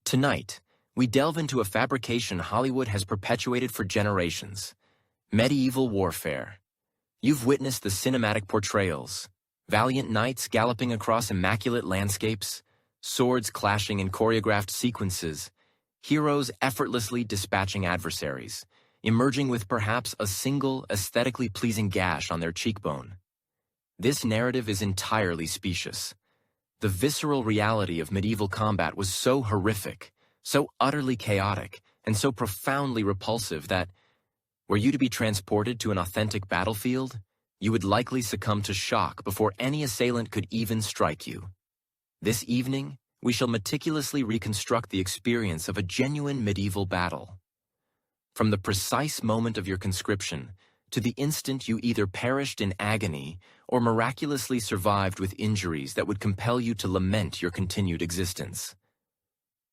Tonight, we delve into a fabrication Hollywood has perpetuated for generations: medieval warfare. You've witnessed the cinematic portrayals: valiant knights galloping across immaculate landscapes, swords clashing in choreographed sequences, heroes effortlessly dispatching adversaries, emerging with perhaps a single aesthetically pleasing gash on their cheekbone. This narrative is entirely specious. The visceral reality of medieval combat was so horrific, so utterly chaotic, and so profoundly repulsive that, were you to be transported to an authentic battlefield, you would likely succumb to shock before any assailant could even strike you. This evening, we shall meticulously reconstruct the experience of a genuine medieval battle. From the precise moment of your conscription to the instant you either perished in agony or miraculously survived with injuries that would compel you to lament your continued existence.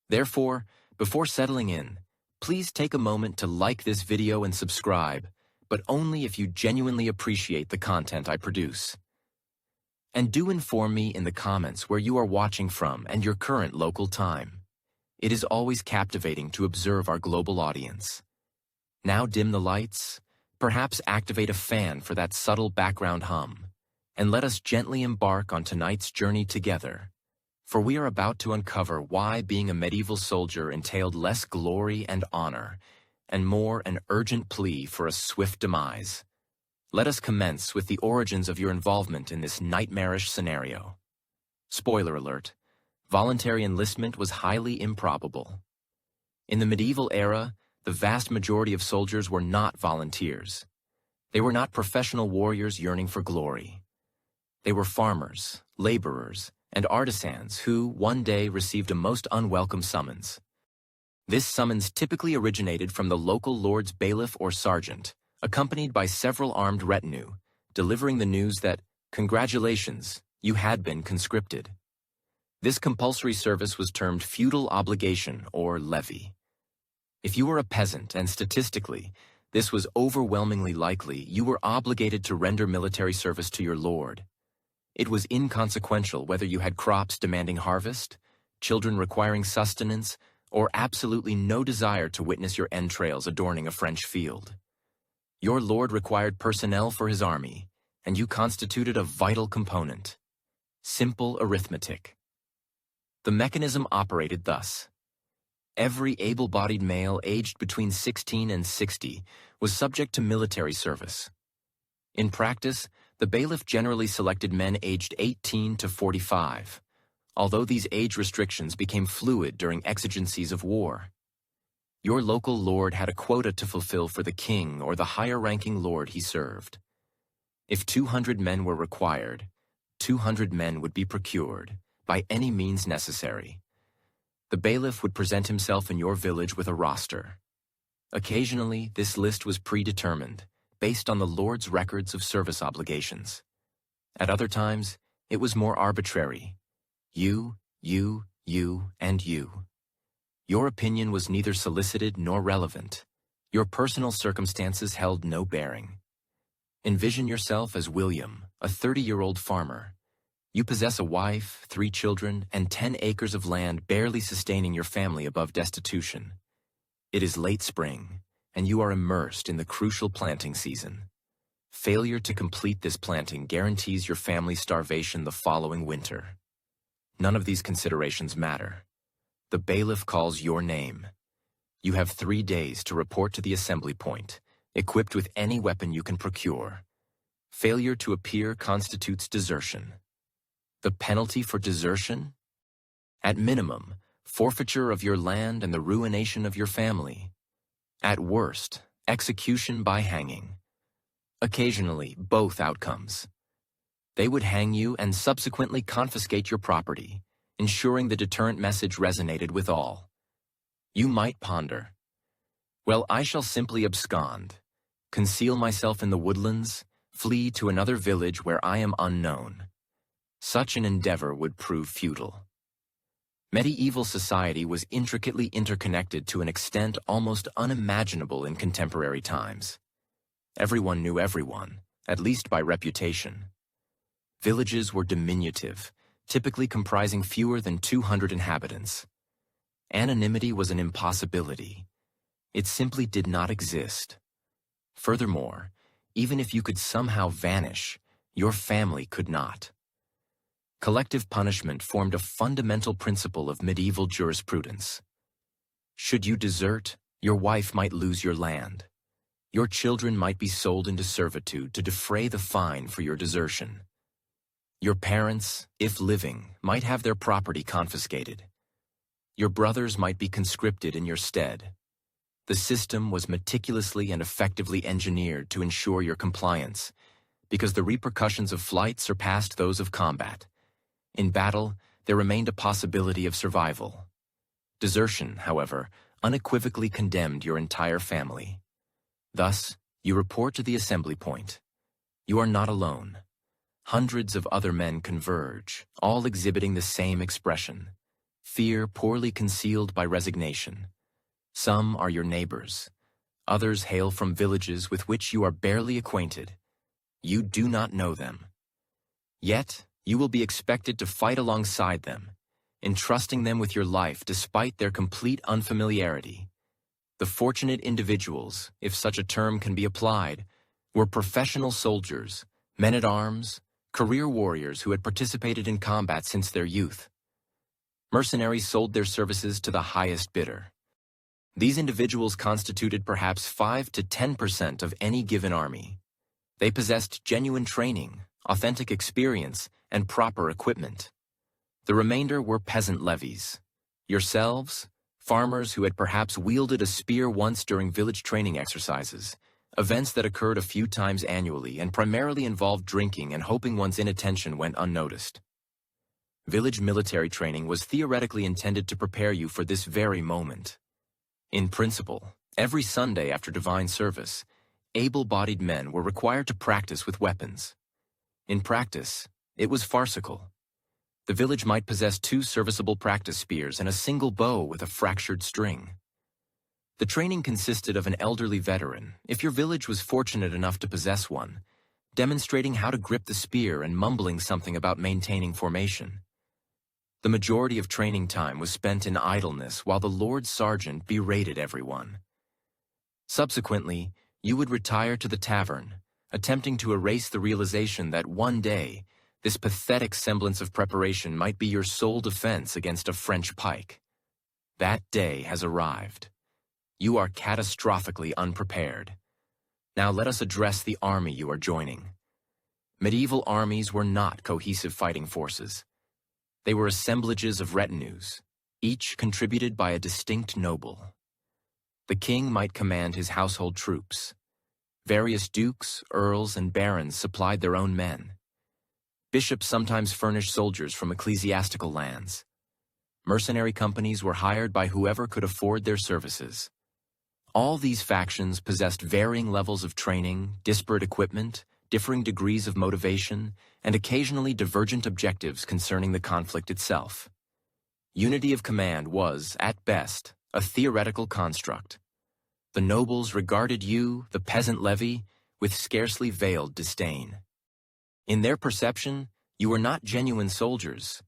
Therefore, before settling in, please take a moment to like this video and subscribe, but only if you genuinely appreciate the content I produce. And do inform me in the comments where you are watching from and your current local time. It is always captivating to observe our global audience. Now dim the lights, perhaps activate a fan for that subtle background hum, and let us gently embark on tonight's journey together, for we are about to uncover why being a medieval soldier entailed less glory and honor, and more an urgent plea for a swift demise. Let us commence with the origins of your involvement in this nightmarish scenario. Spoiler alert: voluntary enlistment was highly improbable. In the medieval era, the vast majority of soldiers were not volunteers. They were not professional warriors yearning for glory. They were farmers, laborers, and artisans who, one day, received a most unwelcome summons. This summons typically originated from the local lord's bailiff or sergeant, accompanied by several armed retinue, delivering the news that, congratulations, you had been conscripted. This compulsory service was termed feudal obligation or levy. If you were a peasant, and statistically, this was overwhelmingly likely, you were obligated to render military service to your lord. It was inconsequential whether you had crops demanding harvest, children requiring sustenance, or absolutely no desire to witness your entrails adorning a French field. Your lord required personnel for his army, and you constituted a vital component. Simple arithmetic. The mechanism operated thus. Every able-bodied male aged between 16 and 60 was subject to military service. In practice, the bailiff generally selected men aged 18 to 45, although these age restrictions became fluid during exigencies of war. Your local lord had a quota to fulfill for the king or the higher-ranking lord he served. If 200 men were required, 200 men would be procured, by any means necessary. The bailiff would present himself in your village with a roster. Occasionally, this list was predetermined, based on the lord's records of service obligations. At other times, it was more arbitrary. You, and you. Your opinion was neither solicited nor relevant. Your personal circumstances held no bearing. Envision yourself as William, a 30-year-old farmer. You possess a wife, 3 children, and 10 acres of land barely sustaining your family above destitution. It is late spring, and you are immersed in the crucial planting season. Failure to complete this planting guarantees your family's starvation the following winter. None of these considerations matter. The bailiff calls your name. You have 3 days to report to the assembly point, equipped with any weapon you can procure. Failure to appear constitutes desertion. The penalty for desertion? At minimum, forfeiture of your land and the ruination of your family. At worst, execution by hanging. Occasionally, both outcomes. They would hang you and subsequently confiscate your property, ensuring the deterrent message resonated with all. You might ponder, well, I shall simply abscond, conceal myself in the woodlands, flee to another village where I am unknown. Such an endeavor would prove futile. Medieval society was intricately interconnected to an extent almost unimaginable in contemporary times. Everyone knew everyone, at least by reputation. Villages were diminutive, typically comprising fewer than 200 inhabitants. Anonymity was an impossibility. It simply did not exist. Furthermore, even if you could somehow vanish, your family could not. Collective punishment formed a fundamental principle of medieval jurisprudence. Should you desert, your wife might lose your land. Your children might be sold into servitude to defray the fine for your desertion. Your parents, if living, might have their property confiscated. Your brothers might be conscripted in your stead. The system was meticulously and effectively engineered to ensure your compliance, because the repercussions of flight surpassed those of combat. In battle, there remained a possibility of survival. Desertion, however, unequivocally condemned your entire family. Thus, you report to the assembly point. You are not alone. Hundreds of other men converge, all exhibiting the same expression: fear poorly concealed by resignation. Some are your neighbors. Others hail from villages with which you are barely acquainted. You do not know them. Yet, you will be expected to fight alongside them, entrusting them with your life despite their complete unfamiliarity. The fortunate individuals, if such a term can be applied, were professional soldiers, men-at-arms, career warriors who had participated in combat since their youth. Mercenaries sold their services to the highest bidder. These individuals constituted perhaps 5 to 10% of any given army. They possessed genuine training, authentic experience, and proper equipment. The remainder were peasant levies. Yourselves, farmers who had perhaps wielded a spear once during village training exercises, events that occurred a few times annually and primarily involved drinking and hoping one's inattention went unnoticed. Village military training was theoretically intended to prepare you for this very moment. In principle, every Sunday after divine service, able-bodied men were required to practice with weapons. In practice, it was farcical. The village might possess 2 serviceable practice spears and a single bow with a fractured string. The training consisted of an elderly veteran, if your village was fortunate enough to possess one, demonstrating how to grip the spear and mumbling something about maintaining formation. The majority of training time was spent in idleness while the Lord Sergeant berated everyone. Subsequently, you would retire to the tavern, attempting to erase the realization that one day, this pathetic semblance of preparation might be your sole defense against a French pike. That day has arrived. You are catastrophically unprepared. Now let us address the army you are joining. Medieval armies were not cohesive fighting forces. They were assemblages of retinues, each contributed by a distinct noble. The king might command his household troops. Various dukes, earls, and barons supplied their own men. Bishops sometimes furnished soldiers from ecclesiastical lands. Mercenary companies were hired by whoever could afford their services. All these factions possessed varying levels of training, disparate equipment, differing degrees of motivation, and occasionally divergent objectives concerning the conflict itself. Unity of command was, at best, a theoretical construct. The nobles regarded you, the peasant levy, with scarcely veiled disdain. In their perception, you were not genuine soldiers.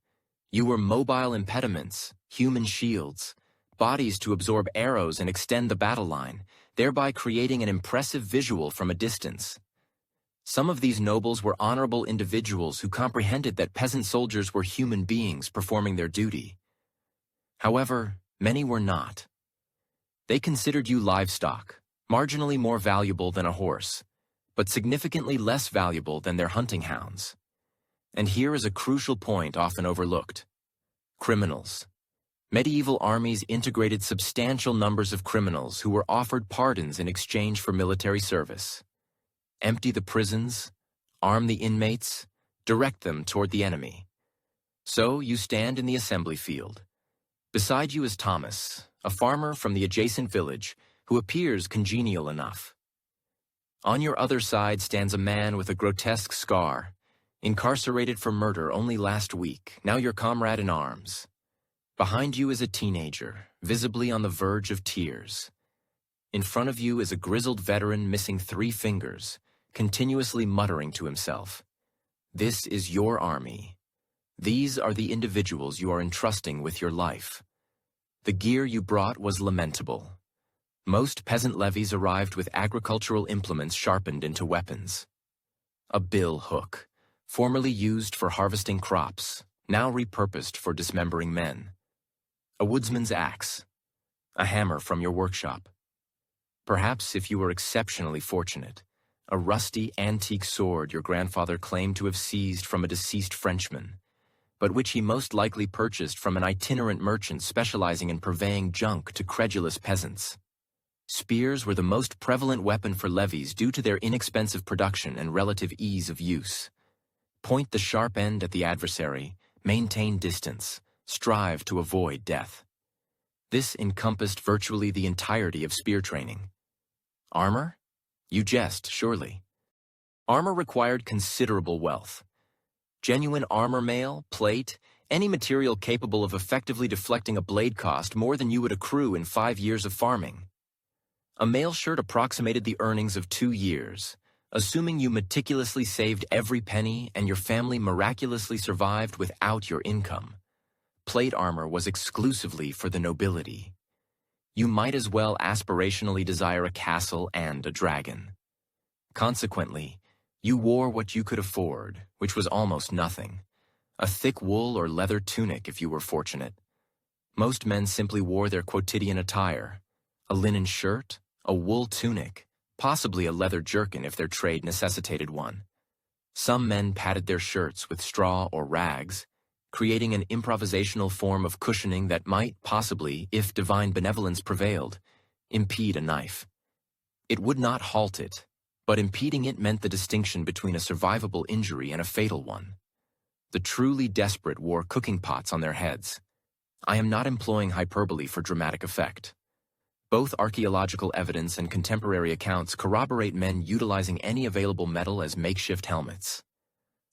You were mobile impediments, human shields, bodies to absorb arrows and extend the battle line, thereby creating an impressive visual from a distance. Some of these nobles were honorable individuals who comprehended that peasant soldiers were human beings performing their duty. However, many were not. They considered you livestock, marginally more valuable than a horse, but significantly less valuable than their hunting hounds. And here is a crucial point often overlooked: criminals. Medieval armies integrated substantial numbers of criminals who were offered pardons in exchange for military service. Empty the prisons, arm the inmates, direct them toward the enemy. So you stand in the assembly field. Beside you is Thomas, a farmer from the adjacent village, who appears congenial enough. On your other side stands a man with a grotesque scar, incarcerated for murder only last week, now your comrade in arms. Behind you is a teenager, visibly on the verge of tears. In front of you is a grizzled veteran missing 3 fingers, continuously muttering to himself. This is your army. These are the individuals you are entrusting with your life. The gear you brought was lamentable. Most peasant levies arrived with agricultural implements sharpened into weapons. A bill hook, formerly used for harvesting crops, now repurposed for dismembering men. A woodsman's axe, a hammer from your workshop. Perhaps, if you were exceptionally fortunate, a rusty, antique sword your grandfather claimed to have seized from a deceased Frenchman, but which he most likely purchased from an itinerant merchant specializing in purveying junk to credulous peasants. Spears were the most prevalent weapon for levies due to their inexpensive production and relative ease of use. Point the sharp end at the adversary, maintain distance, strive to avoid death. This encompassed virtually the entirety of spear training. Armor? You jest, surely. Armor required considerable wealth. Genuine armor mail, plate, any material capable of effectively deflecting a blade cost more than you would accrue in 5 years of farming. A mail shirt approximated the earnings of 2 years, assuming you meticulously saved every penny and your family miraculously survived without your income. Plate armor was exclusively for the nobility. You might as well aspirationally desire a castle and a dragon. Consequently, you wore what you could afford, which was almost nothing. A thick wool or leather tunic if you were fortunate. Most men simply wore their quotidian attire, a linen shirt, a wool tunic, possibly a leather jerkin if their trade necessitated one. Some men padded their shirts with straw or rags, creating an improvisational form of cushioning that might possibly, if divine benevolence prevailed, impede a knife. It would not halt it, but impeding it meant the distinction between a survivable injury and a fatal one. The truly desperate wore cooking pots on their heads. I am not employing hyperbole for dramatic effect. Both archaeological evidence and contemporary accounts corroborate men utilizing any available metal as makeshift helmets.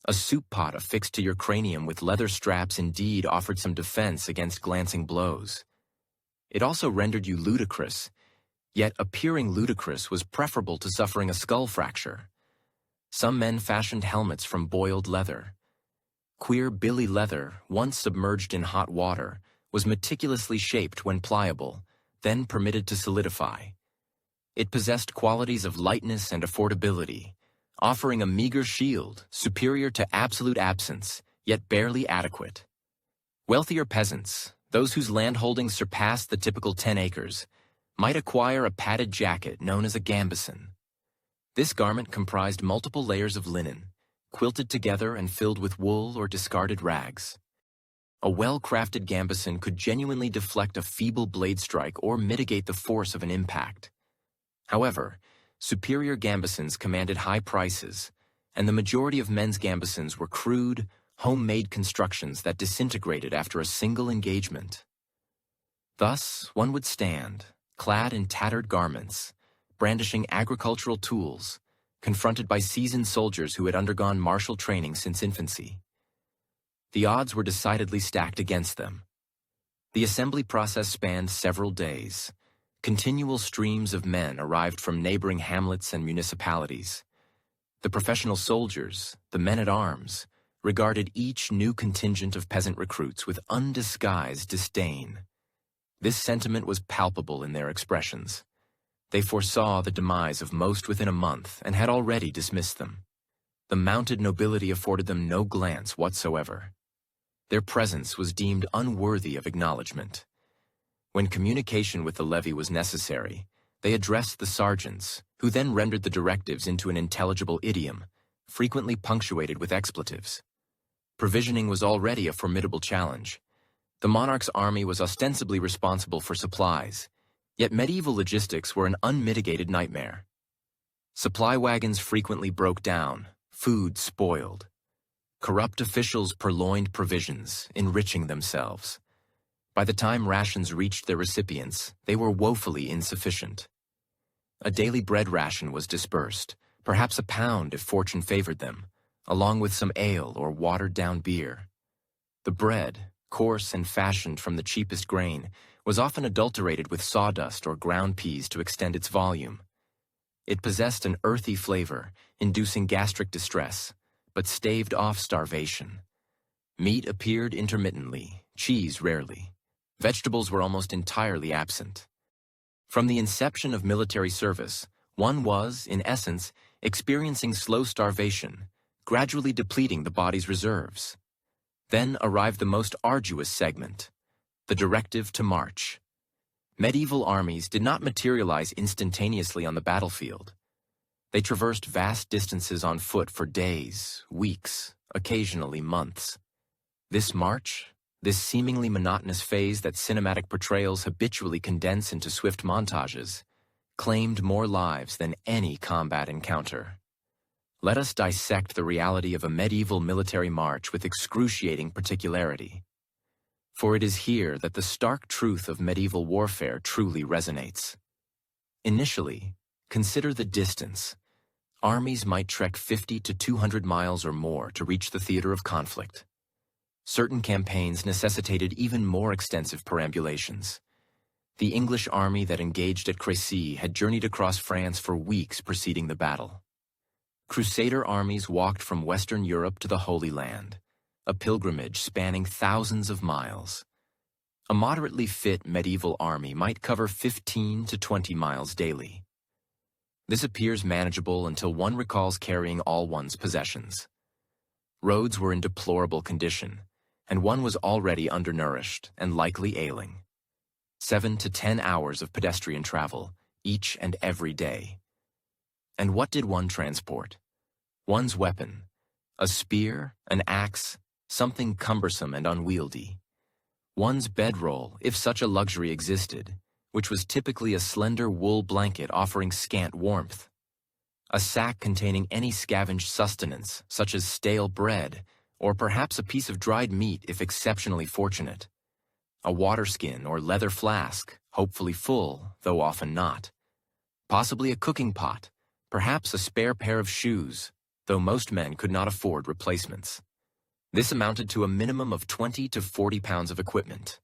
A soup pot affixed to your cranium with leather straps indeed offered some defense against glancing blows. It also rendered you ludicrous, yet appearing ludicrous was preferable to suffering a skull fracture. Some men fashioned helmets from boiled leather. Queer billy leather, once submerged in hot water, was meticulously shaped when pliable, then permitted to solidify. It possessed qualities of lightness and affordability, offering a meager shield superior to absolute absence, yet barely adequate. Wealthier peasants, those whose land holdings surpassed the typical 10 acres, might acquire a padded jacket known as a gambeson. This garment comprised multiple layers of linen, quilted together and filled with wool or discarded rags. A well-crafted gambeson could genuinely deflect a feeble blade strike or mitigate the force of an impact. However, superior gambesons commanded high prices, and the majority of men's gambesons were crude, homemade constructions that disintegrated after a single engagement. Thus, one would stand, clad in tattered garments, brandishing agricultural tools, confronted by seasoned soldiers who had undergone martial training since infancy. The odds were decidedly stacked against them. The assembly process spanned several days. Continual streams of men arrived from neighboring hamlets and municipalities. The professional soldiers, the men-at-arms, regarded each new contingent of peasant recruits with undisguised disdain. This sentiment was palpable in their expressions. They foresaw the demise of most within a month and had already dismissed them. The mounted nobility afforded them no glance whatsoever. Their presence was deemed unworthy of acknowledgement. When communication with the levy was necessary, they addressed the sergeants, who then rendered the directives into an intelligible idiom, frequently punctuated with expletives. Provisioning was already a formidable challenge. The monarch's army was ostensibly responsible for supplies, yet medieval logistics were an unmitigated nightmare. Supply wagons frequently broke down, food spoiled. Corrupt officials purloined provisions, enriching themselves. By the time rations reached their recipients, they were woefully insufficient. A daily bread ration was dispersed, perhaps a pound if fortune favored them, along with some ale or watered-down beer. The bread, coarse and fashioned from the cheapest grain, was often adulterated with sawdust or ground peas to extend its volume. It possessed an earthy flavor, inducing gastric distress, but staved off starvation. Meat appeared intermittently, cheese rarely. Vegetables were almost entirely absent. From the inception of military service, one was, in essence, experiencing slow starvation, gradually depleting the body's reserves. Then arrived the most arduous segment, the directive to march. Medieval armies did not materialize instantaneously on the battlefield. They traversed vast distances on foot for days, weeks, occasionally months. This march, this seemingly monotonous phase that cinematic portrayals habitually condense into swift montages, claimed more lives than any combat encounter. Let us dissect the reality of a medieval military march with excruciating particularity. For it is here that the stark truth of medieval warfare truly resonates. Initially, consider the distance. Armies might trek 50 to 200 miles or more to reach the theater of conflict. Certain campaigns necessitated even more extensive perambulations. The English army that engaged at Crécy had journeyed across France for weeks preceding the battle. Crusader armies walked from Western Europe to the Holy Land, a pilgrimage spanning thousands of miles. A moderately fit medieval army might cover 15 to 20 miles daily. This appears manageable until one recalls carrying all one's possessions. Roads were in deplorable condition, and one was already undernourished and likely ailing. 7 to 10 hours of pedestrian travel, each and every day. And what did one transport? One's weapon, a spear, an axe, something cumbersome and unwieldy. One's bedroll, if such a luxury existed, which was typically a slender wool blanket offering scant warmth. A sack containing any scavenged sustenance, such as stale bread, or perhaps a piece of dried meat if exceptionally fortunate. A water skin or leather flask, hopefully full, though often not. Possibly a cooking pot, perhaps a spare pair of shoes, though most men could not afford replacements. This amounted to a minimum of 20 to 40 pounds of equipment.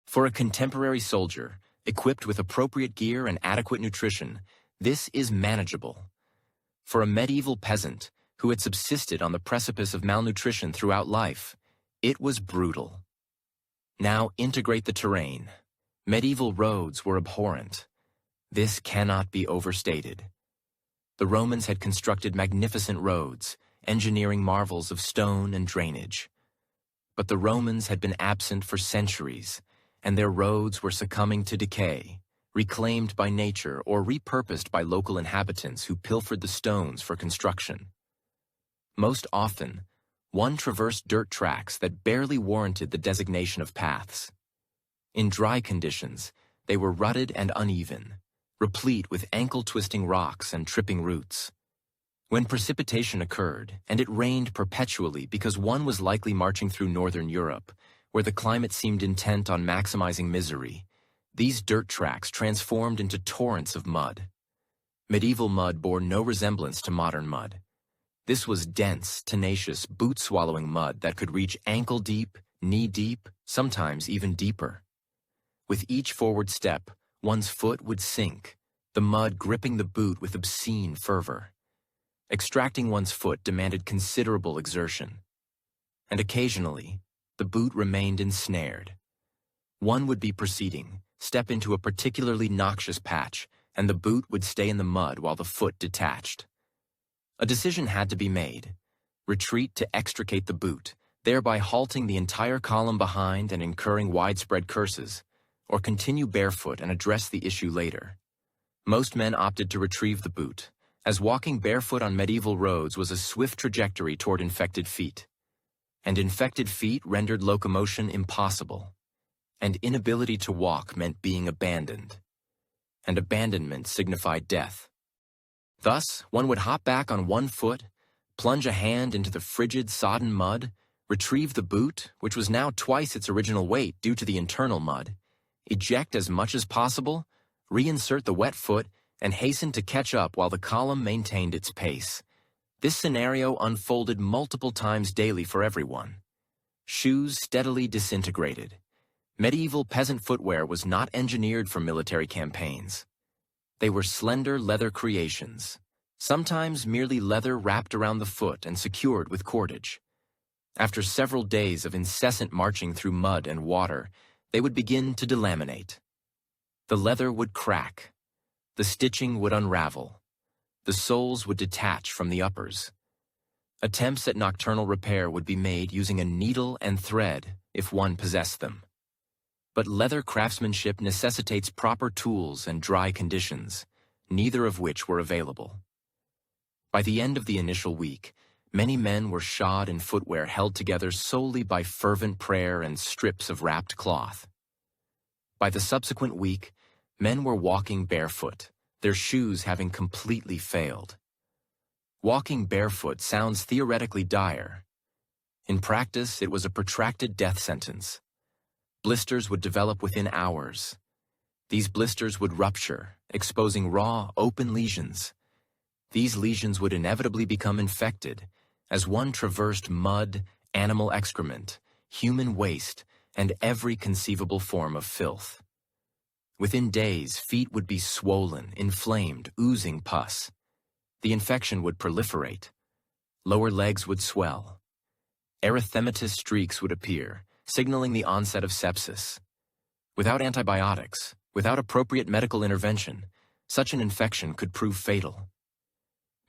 For a contemporary soldier, equipped with appropriate gear and adequate nutrition, this is manageable. For a medieval peasant, who had subsisted on the precipice of malnutrition throughout life, it was brutal. Now integrate the terrain. Medieval roads were abhorrent. This cannot be overstated. The Romans had constructed magnificent roads, engineering marvels of stone and drainage. But the Romans had been absent for centuries, and their roads were succumbing to decay, reclaimed by nature or repurposed by local inhabitants who pilfered the stones for construction. Most often, one traversed dirt tracks that barely warranted the designation of paths. In dry conditions, they were rutted and uneven, replete with ankle-twisting rocks and tripping roots. When precipitation occurred, and it rained perpetually because one was likely marching through northern Europe, where the climate seemed intent on maximizing misery, these dirt tracks transformed into torrents of mud. Medieval mud bore no resemblance to modern mud. This was dense, tenacious, boot-swallowing mud that could reach ankle-deep, knee-deep, sometimes even deeper. With each forward step, one's foot would sink, the mud gripping the boot with obscene fervor. Extracting one's foot demanded considerable exertion. And occasionally, the boot remained ensnared. One would be proceeding, step into a particularly noxious patch, and the boot would stay in the mud while the foot detached. A decision had to be made: retreat to extricate the boot, thereby halting the entire column behind and incurring widespread curses, or continue barefoot and address the issue later. Most men opted to retrieve the boot, as walking barefoot on medieval roads was a swift trajectory toward infected feet. And infected feet rendered locomotion impossible. And inability to walk meant being abandoned. And abandonment signified death. Thus, one would hop back on one foot, plunge a hand into the frigid, sodden mud, retrieve the boot, which was now twice its original weight due to the internal mud, eject as much as possible, reinsert the wet foot, and hasten to catch up while the column maintained its pace. This scenario unfolded multiple times daily for everyone. Shoes steadily disintegrated. Medieval peasant footwear was not engineered for military campaigns. They were slender leather creations, sometimes merely leather wrapped around the foot and secured with cordage. After several days of incessant marching through mud and water, they would begin to delaminate. The leather would crack. The stitching would unravel. The soles would detach from the uppers. Attempts at nocturnal repair would be made using a needle and thread if one possessed them. But leather craftsmanship necessitates proper tools and dry conditions, neither of which were available. By the end of the initial week, many men were shod in footwear held together solely by fervent prayer and strips of wrapped cloth. By the subsequent week, men were walking barefoot, their shoes having completely failed. Walking barefoot sounds theoretically dire. In practice, it was a protracted death sentence. Blisters would develop within hours. These blisters would rupture, exposing raw, open lesions. These lesions would inevitably become infected as one traversed mud, animal excrement, human waste, and every conceivable form of filth. Within days, feet would be swollen, inflamed, oozing pus. The infection would proliferate. Lower legs would swell. Erythematous streaks would appear, signaling the onset of sepsis. Without antibiotics, without appropriate medical intervention, such an infection could prove fatal.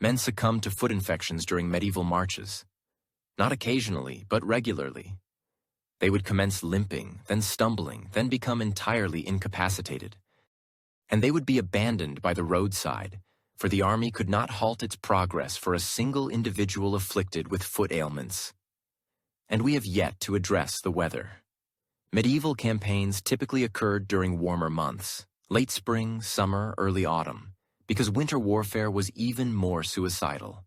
Men succumbed to foot infections during medieval marches. Not occasionally, but regularly. They would commence limping, then stumbling, then become entirely incapacitated. And they would be abandoned by the roadside, for the army could not halt its progress for a single individual afflicted with foot ailments. And we have yet to address the weather. Medieval campaigns typically occurred during warmer months, late spring, summer, early autumn, because winter warfare was even more suicidal.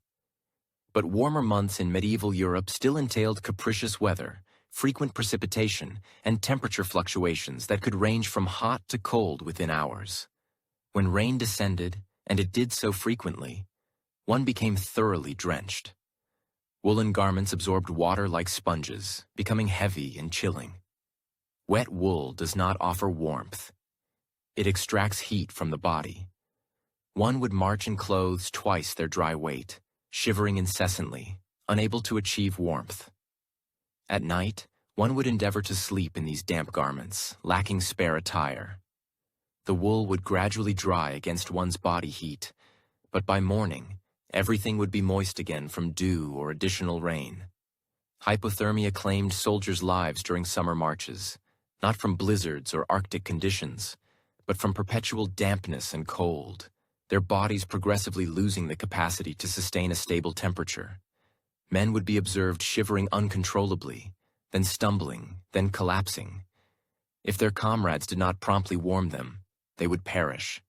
But warmer months in medieval Europe still entailed capricious weather, frequent precipitation, and temperature fluctuations that could range from hot to cold within hours. When rain descended, and it did so frequently, one became thoroughly drenched. Woolen garments absorbed water like sponges, becoming heavy and chilling. Wet wool does not offer warmth. It extracts heat from the body. One would march in clothes twice their dry weight, shivering incessantly, unable to achieve warmth. At night, one would endeavor to sleep in these damp garments, lacking spare attire. The wool would gradually dry against one's body heat, but by morning, everything would be moist again from dew or additional rain. Hypothermia claimed soldiers' lives during summer marches, not from blizzards or Arctic conditions, but from perpetual dampness and cold, their bodies progressively losing the capacity to sustain a stable temperature. Men would be observed shivering uncontrollably, then stumbling, then collapsing. If their comrades did not promptly warm them, they would perish.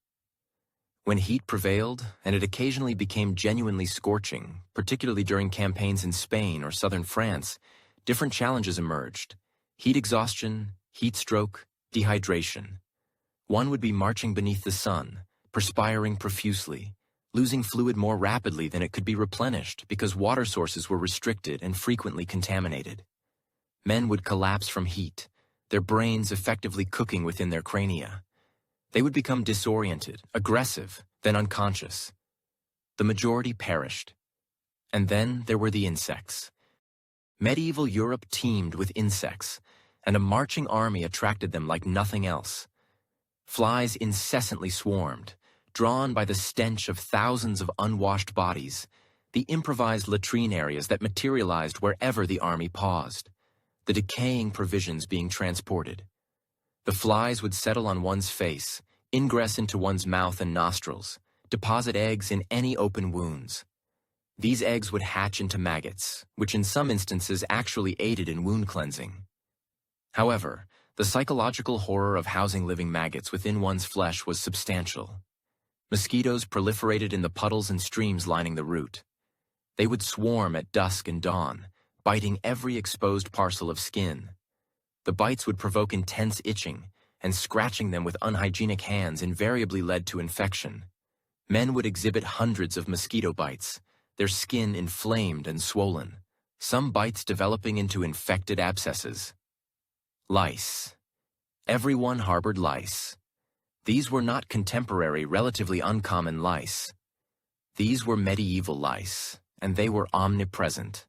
When heat prevailed, and it occasionally became genuinely scorching, particularly during campaigns in Spain or southern France, different challenges emerged: heat exhaustion, heat stroke, dehydration. One would be marching beneath the sun, perspiring profusely, losing fluid more rapidly than it could be replenished because water sources were restricted and frequently contaminated. Men would collapse from heat, their brains effectively cooking within their crania. They would become disoriented, aggressive, then unconscious. The majority perished. And then there were the insects. Medieval Europe teemed with insects, and a marching army attracted them like nothing else. Flies incessantly swarmed, drawn by the stench of thousands of unwashed bodies, the improvised latrine areas that materialized wherever the army paused, the decaying provisions being transported. The flies would settle on one's face, ingress into one's mouth and nostrils, deposit eggs in any open wounds. These eggs would hatch into maggots, which in some instances actually aided in wound cleansing. However, the psychological horror of housing living maggots within one's flesh was substantial. Mosquitoes proliferated in the puddles and streams lining the route. They would swarm at dusk and dawn, biting every exposed parcel of skin. The bites would provoke intense itching, and scratching them with unhygienic hands invariably led to infection. Men would exhibit hundreds of mosquito bites, their skin inflamed and swollen, some bites developing into infected abscesses. Lice. Everyone harbored lice. These were not contemporary, relatively uncommon lice. These were medieval lice, and they were omnipresent.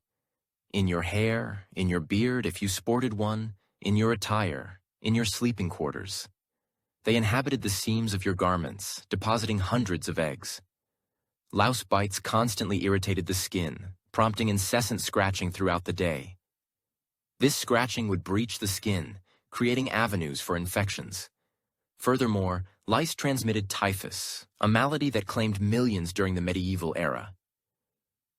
In your hair, in your beard if you sported one, in your attire, in your sleeping quarters. They inhabited the seams of your garments, depositing hundreds of eggs. Louse bites constantly irritated the skin, prompting incessant scratching throughout the day. This scratching would breach the skin, creating avenues for infections. Furthermore, lice transmitted typhus, a malady that claimed millions during the medieval era.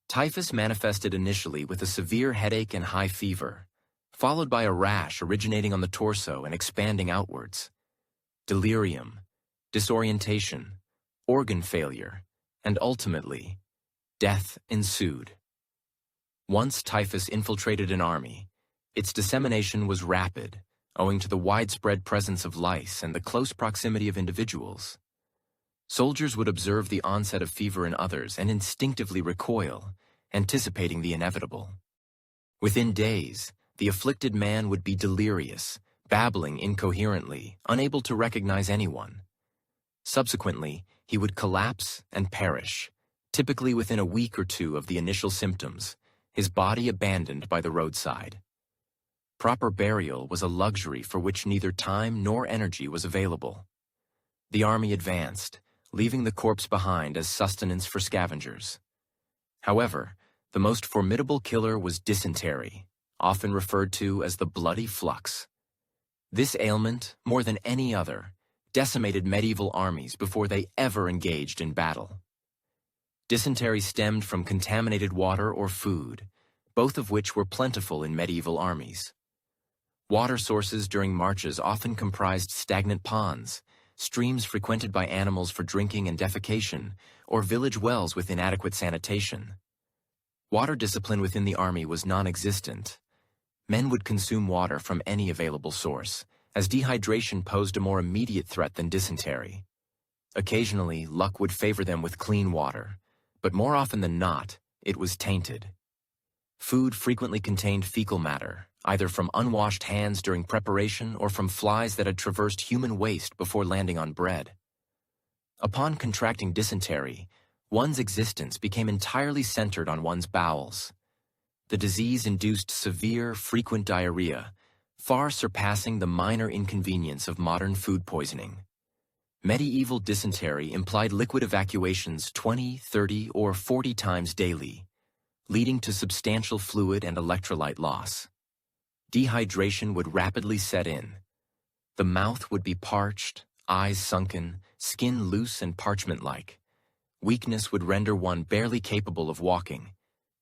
Typhus manifested initially with a severe headache and high fever, followed by a rash originating on the torso and expanding outwards. Delirium, disorientation, organ failure, and ultimately, death ensued. Once typhus infiltrated an army, its dissemination was rapid, owing to the widespread presence of lice and the close proximity of individuals. Soldiers would observe the onset of fever in others and instinctively recoil, anticipating the inevitable. Within days, the afflicted man would be delirious, babbling incoherently, unable to recognize anyone. Subsequently, he would collapse and perish, typically within a week or two of the initial symptoms, his body abandoned by the roadside. Proper burial was a luxury for which neither time nor energy was available. The army advanced, leaving the corpse behind as sustenance for scavengers. However, the most formidable killer was dysentery, often referred to as the bloody flux. This ailment, more than any other, decimated medieval armies before they ever engaged in battle. Dysentery stemmed from contaminated water or food, both of which were plentiful in medieval armies. Water sources during marches often comprised stagnant ponds, streams frequented by animals for drinking and defecation, or village wells with inadequate sanitation. Water discipline within the army was non-existent. Men would consume water from any available source, as dehydration posed a more immediate threat than dysentery. Occasionally, luck would favor them with clean water, but more often than not, it was tainted. Food frequently contained fecal matter, either from unwashed hands during preparation or from flies that had traversed human waste before landing on bread. Upon contracting dysentery, one's existence became entirely centered on one's bowels. The disease induced severe, frequent diarrhea, far surpassing the minor inconvenience of modern food poisoning. Medieval dysentery implied liquid evacuations 20, 30, or 40 times daily, leading to substantial fluid and electrolyte loss. Dehydration would rapidly set in. The mouth would be parched, eyes sunken, skin loose and parchment-like. Weakness would render one barely capable of walking,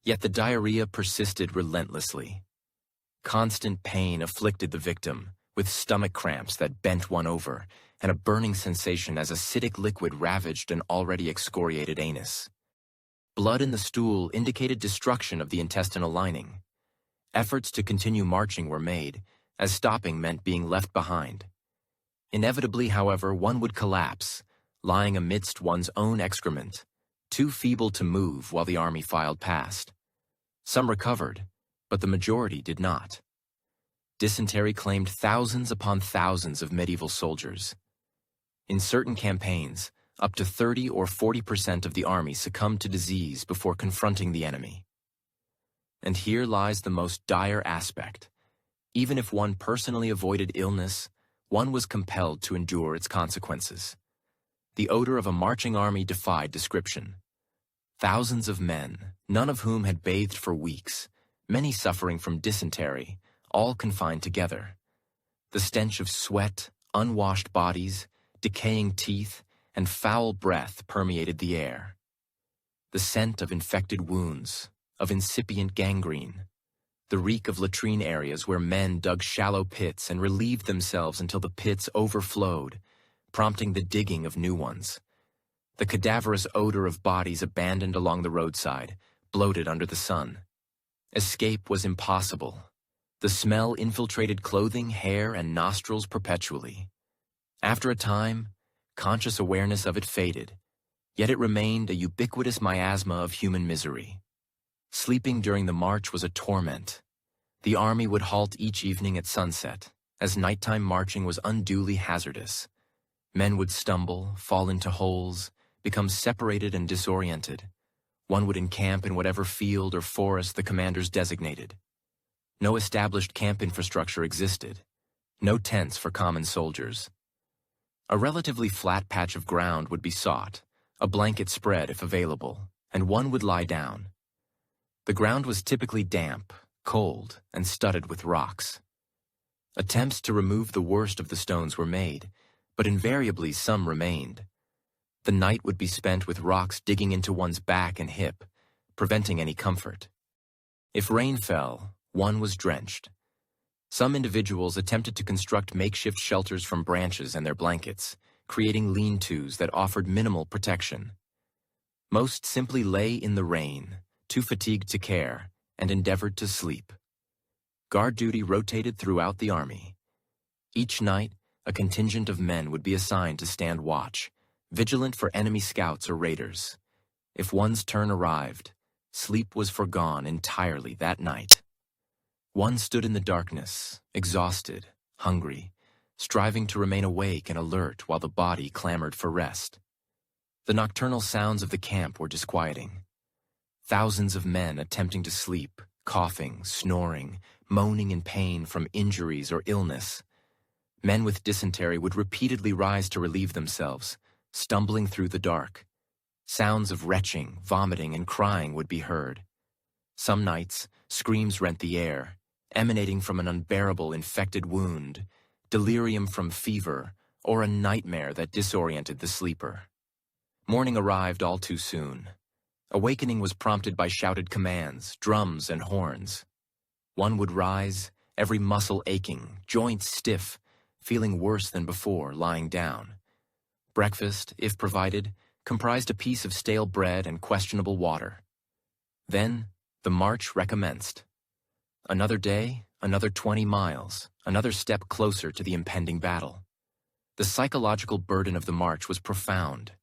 yet the diarrhea persisted relentlessly. Constant pain afflicted the victim, with stomach cramps that bent one over, and a burning sensation as acidic liquid ravaged an already excoriated anus. Blood in the stool indicated destruction of the intestinal lining. Efforts to continue marching were made, as stopping meant being left behind. Inevitably, however, one would collapse, lying amidst one's own excrement, too feeble to move while the army filed past. Some recovered, but the majority did not. Dysentery claimed thousands upon thousands of medieval soldiers. In certain campaigns, up to 30 or 40% of the army succumbed to disease before confronting the enemy. And here lies the most dire aspect. Even if one personally avoided illness, one was compelled to endure its consequences. The odor of a marching army defied description. Thousands of men, none of whom had bathed for weeks, many suffering from dysentery, all confined together. The stench of sweat, unwashed bodies, decaying teeth, and foul breath permeated the air. The scent of infected wounds, of incipient gangrene, the reek of latrine areas where men dug shallow pits and relieved themselves until the pits overflowed, prompting the digging of new ones. The cadaverous odor of bodies abandoned along the roadside, bloated under the sun. Escape was impossible. The smell infiltrated clothing, hair, and nostrils perpetually. After a time, conscious awareness of it faded, yet it remained a ubiquitous miasma of human misery. Sleeping during the march was a torment. The army would halt each evening at sunset, as nighttime marching was unduly hazardous. Men would stumble, fall into holes, become separated and disoriented. One would encamp in whatever field or forest the commanders designated. No established camp infrastructure existed. No tents for common soldiers. A relatively flat patch of ground would be sought, a blanket spread if available, and one would lie down. The ground was typically damp, cold, and studded with rocks. Attempts to remove the worst of the stones were made, but invariably some remained. The night would be spent with rocks digging into one's back and hip, preventing any comfort. If rain fell, one was drenched. Some individuals attempted to construct makeshift shelters from branches and their blankets, creating lean-tos that offered minimal protection. Most simply lay in the rain, too fatigued to care, and endeavored to sleep. Guard duty rotated throughout the army. Each night, a contingent of men would be assigned to stand watch, vigilant for enemy scouts or raiders. If one's turn arrived, sleep was forgone entirely that night. One stood in the darkness, exhausted, hungry, striving to remain awake and alert while the body clamored for rest. The nocturnal sounds of the camp were disquieting. Thousands of men attempting to sleep, coughing, snoring, moaning in pain from injuries or illness. Men with dysentery would repeatedly rise to relieve themselves, stumbling through the dark. Sounds of retching, vomiting, and crying would be heard. Some nights, screams rent the air, emanating from an unbearable infected wound, delirium from fever, or a nightmare that disoriented the sleeper. Morning arrived all too soon. Awakening was prompted by shouted commands, drums, and horns. One would rise, every muscle aching, joints stiff, feeling worse than before, lying down. Breakfast, if provided, comprised a piece of stale bread and questionable water. Then, the march recommenced. Another day, another 20 miles, another step closer to the impending battle. The psychological burden of the march was profound.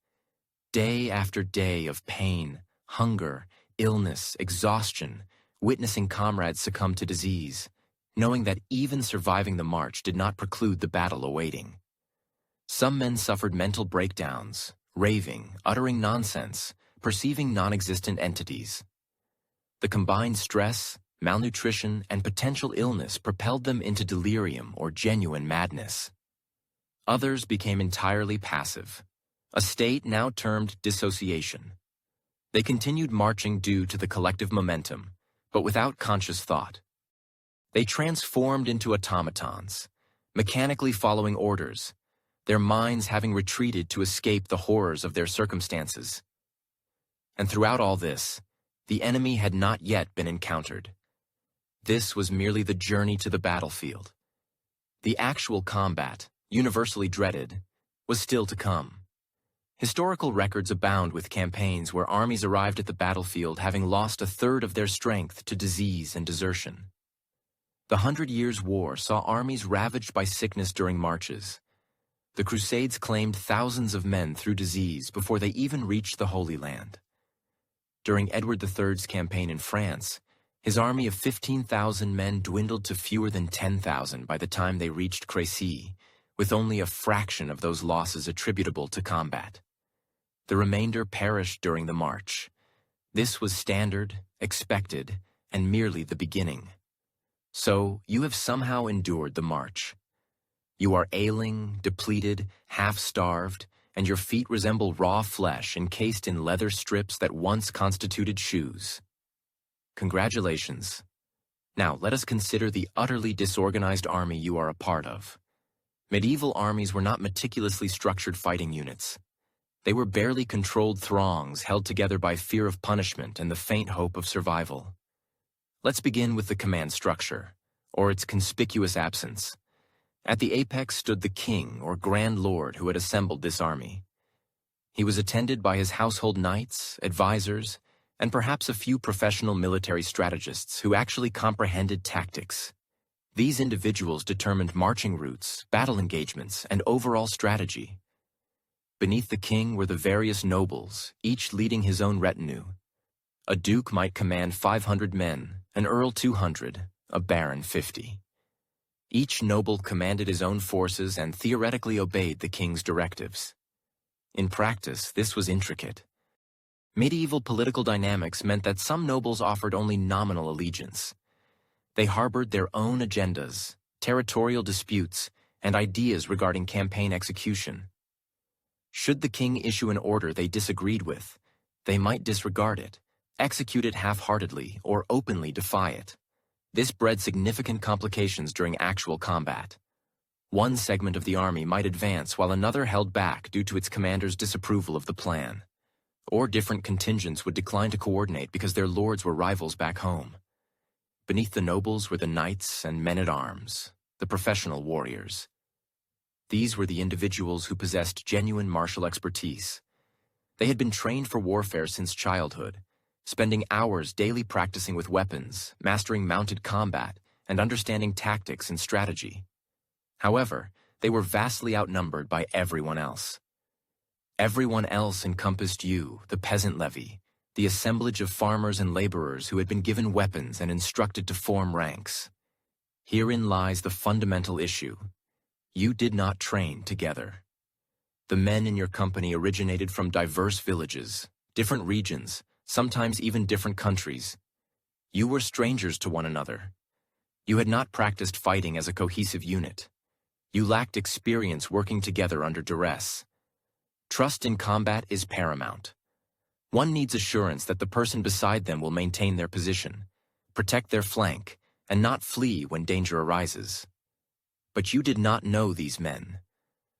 Day after day of pain, hunger, illness, exhaustion, witnessing comrades succumb to disease, knowing that even surviving the march did not preclude the battle awaiting. Some men suffered mental breakdowns, raving, uttering nonsense, perceiving non-existent entities. The combined stress, malnutrition, and potential illness propelled them into delirium or genuine madness. Others became entirely passive, a state now termed dissociation. They continued marching due to the collective momentum, but without conscious thought. They transformed into automatons, mechanically following orders, their minds having retreated to escape the horrors of their circumstances. And throughout all this, the enemy had not yet been encountered. This was merely the journey to the battlefield. The actual combat, universally dreaded, was still to come. Historical records abound with campaigns where armies arrived at the battlefield having lost a third of their strength to disease and desertion. The 100 Years' War saw armies ravaged by sickness during marches. The Crusades claimed thousands of men through disease before they even reached the Holy Land. During Edward III's campaign in France, his army of 15,000 men dwindled to fewer than 10,000 by the time they reached Crécy, with only a fraction of those losses attributable to combat. The remainder perished during the march. This was standard, expected, and merely the beginning. So, you have somehow endured the march. You are ailing, depleted, half-starved, and your feet resemble raw flesh encased in leather strips that once constituted shoes. Congratulations. Now, let us consider the utterly disorganized army you are a part of. Medieval armies were not meticulously structured fighting units. They were barely controlled throngs held together by fear of punishment and the faint hope of survival. Let's begin with the command structure, or its conspicuous absence. At the apex stood the king or grand lord who had assembled this army. He was attended by his household knights, advisors, and perhaps a few professional military strategists who actually comprehended tactics. These individuals determined marching routes, battle engagements, and overall strategy. Beneath the king were the various nobles, each leading his own retinue. A duke might command 500 men, an earl 200, a baron 50. Each noble commanded his own forces and theoretically obeyed the king's directives. In practice, this was intricate. Medieval political dynamics meant that some nobles offered only nominal allegiance. They harbored their own agendas, territorial disputes, and ideas regarding campaign execution. Should the king issue an order they disagreed with, they might disregard it, execute it half-heartedly, or openly defy it. This bred significant complications during actual combat. One segment of the army might advance while another held back due to its commander's disapproval of the plan. Or different contingents would decline to coordinate because their lords were rivals back home. Beneath the nobles were the knights and men-at-arms, the professional warriors. These were the individuals who possessed genuine martial expertise. They had been trained for warfare since childhood, spending hours daily practicing with weapons, mastering mounted combat, and understanding tactics and strategy. However, they were vastly outnumbered by everyone else. Everyone else encompassed you, the peasant levy, the assemblage of farmers and laborers who had been given weapons and instructed to form ranks. Herein lies the fundamental issue. You did not train together. The men in your company originated from diverse villages, different regions, sometimes even different countries. You were strangers to one another. You had not practiced fighting as a cohesive unit. You lacked experience working together under duress. Trust in combat is paramount. One needs assurance that the person beside them will maintain their position, protect their flank, and not flee when danger arises. But you did not know these men.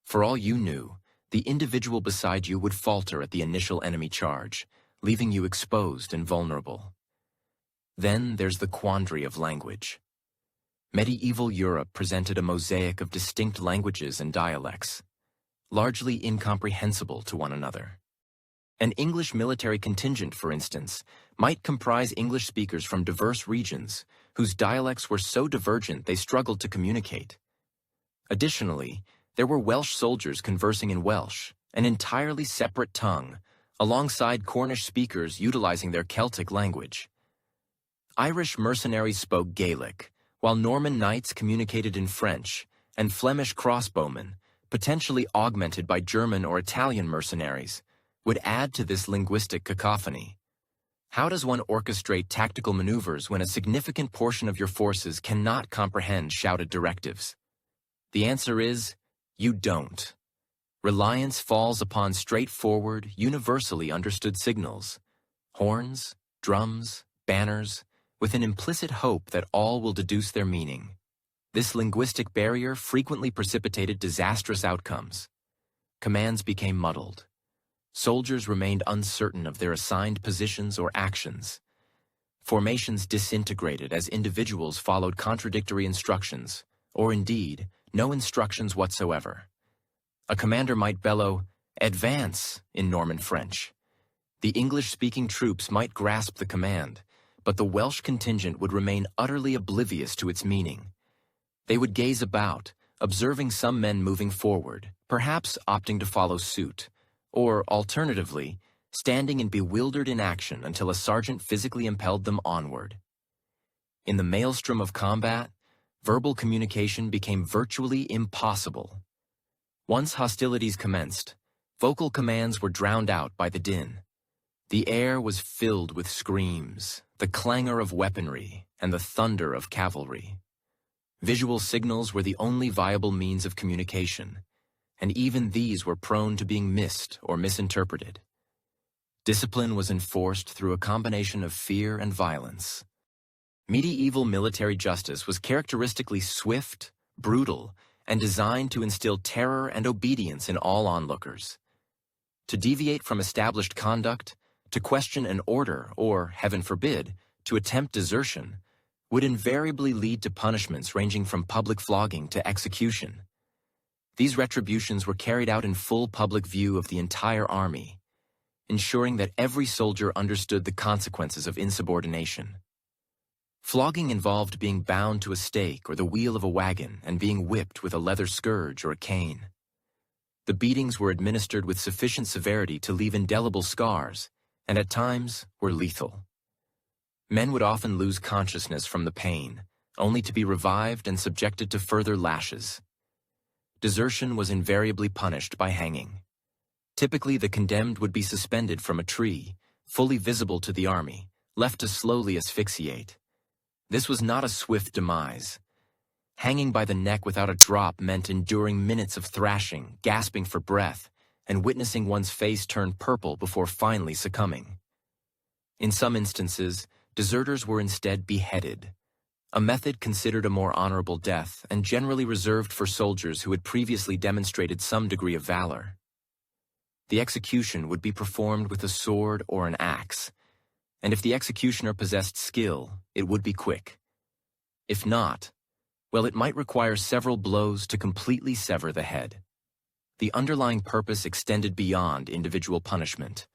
For all you knew, the individual beside you would falter at the initial enemy charge, leaving you exposed and vulnerable. Then there's the quandary of language. Medieval Europe presented a mosaic of distinct languages and dialects, largely incomprehensible to one another. An English military contingent, for instance, might comprise English speakers from diverse regions whose dialects were so divergent they struggled to communicate. Additionally, there were Welsh soldiers conversing in Welsh, an entirely separate tongue, alongside Cornish speakers utilizing their Celtic language. Irish mercenaries spoke Gaelic, while Norman knights communicated in French, and Flemish crossbowmen, potentially augmented by German or Italian mercenaries, would add to this linguistic cacophony. How does one orchestrate tactical maneuvers when a significant portion of your forces cannot comprehend shouted directives? The answer is, you don't. Reliance falls upon straightforward, universally understood signals, horns, drums, banners, with an implicit hope that all will deduce their meaning. This linguistic barrier frequently precipitated disastrous outcomes. Commands became muddled. Soldiers remained uncertain of their assigned positions or actions. Formations disintegrated as individuals followed contradictory instructions, or indeed, no instructions whatsoever. A commander might bellow, "Advance," in Norman French. The English-speaking troops might grasp the command, but the Welsh contingent would remain utterly oblivious to its meaning. They would gaze about, observing some men moving forward, perhaps opting to follow suit, or, alternatively, standing in bewildered inaction until a sergeant physically impelled them onward. In the maelstrom of combat, verbal communication became virtually impossible. Once hostilities commenced, vocal commands were drowned out by the din. The air was filled with screams, the clangor of weaponry, and the thunder of cavalry. Visual signals were the only viable means of communication, and even these were prone to being missed or misinterpreted. Discipline was enforced through a combination of fear and violence. Medieval military justice was characteristically swift, brutal, and designed to instill terror and obedience in all onlookers. To deviate from established conduct, to question an order, or, heaven forbid, to attempt desertion, would invariably lead to punishments ranging from public flogging to execution. These retributions were carried out in full public view of the entire army, ensuring that every soldier understood the consequences of insubordination. Flogging involved being bound to a stake or the wheel of a wagon and being whipped with a leather scourge or a cane. The beatings were administered with sufficient severity to leave indelible scars, and at times were lethal. Men would often lose consciousness from the pain, only to be revived and subjected to further lashes. Desertion was invariably punished by hanging. Typically, the condemned would be suspended from a tree, fully visible to the army, left to slowly asphyxiate. This was not a swift demise. Hanging by the neck without a drop meant enduring minutes of thrashing, gasping for breath, and witnessing one's face turn purple before finally succumbing. In some instances, deserters were instead beheaded, a method considered a more honorable death and generally reserved for soldiers who had previously demonstrated some degree of valor. The execution would be performed with a sword or an axe, and if the executioner possessed skill, it would be quick. If not, well, it might require several blows to completely sever the head. The underlying purpose extended beyond individual punishment.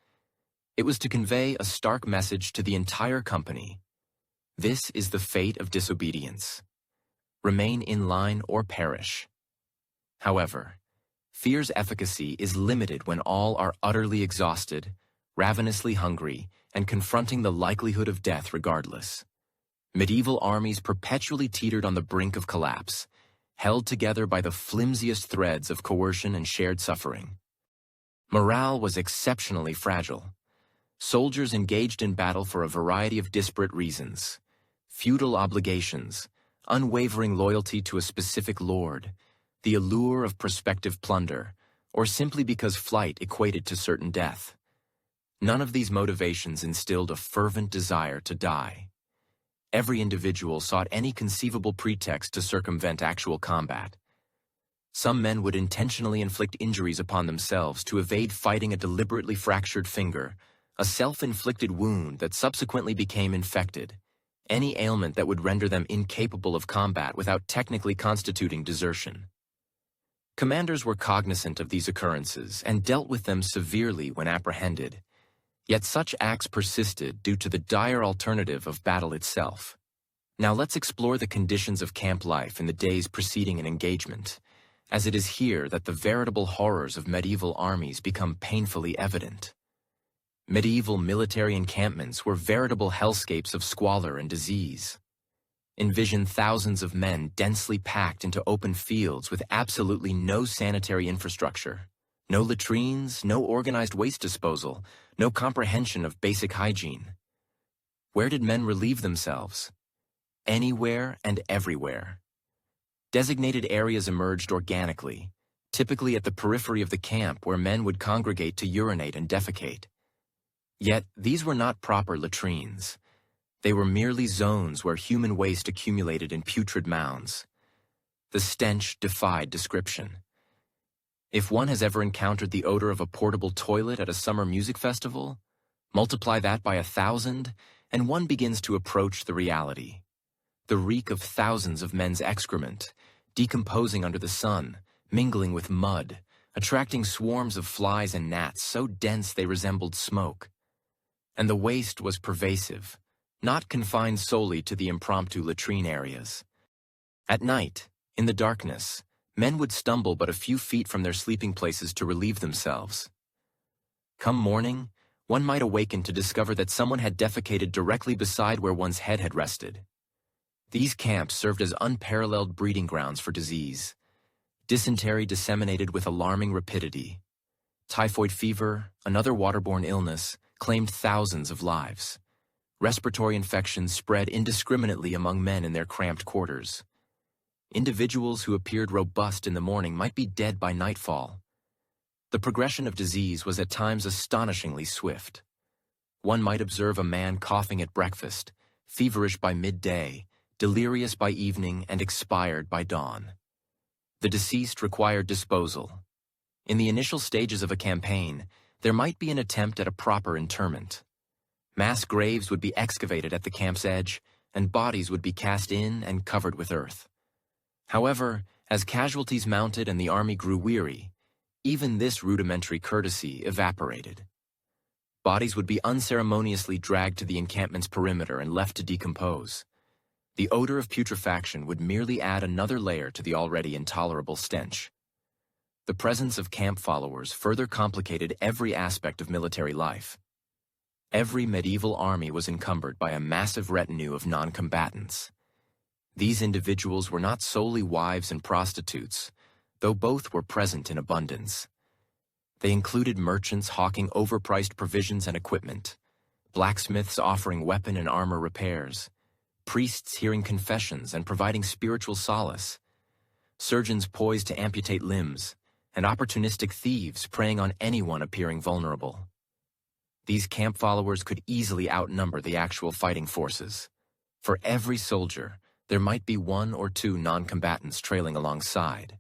It was to convey a stark message to the entire company. This is the fate of disobedience. Remain in line or perish. However, fear's efficacy is limited when all are utterly exhausted, ravenously hungry, and confronting the likelihood of death regardless. Medieval armies perpetually teetered on the brink of collapse, held together by the flimsiest threads of coercion and shared suffering. Morale was exceptionally fragile. Soldiers engaged in battle for a variety of disparate reasons: feudal obligations, unwavering loyalty to a specific lord, the allure of prospective plunder, or simply because flight equated to certain death. None of these motivations instilled a fervent desire to die. Every individual sought any conceivable pretext to circumvent actual combat. Some men would intentionally inflict injuries upon themselves to evade fighting a deliberately fractured finger, a self-inflicted wound that subsequently became infected, any ailment that would render them incapable of combat without technically constituting desertion. Commanders were cognizant of these occurrences and dealt with them severely when apprehended. Yet such acts persisted due to the dire alternative of battle itself. Now let's explore the conditions of camp life in the days preceding an engagement, as it is here that the veritable horrors of medieval armies become painfully evident. Medieval military encampments were veritable hellscapes of squalor and disease. Envision thousands of men densely packed into open fields with absolutely no sanitary infrastructure. No latrines, no organized waste disposal, no comprehension of basic hygiene. Where did men relieve themselves? Anywhere and everywhere. Designated areas emerged organically, typically at the periphery of the camp where men would congregate to urinate and defecate. Yet these were not proper latrines. They were merely zones where human waste accumulated in putrid mounds. The stench defied description. If one has ever encountered the odor of a portable toilet at a summer music festival, multiply that by 1,000, and one begins to approach the reality. The reek of thousands of men's excrement, decomposing under the sun, mingling with mud, attracting swarms of flies and gnats so dense they resembled smoke. And the waste was pervasive, not confined solely to the impromptu latrine areas. At night, in the darkness, men would stumble but a few feet from their sleeping places to relieve themselves. Come morning, one might awaken to discover that someone had defecated directly beside where one's head had rested. These camps served as unparalleled breeding grounds for disease. Dysentery disseminated with alarming rapidity. Typhoid fever, another waterborne illness, claimed thousands of lives. Respiratory infections spread indiscriminately among men in their cramped quarters. Individuals who appeared robust in the morning might be dead by nightfall. The progression of disease was at times astonishingly swift. One might observe a man coughing at breakfast, feverish by midday, delirious by evening, and expired by dawn. The deceased required disposal. In the initial stages of a campaign, there might be an attempt at a proper interment. Mass graves would be excavated at the camp's edge, and bodies would be cast in and covered with earth. However, as casualties mounted and the army grew weary, even this rudimentary courtesy evaporated. Bodies would be unceremoniously dragged to the encampment's perimeter and left to decompose. The odor of putrefaction would merely add another layer to the already intolerable stench. The presence of camp followers further complicated every aspect of military life. Every medieval army was encumbered by a massive retinue of non-combatants. These individuals were not solely wives and prostitutes, though both were present in abundance. They included merchants hawking overpriced provisions and equipment, blacksmiths offering weapon and armor repairs, priests hearing confessions and providing spiritual solace, surgeons poised to amputate limbs, and opportunistic thieves preying on anyone appearing vulnerable. These camp followers could easily outnumber the actual fighting forces. For every soldier, there might be one or two non-combatants trailing alongside.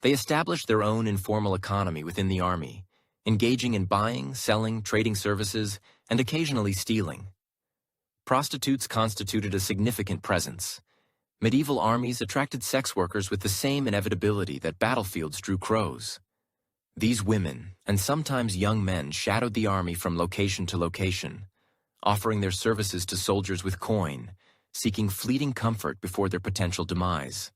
They established their own informal economy within the army, engaging in buying, selling, trading services, and occasionally stealing. Prostitutes constituted a significant presence. Medieval armies attracted sex workers with the same inevitability that battlefields drew crows. These women, and sometimes young men, shadowed the army from location to location, offering their services to soldiers with coin, seeking fleeting comfort before their potential demise.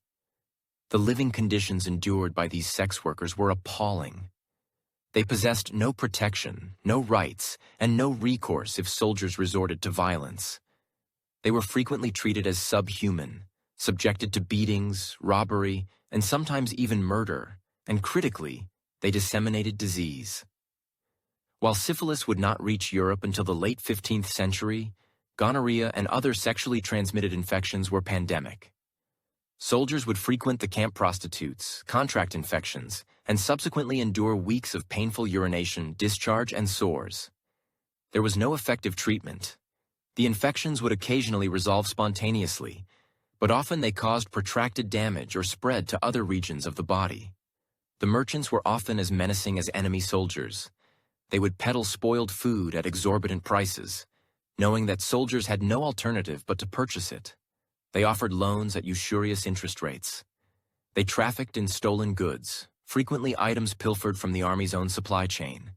The living conditions endured by these sex workers were appalling. They possessed no protection, no rights, and no recourse if soldiers resorted to violence. They were frequently treated as subhuman, subjected to beatings, robbery, and sometimes even murder, and critically, they disseminated disease. While syphilis would not reach Europe until the late 15th century, gonorrhea and other sexually transmitted infections were pandemic. Soldiers would frequent the camp prostitutes, contract infections, and subsequently endure weeks of painful urination, discharge, and sores. There was no effective treatment. The infections would occasionally resolve spontaneously, but often they caused protracted damage or spread to other regions of the body. The merchants were often as menacing as enemy soldiers. They would peddle spoiled food at exorbitant prices, knowing that soldiers had no alternative but to purchase it. They offered loans at usurious interest rates. They trafficked in stolen goods, frequently items pilfered from the army's own supply chain.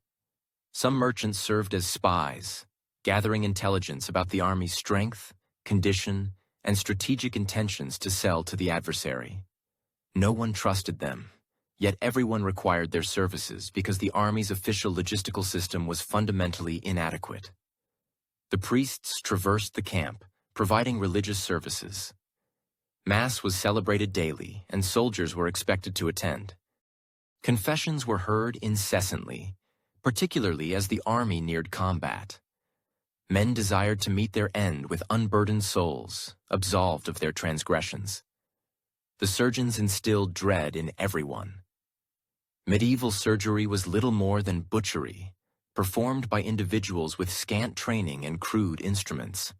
Some merchants served as spies, gathering intelligence about the army's strength, condition, and strategic intentions to sell to the adversary. No one trusted them, yet everyone required their services because the army's official logistical system was fundamentally inadequate. The priests traversed the camp, providing religious services. Mass was celebrated daily, and soldiers were expected to attend. Confessions were heard incessantly, particularly as the army neared combat. Men desired to meet their end with unburdened souls, absolved of their transgressions. The surgeons instilled dread in everyone. Medieval surgery was little more than butchery, performed by individuals with scant training and crude instruments.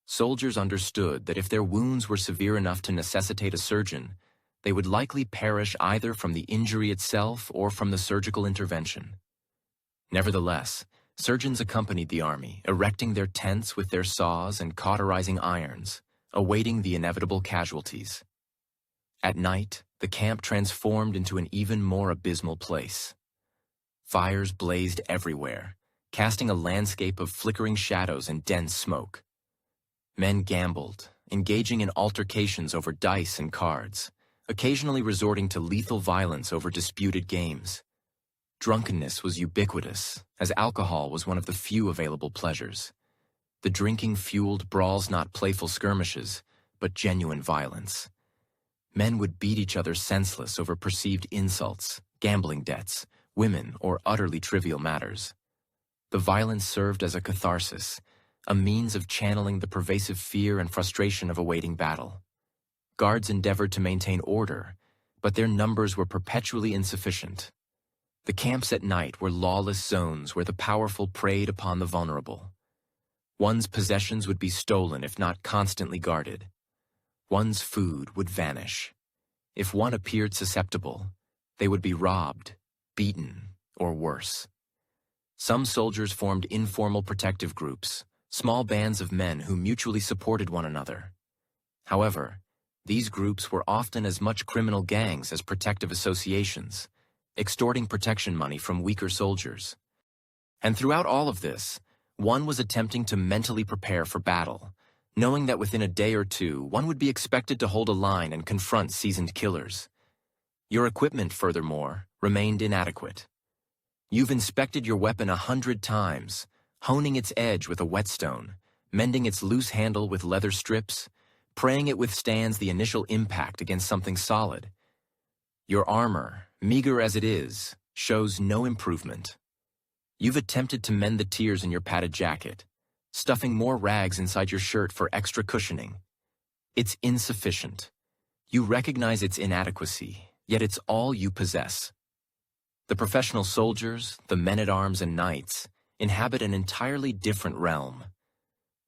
Soldiers understood that if their wounds were severe enough to necessitate a surgeon, they would likely perish either from the injury itself or from the surgical intervention. Nevertheless, surgeons accompanied the army, erecting their tents with their saws and cauterizing irons, awaiting the inevitable casualties. At night, the camp transformed into an even more abysmal place. Fires blazed everywhere, casting a landscape of flickering shadows and dense smoke. Men gambled, engaging in altercations over dice and cards, occasionally resorting to lethal violence over disputed games. Drunkenness was ubiquitous, as alcohol was one of the few available pleasures. The drinking fueled brawls, not playful skirmishes, but genuine violence. Men would beat each other senseless over perceived insults, gambling debts, women, or utterly trivial matters. The violence served as a catharsis, a means of channeling the pervasive fear and frustration of awaiting battle. Guards endeavored to maintain order, but their numbers were perpetually insufficient. The camps at night were lawless zones where the powerful preyed upon the vulnerable. One's possessions would be stolen if not constantly guarded. One's food would vanish. If one appeared susceptible, they would be robbed, beaten, or worse. Some soldiers formed informal protective groups, small bands of men who mutually supported one another. However, these groups were often as much criminal gangs as protective associations, extorting protection money from weaker soldiers. And throughout all of this, one was attempting to mentally prepare for battle, knowing that within a day or two, one would be expected to hold a line and confront seasoned killers. Your equipment, furthermore, remained inadequate. You've inspected your weapon 100 times, honing its edge with a whetstone, mending its loose handle with leather strips, praying it withstands the initial impact against something solid. Your armor, meager as it is, shows no improvement. You've attempted to mend the tears in your padded jacket, stuffing more rags inside your shirt for extra cushioning. It's insufficient. You recognize its inadequacy, yet it's all you possess. The professional soldiers, the men-at-arms and knights, inhabit an entirely different realm.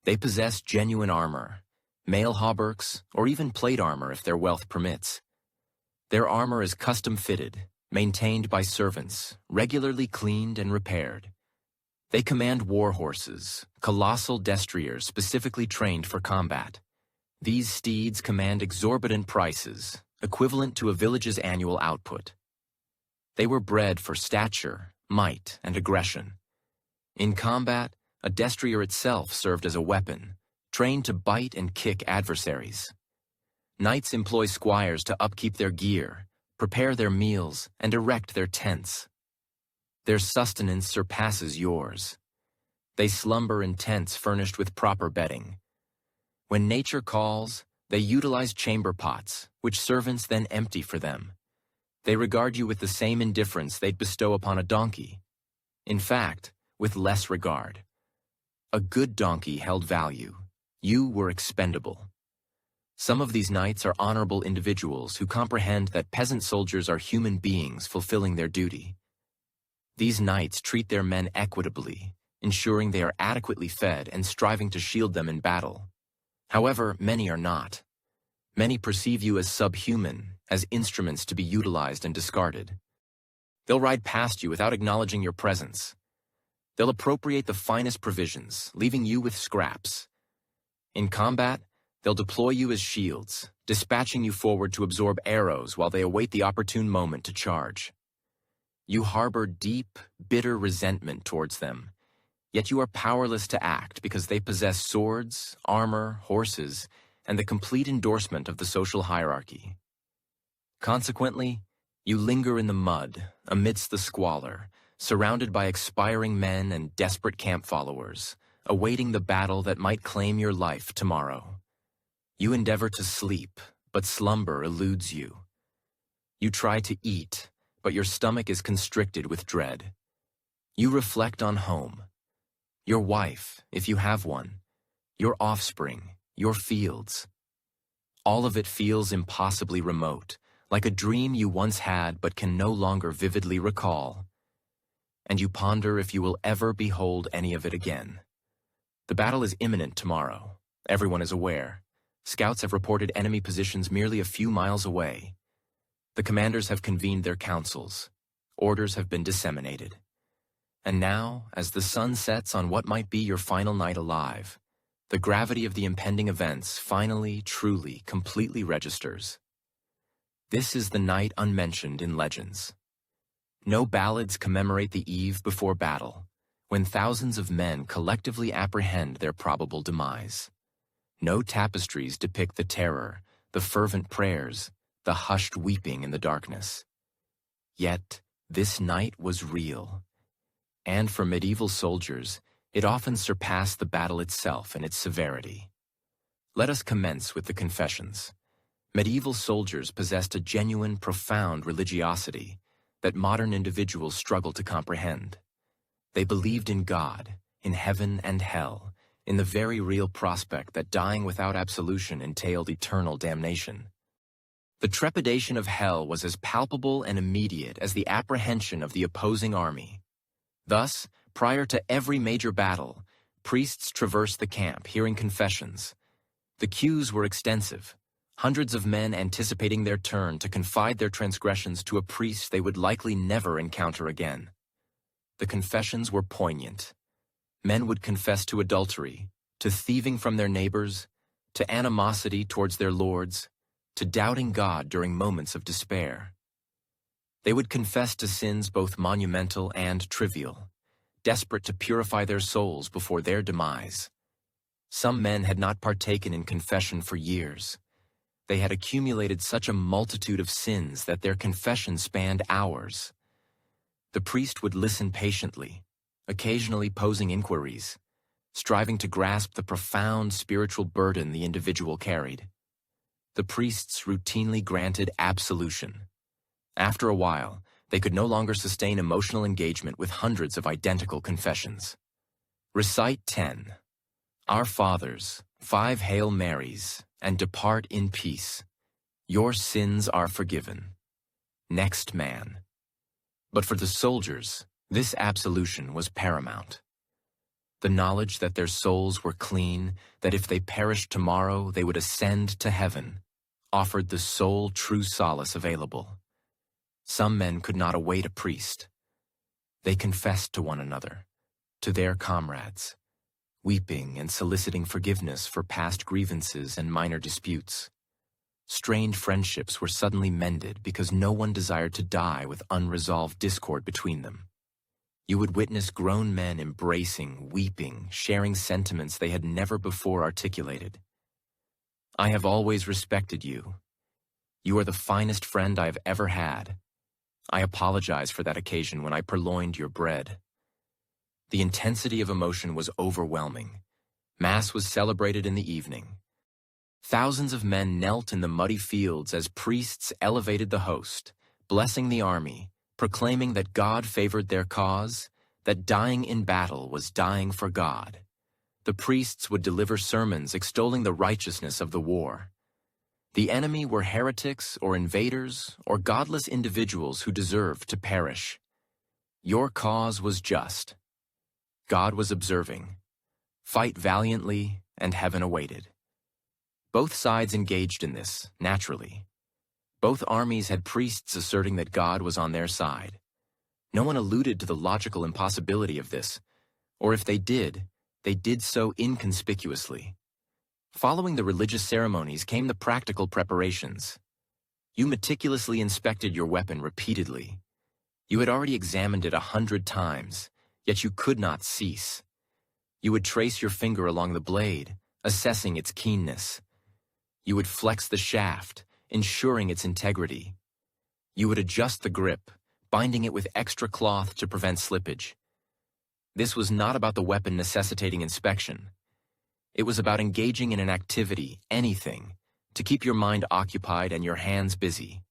They possess genuine armor, mail hauberks, or even plate armor if their wealth permits. Their armor is custom-fitted, maintained by servants, regularly cleaned and repaired. They command war horses, colossal destriers specifically trained for combat. These steeds command exorbitant prices, equivalent to a village's annual output. They were bred for stature, might, and aggression. In combat, a destrier itself served as a weapon, trained to bite and kick adversaries. Knights employ squires to upkeep their gear, prepare their meals, and erect their tents. Their sustenance surpasses yours. They slumber in tents furnished with proper bedding. When nature calls, they utilize chamber pots, which servants then empty for them. They regard you with the same indifference they'd bestow upon a donkey. In fact, with less regard. A good donkey held value. You were expendable. Some of these knights are honorable individuals who comprehend that peasant soldiers are human beings fulfilling their duty. These knights treat their men equitably, ensuring they are adequately fed and striving to shield them in battle. However, many are not. Many perceive you as subhuman, as instruments to be utilized and discarded. They'll ride past you without acknowledging your presence. They'll appropriate the finest provisions, leaving you with scraps. In combat, they'll deploy you as shields, dispatching you forward to absorb arrows while they await the opportune moment to charge. You harbor deep, bitter resentment towards them, yet you are powerless to act because they possess swords, armor, horses, and the complete endorsement of the social hierarchy. Consequently, you linger in the mud, amidst the squalor, surrounded by expiring men and desperate camp followers, awaiting the battle that might claim your life tomorrow. You endeavor to sleep, but slumber eludes you. You try to eat, but your stomach is constricted with dread. You reflect on home. Your wife, if you have one, your offspring, your fields. All of it feels impossibly remote, like a dream you once had but can no longer vividly recall. And you ponder if you will ever behold any of it again. The battle is imminent tomorrow. Everyone is aware. Scouts have reported enemy positions merely a few miles away. The commanders have convened their councils. Orders have been disseminated. And now, as the sun sets on what might be your final night alive, the gravity of the impending events finally, truly, completely registers. This is the night unmentioned in legends. No ballads commemorate the eve before battle, when thousands of men collectively apprehend their probable demise. No tapestries depict the terror, the fervent prayers, the hushed weeping in the darkness. Yet, this night was real. And for medieval soldiers, it often surpassed the battle itself in its severity. Let us commence with the confessions. Medieval soldiers possessed a genuine, profound religiosity that modern individuals struggle to comprehend. They believed in God, in heaven and hell, in the very real prospect that dying without absolution entailed eternal damnation. The trepidation of hell was as palpable and immediate as the apprehension of the opposing army. Thus, prior to every major battle, priests traversed the camp, hearing confessions. The queues were extensive, hundreds of men anticipating their turn to confide their transgressions to a priest they would likely never encounter again. The confessions were poignant. Men would confess to adultery, to thieving from their neighbors, to animosity towards their lords, to doubting God during moments of despair. They would confess to sins both monumental and trivial, desperate to purify their souls before their demise. Some men had not partaken in confession for years. They had accumulated such a multitude of sins that their confession spanned hours. The priest would listen patiently, occasionally posing inquiries, striving to grasp the profound spiritual burden the individual carried. The priests routinely granted absolution. After a while, they could no longer sustain emotional engagement with hundreds of identical confessions. Recite 10. Our fathers, 5 Hail Marys, and depart in peace. Your sins are forgiven. Next man. But for the soldiers, this absolution was paramount. The knowledge that their souls were clean, that if they perished tomorrow they would ascend to heaven, offered the sole true solace available. Some men could not await a priest. They confessed to one another, to their comrades, weeping and soliciting forgiveness for past grievances and minor disputes. Strained friendships were suddenly mended because no one desired to die with unresolved discord between them. You would witness grown men embracing, weeping, sharing sentiments they had never before articulated. I have always respected you. You are the finest friend I have ever had. I apologize for that occasion when I purloined your bread. The intensity of emotion was overwhelming. Mass was celebrated in the evening. Thousands of men knelt in the muddy fields as priests elevated the host, blessing the army, proclaiming that God favored their cause, that dying in battle was dying for God. The priests would deliver sermons extolling the righteousness of the war. The enemy were heretics or invaders or godless individuals who deserved to perish. Your cause was just. God was observing. Fight valiantly, and heaven awaited. Both sides engaged in this, naturally. Both armies had priests asserting that God was on their side. No one alluded to the logical impossibility of this, or if they did so inconspicuously. Following the religious ceremonies came the practical preparations. You meticulously inspected your weapon repeatedly. You had already examined it 100 times, yet you could not cease. You would trace your finger along the blade, assessing its keenness. You would flex the shaft, ensuring its integrity. You would adjust the grip, binding it with extra cloth to prevent slippage. This was not about the weapon necessitating inspection. It was about engaging in an activity, anything, to keep your mind occupied and your hands busy.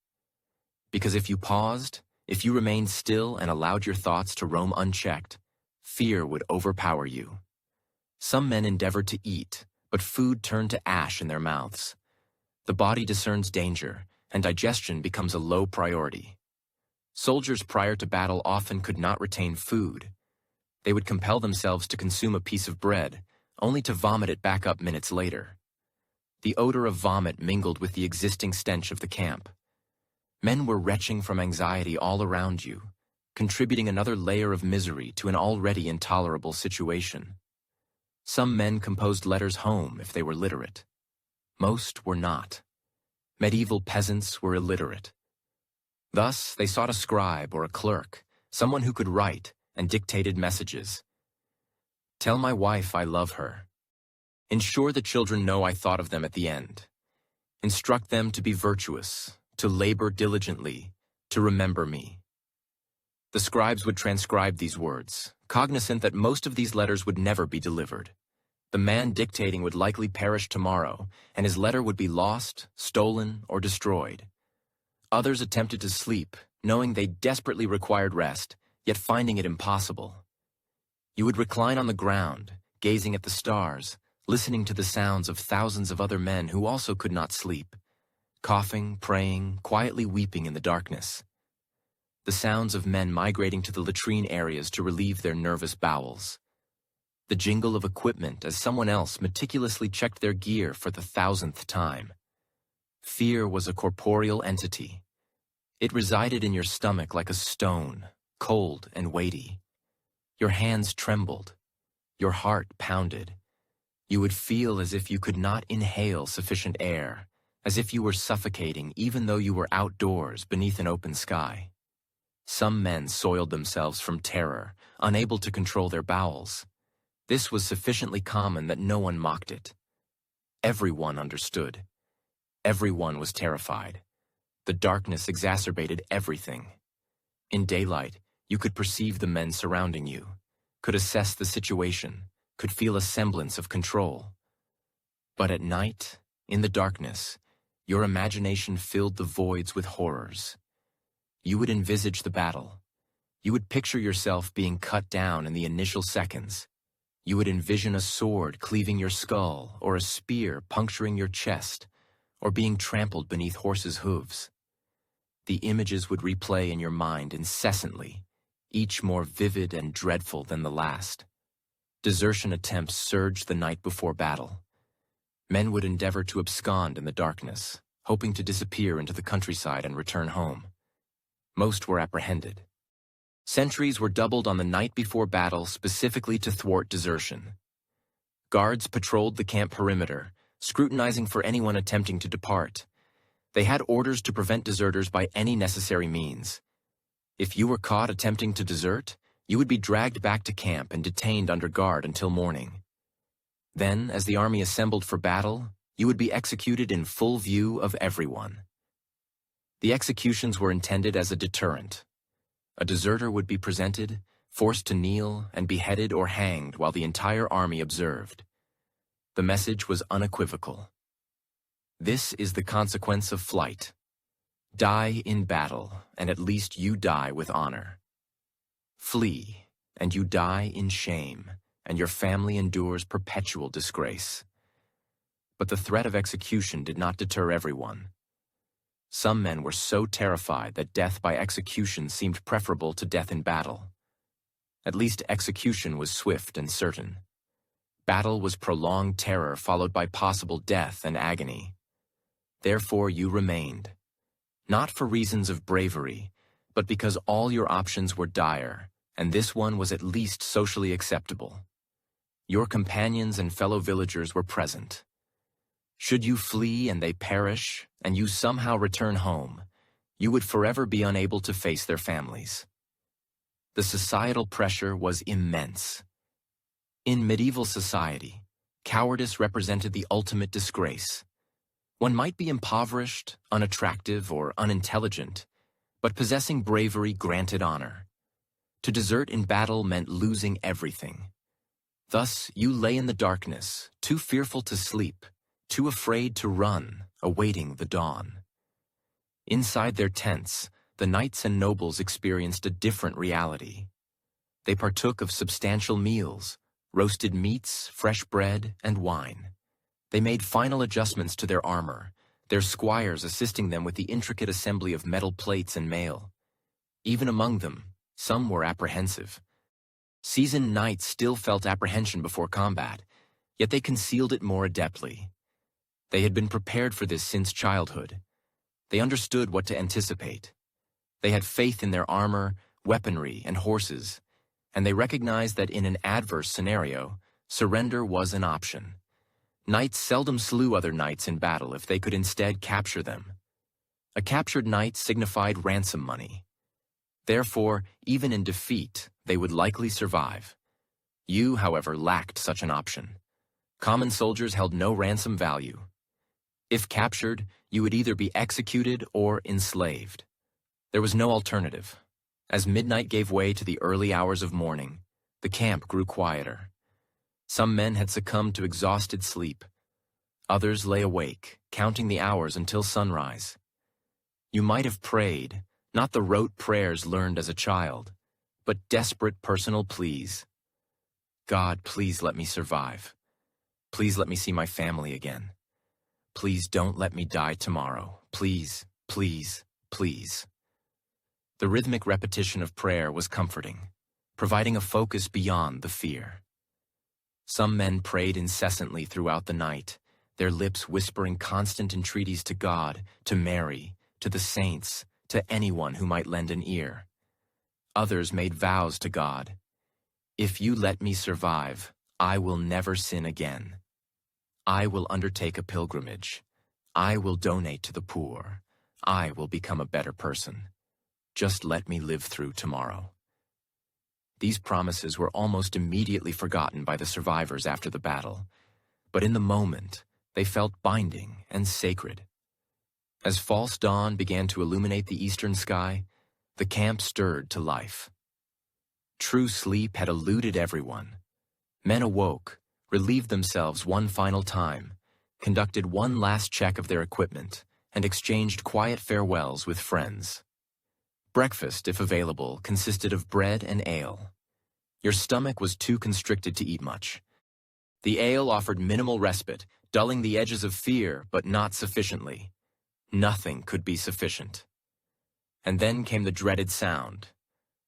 Because if you paused, if you remained still and allowed your thoughts to roam unchecked, fear would overpower you. Some men endeavored to eat, but food turned to ash in their mouths. The body discerns danger, and digestion becomes a low priority. Soldiers prior to battle often could not retain food. They would compel themselves to consume a piece of bread, only to vomit it back up minutes later. The odor of vomit mingled with the existing stench of the camp. Men were retching from anxiety all around you, contributing another layer of misery to an already intolerable situation. Some men composed letters home if they were literate. Most were not. Medieval peasants were illiterate. Thus, they sought a scribe or a clerk, someone who could write and dictated messages. Tell my wife I love her. Ensure the children know I thought of them at the end. Instruct them to be virtuous, to labor diligently, to remember me. The scribes would transcribe these words, cognizant that most of these letters would never be delivered. The man dictating would likely perish tomorrow, and his letter would be lost, stolen, or destroyed. Others attempted to sleep, knowing they desperately required rest, yet finding it impossible. You would recline on the ground, gazing at the stars, listening to the sounds of thousands of other men who also could not sleep, coughing, praying, quietly weeping in the darkness. The sounds of men migrating to the latrine areas to relieve their nervous bowels. The jingle of equipment as someone else meticulously checked their gear for the 1,000th time. Fear was a corporeal entity. It resided in your stomach like a stone, cold and weighty. Your hands trembled. Your heart pounded. You would feel as if you could not inhale sufficient air, as if you were suffocating even though you were outdoors beneath an open sky. Some men soiled themselves from terror, unable to control their bowels. This was sufficiently common that no one mocked it. Everyone understood. Everyone was terrified. The darkness exacerbated everything. In daylight, you could perceive the men surrounding you, could assess the situation, could feel a semblance of control. But at night, in the darkness, your imagination filled the voids with horrors. You would envisage the battle. You would picture yourself being cut down in the initial seconds. You would envision a sword cleaving your skull, or a spear puncturing your chest, or being trampled beneath horses' hooves. The images would replay in your mind incessantly, each more vivid and dreadful than the last. Desertion attempts surged the night before battle. Men would endeavor to abscond in the darkness, hoping to disappear into the countryside and return home. Most were apprehended. Sentries were doubled on the night before battle specifically to thwart desertion. Guards patrolled the camp perimeter, scrutinizing for anyone attempting to depart. They had orders to prevent deserters by any necessary means. If you were caught attempting to desert, you would be dragged back to camp and detained under guard until morning. Then, as the army assembled for battle, you would be executed in full view of everyone. The executions were intended as a deterrent. A deserter would be presented, forced to kneel, and beheaded or hanged while the entire army observed. The message was unequivocal. This is the consequence of flight. Die in battle, and at least you die with honor. Flee, and you die in shame, and your family endures perpetual disgrace. But the threat of execution did not deter everyone. Some men were so terrified that death by execution seemed preferable to death in battle. At least execution was swift and certain. Battle was prolonged terror followed by possible death and agony. Therefore you remained, not for reasons of bravery, but because all your options were dire, and this one was at least socially acceptable. Your companions and fellow villagers were present. Should you flee and they perish, and you somehow return home, you would forever be unable to face their families. The societal pressure was immense. In medieval society, cowardice represented the ultimate disgrace. One might be impoverished, unattractive, or unintelligent, but possessing bravery granted honor. To desert in battle meant losing everything. Thus, you lay in the darkness, too fearful to sleep, too afraid to run, awaiting the dawn. Inside their tents, the knights and nobles experienced a different reality. They partook of substantial meals, roasted meats, fresh bread, and wine. They made final adjustments to their armor, their squires assisting them with the intricate assembly of metal plates and mail. Even among them, some were apprehensive. Seasoned knights still felt apprehension before combat, yet they concealed it more adeptly. They had been prepared for this since childhood. They understood what to anticipate. They had faith in their armor, weaponry, and horses, and they recognized that in an adverse scenario, surrender was an option. Knights seldom slew other knights in battle if they could instead capture them. A captured knight signified ransom money. Therefore, even in defeat, they would likely survive. You, however, lacked such an option. Common soldiers held no ransom value. If captured, you would either be executed or enslaved. There was no alternative. As midnight gave way to the early hours of morning, the camp grew quieter. Some men had succumbed to exhausted sleep. Others lay awake, counting the hours until sunrise. You might have prayed, not the rote prayers learned as a child, but desperate personal pleas. God, please let me survive. Please let me see my family again. Please don't let me die tomorrow. Please, please, please. The rhythmic repetition of prayer was comforting, providing a focus beyond the fear. Some men prayed incessantly throughout the night, their lips whispering constant entreaties to God, to Mary, to the saints, to anyone who might lend an ear. Others made vows to God. If you let me survive, I will never sin again. I will undertake a pilgrimage. I will donate to the poor. I will become a better person. Just let me live through tomorrow. These promises were almost immediately forgotten by the survivors after the battle, but in the moment, they felt binding and sacred. As false dawn began to illuminate the eastern sky, the camp stirred to life. True sleep had eluded everyone. Men awoke, relieved themselves one final time, conducted one last check of their equipment, and exchanged quiet farewells with friends. Breakfast, if available, consisted of bread and ale. Your stomach was too constricted to eat much. The ale offered minimal respite, dulling the edges of fear, but not sufficiently. Nothing could be sufficient. And then came the dreaded sound.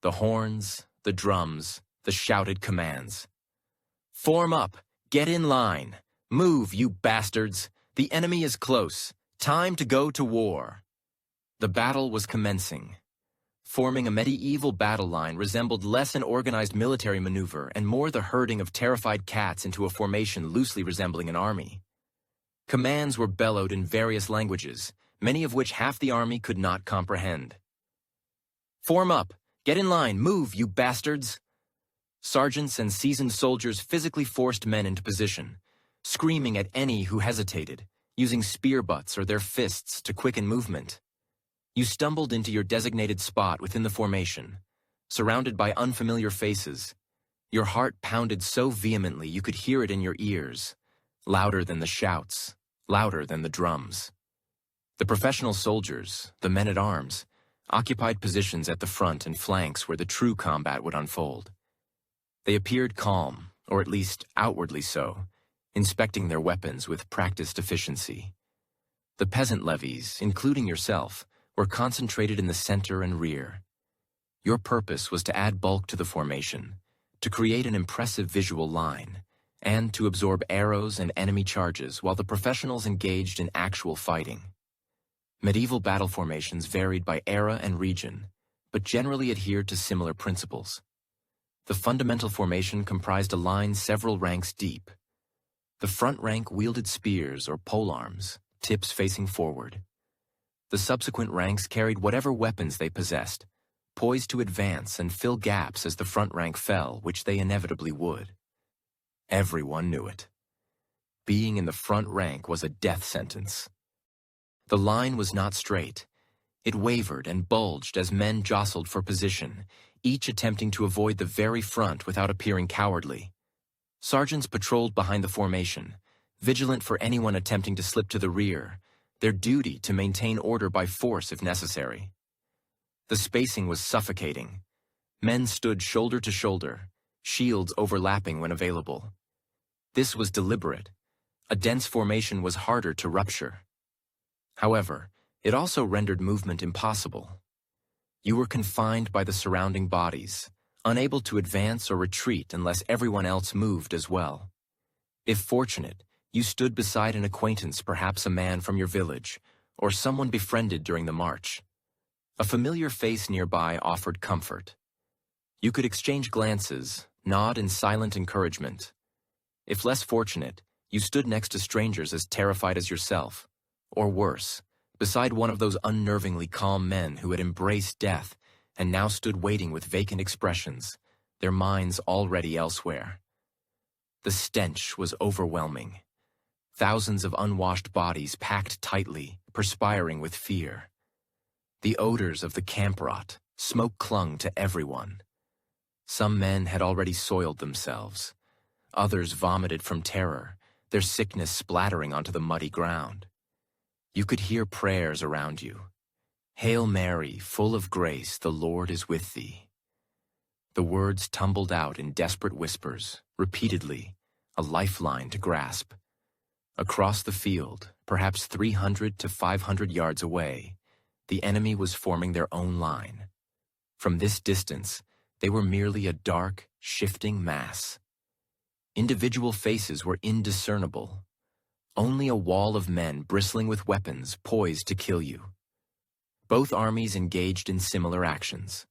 The horns, the drums, the shouted commands. Form up! Get in line! Move, you bastards! The enemy is close! Time to go to war! The battle was commencing. Forming a medieval battle line resembled less an organized military maneuver and more the herding of terrified cats into a formation loosely resembling an army. Commands were bellowed in various languages, many of which half the army could not comprehend. Form up! Get in line! Move, you bastards! Sergeants and seasoned soldiers physically forced men into position, screaming at any who hesitated, using spear butts or their fists to quicken movement. You stumbled into your designated spot within the formation, surrounded by unfamiliar faces. Your heart pounded so vehemently you could hear it in your ears, louder than the shouts, louder than the drums. The professional soldiers, the men-at-arms, occupied positions at the front and flanks where the true combat would unfold. They appeared calm, or at least outwardly so, inspecting their weapons with practiced efficiency. The peasant levies, including yourself, were concentrated in the center and rear. Your purpose was to add bulk to the formation, to create an impressive visual line, and to absorb arrows and enemy charges while the professionals engaged in actual fighting. Medieval battle formations varied by era and region, but generally adhered to similar principles. The fundamental formation comprised a line several ranks deep. The front rank wielded spears or polearms, tips facing forward. The subsequent ranks carried whatever weapons they possessed, poised to advance and fill gaps as the front rank fell, which they inevitably would. Everyone knew it. Being in the front rank was a death sentence. The line was not straight. It wavered and bulged as men jostled for position, each attempting to avoid the very front without appearing cowardly. Sergeants patrolled behind the formation, vigilant for anyone attempting to slip to the rear, their duty to maintain order by force if necessary. The spacing was suffocating. Men stood shoulder to shoulder, shields overlapping when available. This was deliberate. A dense formation was harder to rupture. However, it also rendered movement impossible. You were confined by the surrounding bodies, unable to advance or retreat unless everyone else moved as well. If fortunate, you stood beside an acquaintance, perhaps a man from your village, or someone befriended during the march. A familiar face nearby offered comfort. You could exchange glances, nod in silent encouragement. If less fortunate, you stood next to strangers as terrified as yourself, or worse, beside one of those unnervingly calm men who had embraced death and now stood waiting with vacant expressions, their minds already elsewhere. The stench was overwhelming. Thousands of unwashed bodies packed tightly, perspiring with fear. The odors of the camp rot, smoke clung to everyone. Some men had already soiled themselves. Others vomited from terror, their sickness splattering onto the muddy ground. You could hear prayers around you. Hail Mary, full of grace, the Lord is with thee. The words tumbled out in desperate whispers, repeatedly, a lifeline to grasp. Across the field, perhaps 300 to 500 yards away, the enemy was forming their own line. From this distance, they were merely a dark, shifting mass. Individual faces were indiscernible. Only a wall of men bristling with weapons poised to kill you. Both armies engaged in similar actions.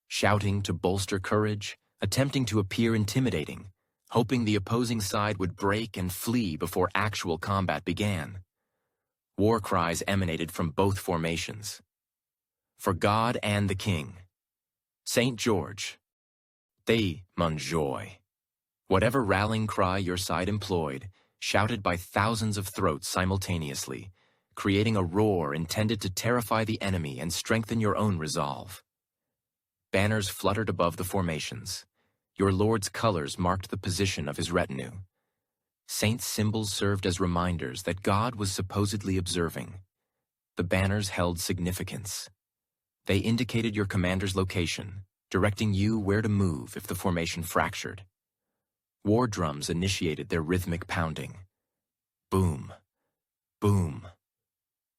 Shouting to bolster courage, attempting to appear intimidating, hoping the opposing side would break and flee before actual combat began. War cries emanated from both formations. For God and the King. St. George. They Montjoy. Whatever rallying cry your side employed, shouted by thousands of throats simultaneously, creating a roar intended to terrify the enemy and strengthen your own resolve. Banners fluttered above the formations. Your Lord's colors marked the position of his retinue. Saints' symbols served as reminders that God was supposedly observing. The banners held significance. They indicated your commander's location, directing you where to move if the formation fractured. War drums initiated their rhythmic pounding. Boom, boom,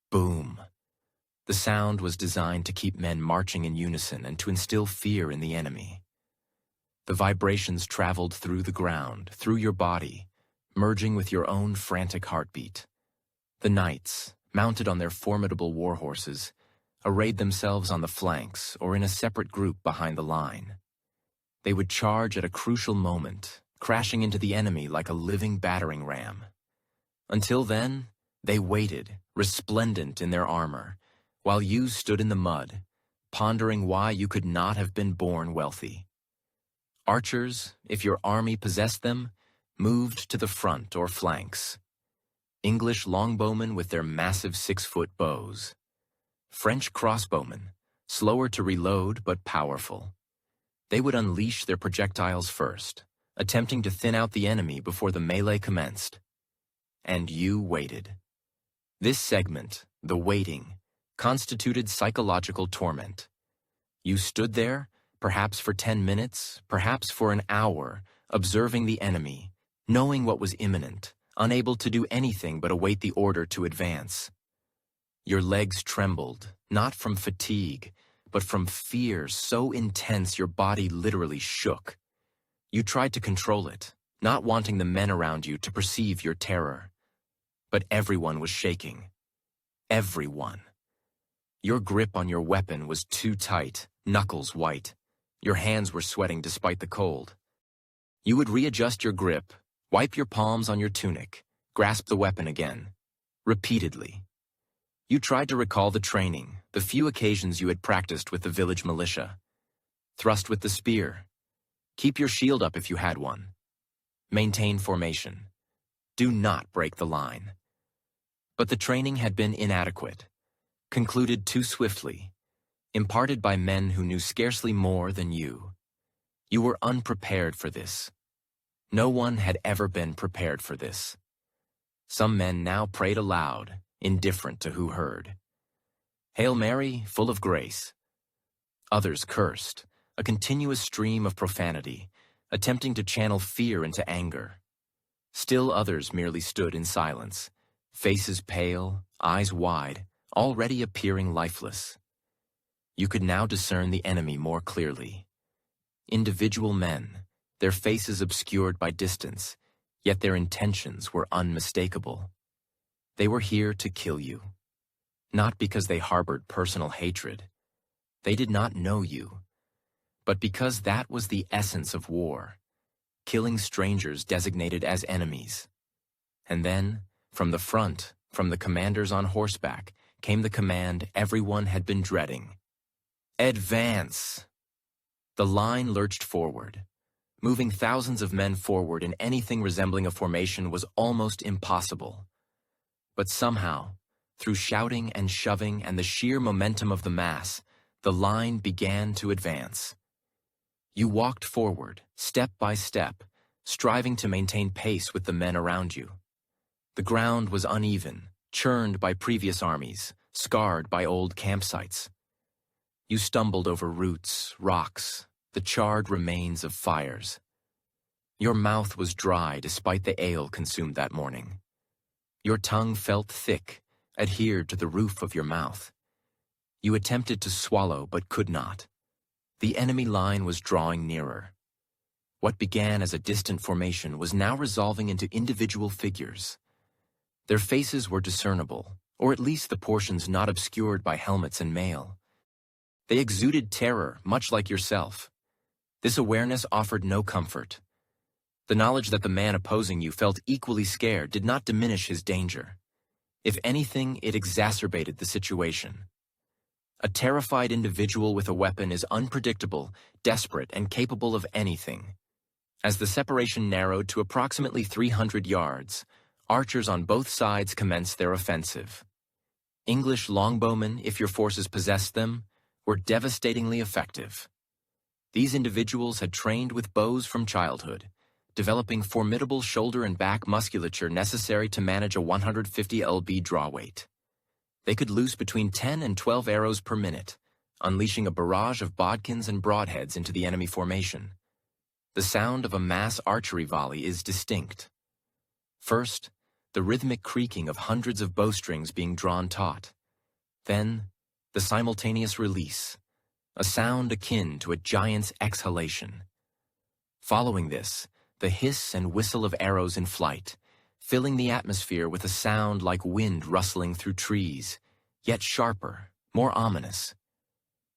boom. The sound was designed to keep men marching in unison and to instill fear in the enemy. The vibrations traveled through the ground, through your body, merging with your own frantic heartbeat. The knights, mounted on their formidable war horses, arrayed themselves on the flanks or in a separate group behind the line. They would charge at a crucial moment, crashing into the enemy like a living battering ram. Until then, they waited, resplendent in their armor, while you stood in the mud, pondering why you could not have been born wealthy. Archers, if your army possessed them, moved to the front or flanks. English longbowmen with their massive 6-foot bows. French crossbowmen, slower to reload but powerful. They would unleash their projectiles first, attempting to thin out the enemy before the melee commenced. And you waited. This segment, the waiting, constituted psychological torment. You stood there, perhaps for 10 minutes, perhaps for an hour, observing the enemy, knowing what was imminent, unable to do anything but await the order to advance. Your legs trembled, not from fatigue, but from fear so intense your body literally shook. You tried to control it, not wanting the men around you to perceive your terror. But everyone was shaking. Everyone. Your grip on your weapon was too tight, knuckles white. Your hands were sweating despite the cold. You would readjust your grip, wipe your palms on your tunic, grasp the weapon again, repeatedly. You tried to recall the training, the few occasions you had practiced with the village militia. Thrust with the spear. Keep your shield up if you had one. Maintain formation. Do not break the line. But the training had been inadequate, concluded too swiftly, imparted by men who knew scarcely more than you. You were unprepared for this. No one had ever been prepared for this. Some men now prayed aloud, indifferent to who heard. Hail Mary, full of grace. Others cursed, a continuous stream of profanity, attempting to channel fear into anger. Still others merely stood in silence, faces pale, eyes wide, already appearing lifeless. You could now discern the enemy more clearly. Individual men, their faces obscured by distance, yet their intentions were unmistakable. They were here to kill you. Not because they harbored personal hatred. They did not know you. But because that was the essence of war, killing strangers designated as enemies. And then, from the front, from the commanders on horseback, came the command everyone had been dreading. Advance! The line lurched forward. Moving thousands of men forward in anything resembling a formation was almost impossible. But somehow, through shouting and shoving and the sheer momentum of the mass, the line began to advance. You walked forward, step by step, striving to maintain pace with the men around you. The ground was uneven, churned by previous armies, scarred by old campsites. You stumbled over roots, rocks, the charred remains of fires. Your mouth was dry despite the ale consumed that morning. Your tongue felt thick, adhered to the roof of your mouth. You attempted to swallow but could not. The enemy line was drawing nearer. What began as a distant formation was now resolving into individual figures. Their faces were discernible, or at least the portions not obscured by helmets and mail. They exuded terror, much like yourself. This awareness offered no comfort. The knowledge that the man opposing you felt equally scared did not diminish his danger. If anything, it exacerbated the situation. A terrified individual with a weapon is unpredictable, desperate, and capable of anything. As the separation narrowed to approximately 300 yards, archers on both sides commenced their offensive. English longbowmen, if your forces possessed them, were devastatingly effective. These individuals had trained with bows from childhood, developing formidable shoulder and back musculature necessary to manage a 150 lb draw weight. They could loose between 10 and 12 arrows per minute, unleashing a barrage of bodkins and broadheads into the enemy formation. The sound of a mass archery volley is distinct. First, the rhythmic creaking of hundreds of bowstrings being drawn taut. Then, the simultaneous release, a sound akin to a giant's exhalation. Following this, the hiss and whistle of arrows in flight, filling the atmosphere with a sound like wind rustling through trees, yet sharper, more ominous.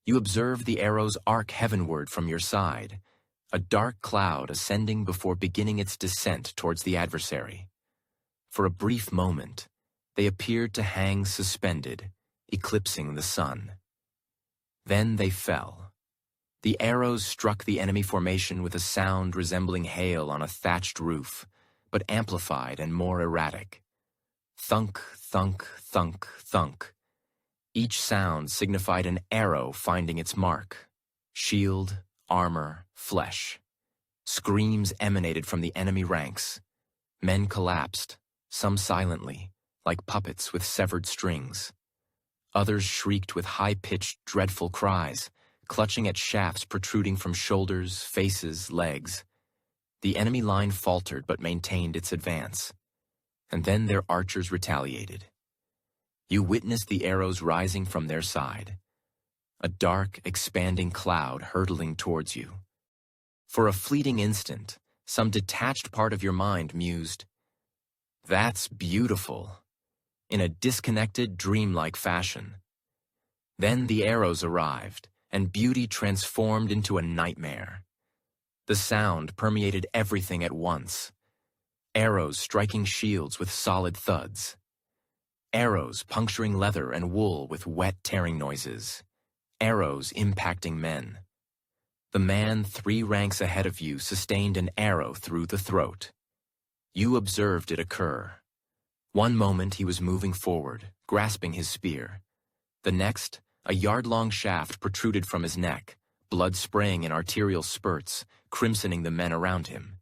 You observe the arrows arc heavenward from your side, a dark cloud ascending before beginning its descent towards the adversary. For a brief moment, they appeared to hang suspended, eclipsing the sun. Then they fell. The arrows struck the enemy formation with a sound resembling hail on a thatched roof, but amplified and more erratic. Thunk, thunk, thunk, thunk. Each sound signified an arrow finding its mark. Shield, armor, flesh. Screams emanated from the enemy ranks. Men collapsed, some silently, like puppets with severed strings. Others shrieked with high-pitched, dreadful cries, clutching at shafts protruding from shoulders, faces, legs. The enemy line faltered but maintained its advance. And then their archers retaliated. You witnessed the arrows rising from their side, a dark, expanding cloud hurtling towards you. For a fleeting instant, some detached part of your mind mused, "That's beautiful," in a disconnected, dreamlike fashion. Then the arrows arrived, and beauty transformed into a nightmare. The sound permeated everything at once. Arrows striking shields with solid thuds. Arrows puncturing leather and wool with wet tearing noises. Arrows impacting men. The man 3 ranks ahead of you sustained an arrow through the throat. You observed it occur. One moment he was moving forward, grasping his spear. The next, a yard-long shaft protruded from his neck, blood spraying in arterial spurts, crimsoning the men around him.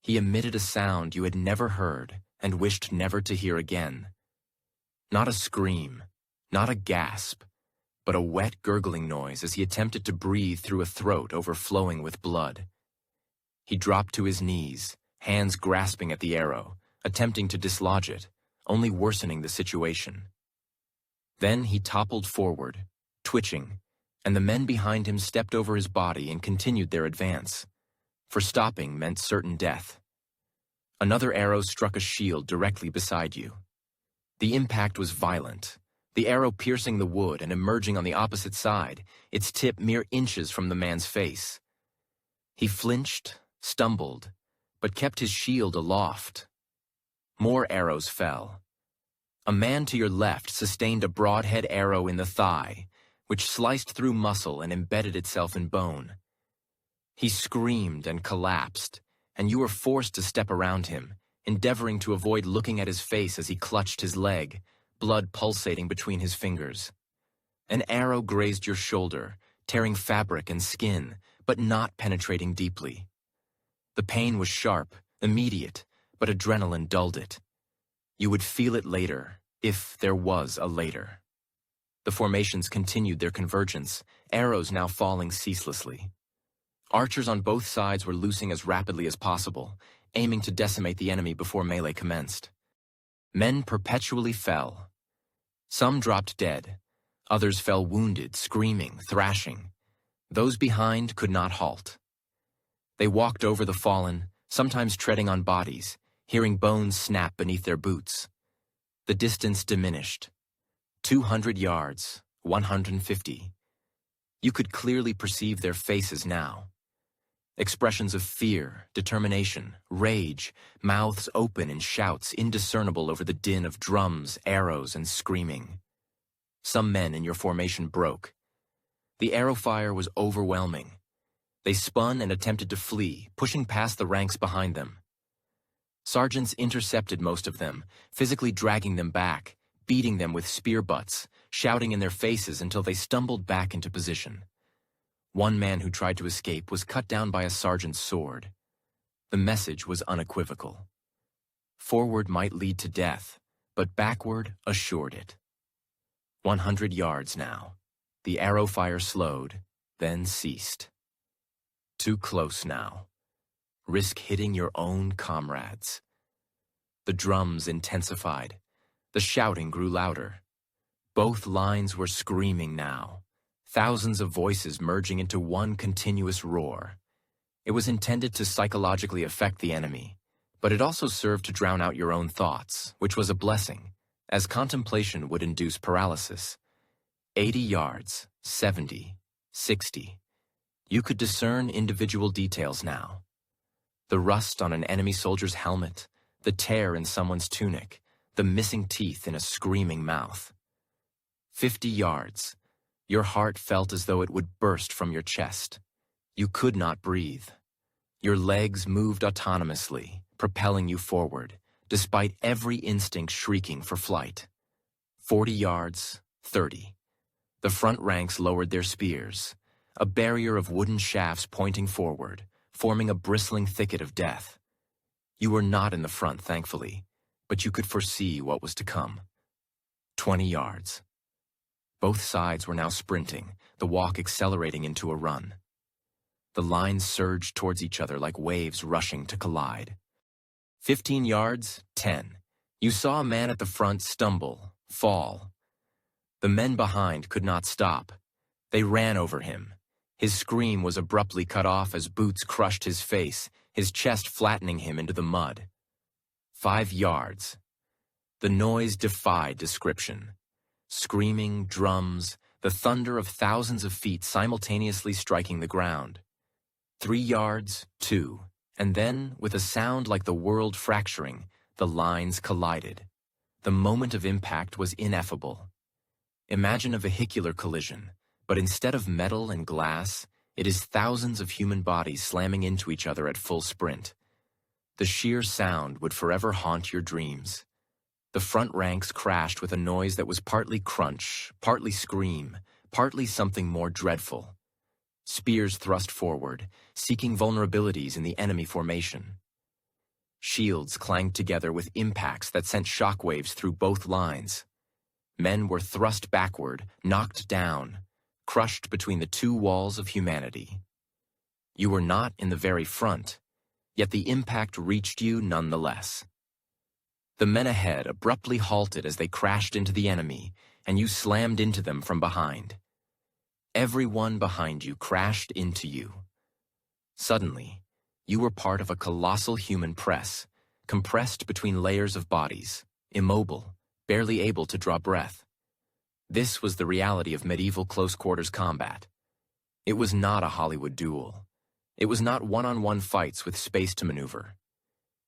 He emitted a sound you had never heard and wished never to hear again. Not a scream, not a gasp, but a wet gurgling noise as he attempted to breathe through a throat overflowing with blood. He dropped to his knees, hands grasping at the arrow, attempting to dislodge it, only worsening the situation. Then he toppled forward, twitching, and the men behind him stepped over his body and continued their advance, for stopping meant certain death. Another arrow struck a shield directly beside you. The impact was violent, the arrow piercing the wood and emerging on the opposite side, its tip mere inches from the man's face. He flinched, stumbled, but kept his shield aloft. More arrows fell. A man to your left sustained a broadhead arrow in the thigh, which sliced through muscle and embedded itself in bone. He screamed and collapsed, and you were forced to step around him, endeavoring to avoid looking at his face as he clutched his leg, blood pulsating between his fingers. An arrow grazed your shoulder, tearing fabric and skin, but not penetrating deeply. The pain was sharp, immediate, but adrenaline dulled it. You would feel it later, if there was a later. The formations continued their convergence, arrows now falling ceaselessly. Archers on both sides were loosing as rapidly as possible, aiming to decimate the enemy before melee commenced. Men perpetually fell. Some dropped dead. Others fell wounded, screaming, thrashing. Those behind could not halt. They walked over the fallen, sometimes treading on bodies, hearing bones snap beneath their boots. The distance diminished. 200 yards, 150. You could clearly perceive their faces now. Expressions of fear, determination, rage, mouths open in shouts indiscernible over the din of drums, arrows, and screaming. Some men in your formation broke. The arrow fire was overwhelming. They spun and attempted to flee, pushing past the ranks behind them. Sergeants intercepted most of them, physically dragging them back, beating them with spear butts, shouting in their faces until they stumbled back into position. One man who tried to escape was cut down by a sergeant's sword. The message was unequivocal. Forward might lead to death, but backward assured it. 100 yards now. The arrow fire slowed, then ceased. Too close now. Risk hitting your own comrades. The drums intensified. The shouting grew louder. Both lines were screaming now, thousands of voices merging into one continuous roar. It was intended to psychologically affect the enemy, but it also served to drown out your own thoughts, which was a blessing, as contemplation would induce paralysis. 80 yards, 70, 60. You could discern individual details now. The rust on an enemy soldier's helmet, the tear in someone's tunic, the missing teeth in a screaming mouth. 50 yards. Your heart felt as though it would burst from your chest. You could not breathe. Your legs moved autonomously, propelling you forward, despite every instinct shrieking for flight. 40 yards, 30. The front ranks lowered their spears, a barrier of wooden shafts pointing forward, forming a bristling thicket of death. You were not in the front, thankfully, but you could foresee what was to come. 20 yards. Both sides were now sprinting, the walk accelerating into a run. The lines surged towards each other like waves rushing to collide. 15 yards, 10. You saw a man at the front stumble, fall. The men behind could not stop. They ran over him. His scream was abruptly cut off as boots crushed his face, his chest flattening him into the mud. 5 yards. The noise defied description. Screaming, drums, the thunder of thousands of feet simultaneously striking the ground. 3 yards, 2, and then, with a sound like the world fracturing, the lines collided. The moment of impact was ineffable. Imagine a vehicular collision, but instead of metal and glass, it is thousands of human bodies slamming into each other at full sprint. The sheer sound would forever haunt your dreams. The front ranks crashed with a noise that was partly crunch, partly scream, partly something more dreadful. Spears thrust forward, seeking vulnerabilities in the enemy formation. Shields clanged together with impacts that sent shockwaves through both lines. Men were thrust backward, knocked down, crushed between the two walls of humanity. You were not in the very front, yet the impact reached you nonetheless. The men ahead abruptly halted as they crashed into the enemy, and you slammed into them from behind. Everyone behind you crashed into you. Suddenly, you were part of a colossal human press, compressed between layers of bodies, immobile, barely able to draw breath. This was the reality of medieval close-quarters combat. It was not a Hollywood duel. It was not one-on-one fights with space to maneuver.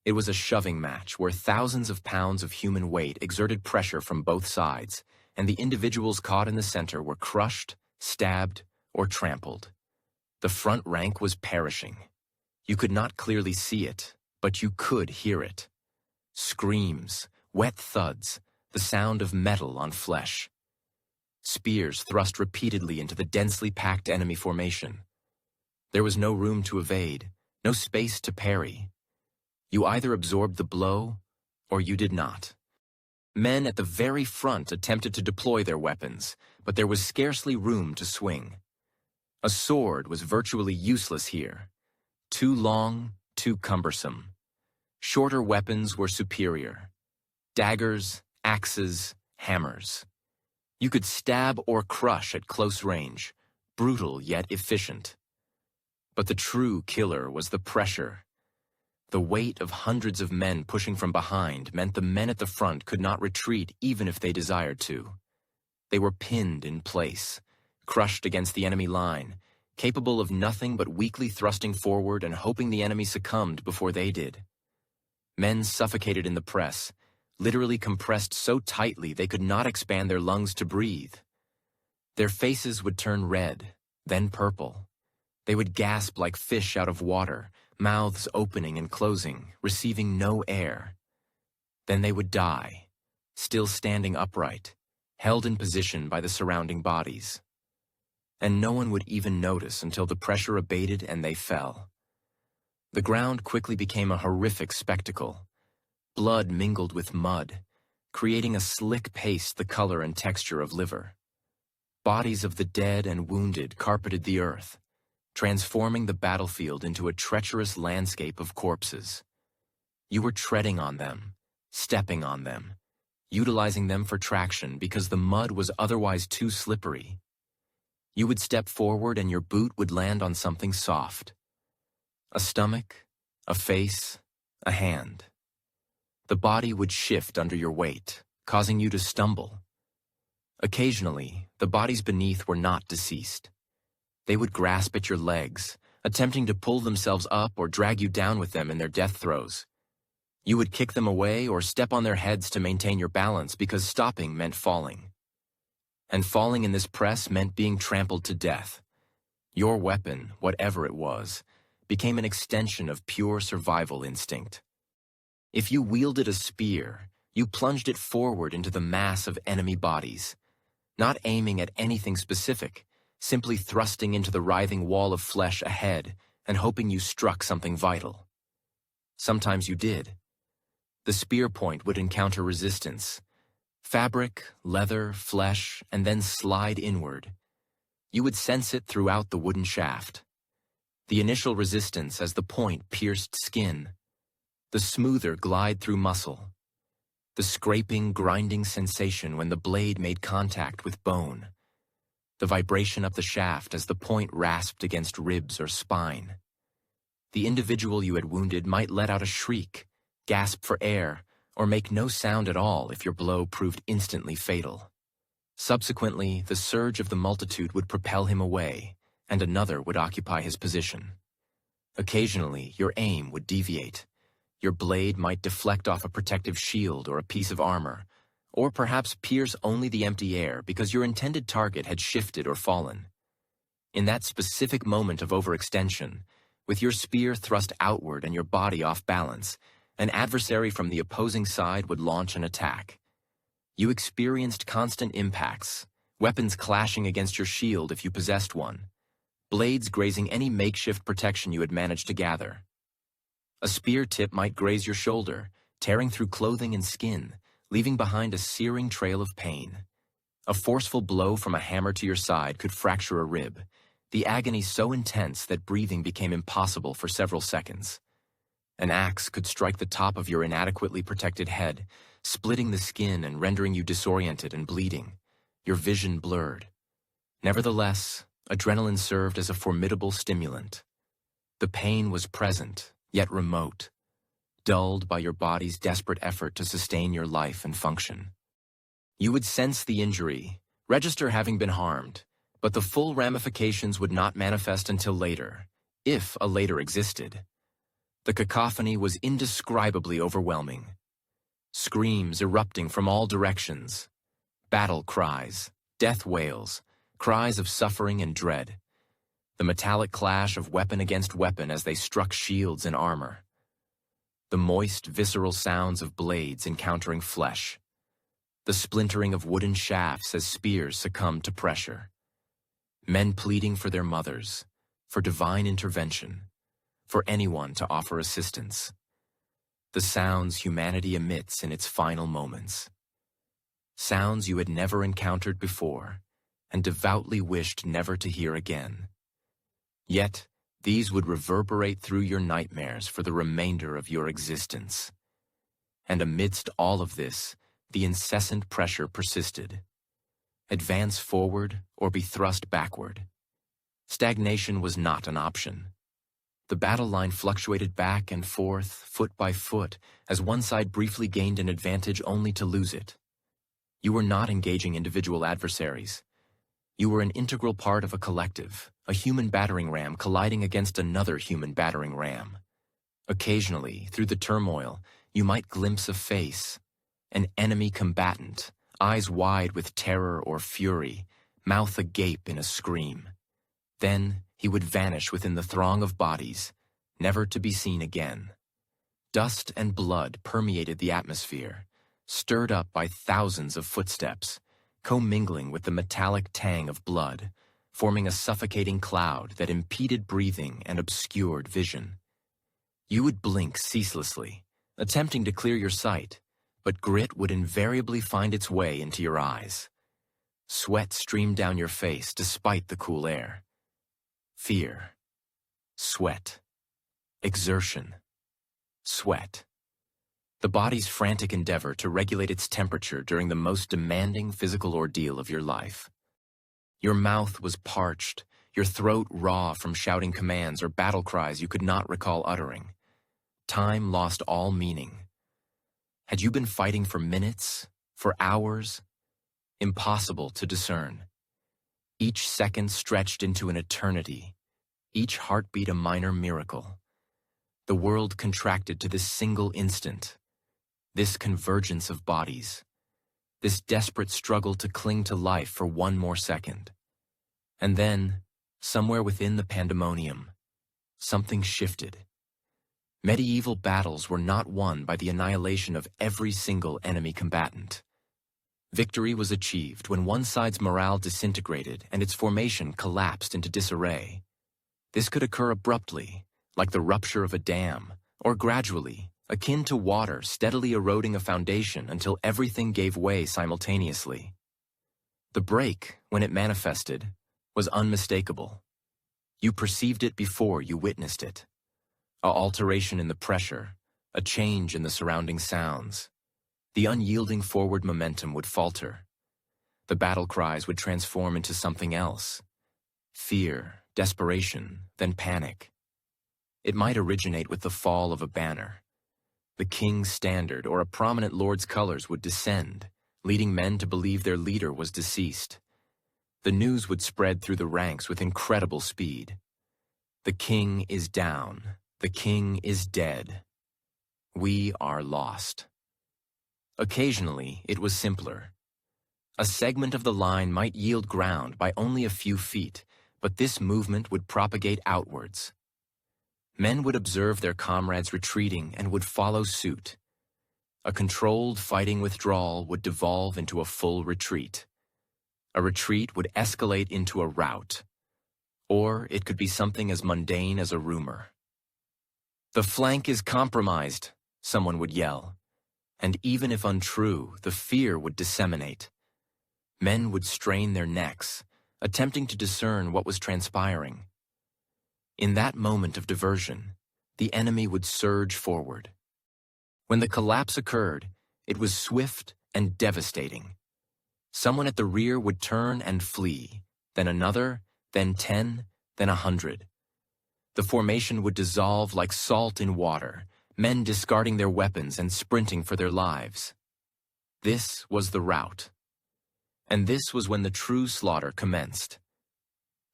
It was a shoving match where thousands of pounds of human weight exerted pressure from both sides, and the individuals caught in the center were crushed, stabbed, or trampled. The front rank was perishing. You could not clearly see it, but you could hear it. Screams, wet thuds, the sound of metal on flesh. Spears thrust repeatedly into the densely packed enemy formation. There was no room to evade, no space to parry. You either absorbed the blow, or you did not. Men at the very front attempted to deploy their weapons, but there was scarcely room to swing. A sword was virtually useless here. Too long, too cumbersome. Shorter weapons were superior. Daggers, axes, hammers. You could stab or crush at close range, brutal yet efficient. But the true killer was the pressure. The weight of hundreds of men pushing from behind meant the men at the front could not retreat even if they desired to. They were pinned in place, crushed against the enemy line, capable of nothing but weakly thrusting forward and hoping the enemy succumbed before they did. Men suffocated in the press, literally compressed so tightly they could not expand their lungs to breathe. Their faces would turn red, then purple. They would gasp like fish out of water, mouths opening and closing, receiving no air. Then they would die, still standing upright, held in position by the surrounding bodies. And no one would even notice until the pressure abated and they fell. The ground quickly became a horrific spectacle. Blood mingled with mud, creating a slick paste the color and texture of liver. Bodies of the dead and wounded carpeted the earth, transforming the battlefield into a treacherous landscape of corpses. You were treading on them, stepping on them, utilizing them for traction because the mud was otherwise too slippery. You would step forward and your boot would land on something soft. A stomach, a face, a hand. The body would shift under your weight, causing you to stumble. Occasionally, the bodies beneath were not deceased. They would grasp at your legs, attempting to pull themselves up or drag you down with them in their death throes. You would kick them away or step on their heads to maintain your balance because stopping meant falling. And falling in this press meant being trampled to death. Your weapon, whatever it was, became an extension of pure survival instinct. If you wielded a spear, you plunged it forward into the mass of enemy bodies, not aiming at anything specific, simply thrusting into the writhing wall of flesh ahead and hoping you struck something vital. Sometimes you did. The spear point would encounter resistance. Fabric, leather, flesh, and then slide inward. You would sense it throughout the wooden shaft. The initial resistance as the point pierced skin. The smoother glide through muscle. The scraping, grinding sensation when the blade made contact with bone. The vibration up the shaft as the point rasped against ribs or spine. The individual you had wounded might let out a shriek, gasp for air, or make no sound at all if your blow proved instantly fatal. Subsequently, the surge of the multitude would propel him away, and another would occupy his position. Occasionally, your aim would deviate. Your blade might deflect off a protective shield or a piece of armor, or perhaps pierce only the empty air because your intended target had shifted or fallen. In that specific moment of overextension, with your spear thrust outward and your body off balance, an adversary from the opposing side would launch an attack. You experienced constant impacts, weapons clashing against your shield if you possessed one, blades grazing any makeshift protection you had managed to gather. A spear tip might graze your shoulder, tearing through clothing and skin, leaving behind a searing trail of pain. A forceful blow from a hammer to your side could fracture a rib, the agony so intense that breathing became impossible for several seconds. An axe could strike the top of your inadequately protected head, splitting the skin and rendering you disoriented and bleeding, your vision blurred. Nevertheless, adrenaline served as a formidable stimulant. The pain was present, yet remote, dulled by your body's desperate effort to sustain your life and function. You would sense the injury, register having been harmed, but the full ramifications would not manifest until later, if a later existed. The cacophony was indescribably overwhelming. Screams erupting from all directions, battle cries, death wails, cries of suffering and dread, the metallic clash of weapon against weapon as they struck shields and armor, the moist, visceral sounds of blades encountering flesh, the splintering of wooden shafts as spears succumbed to pressure, men pleading for their mothers, for divine intervention, for anyone to offer assistance. The sounds humanity emits in its final moments. Sounds you had never encountered before and devoutly wished never to hear again. Yet, these would reverberate through your nightmares for the remainder of your existence. And amidst all of this, the incessant pressure persisted. Advance forward or be thrust backward. Stagnation was not an option. The battle line fluctuated back and forth, foot by foot, as one side briefly gained an advantage only to lose it. You were not engaging individual adversaries. You were an integral part of a collective, a human battering ram colliding against another human battering ram. Occasionally, through the turmoil, you might glimpse a face, an enemy combatant, eyes wide with terror or fury, mouth agape in a scream. Then he would vanish within the throng of bodies, never to be seen again. Dust and blood permeated the atmosphere, stirred up by thousands of footsteps, commingling with the metallic tang of blood, forming a suffocating cloud that impeded breathing and obscured vision. You would blink ceaselessly, attempting to clear your sight, but grit would invariably find its way into your eyes. Sweat streamed down your face despite the cool air. Fear. Sweat. Exertion. Sweat. The body's frantic endeavor to regulate its temperature during the most demanding physical ordeal of your life. Your mouth was parched, your throat raw from shouting commands or battle cries you could not recall uttering. Time lost all meaning. Had you been fighting for minutes, for hours? Impossible to discern. Each second stretched into an eternity, each heartbeat a minor miracle. The world contracted to this single instant, this convergence of bodies, this desperate struggle to cling to life for one more second. And then, somewhere within the pandemonium, something shifted. Medieval battles were not won by the annihilation of every single enemy combatant. Victory was achieved when one side's morale disintegrated and its formation collapsed into disarray. This could occur abruptly, like the rupture of a dam, or gradually, akin to water steadily eroding a foundation until everything gave way simultaneously. The break, when it manifested, was unmistakable. You perceived it before you witnessed it. An alteration in the pressure, a change in the surrounding sounds. The unyielding forward momentum would falter. The battle cries would transform into something else. Fear, desperation, then panic. It might originate with the fall of a banner. The king's standard or a prominent lord's colors would descend, leading men to believe their leader was deceased. The news would spread through the ranks with incredible speed. The king is down. The king is dead. We are lost. Occasionally, it was simpler. A segment of the line might yield ground by only a few feet, but this movement would propagate outwards. Men would observe their comrades retreating and would follow suit. A controlled fighting withdrawal would devolve into a full retreat. A retreat would escalate into a rout. Or it could be something as mundane as a rumor. "The flank is compromised," someone would yell. And even if untrue, the fear would disseminate. Men would strain their necks, attempting to discern what was transpiring. In that moment of diversion, the enemy would surge forward. When the collapse occurred, it was swift and devastating. Someone at the rear would turn and flee, then another, then 10, then 100. The formation would dissolve like salt in water, men discarding their weapons and sprinting for their lives. This was the rout. And this was when the true slaughter commenced.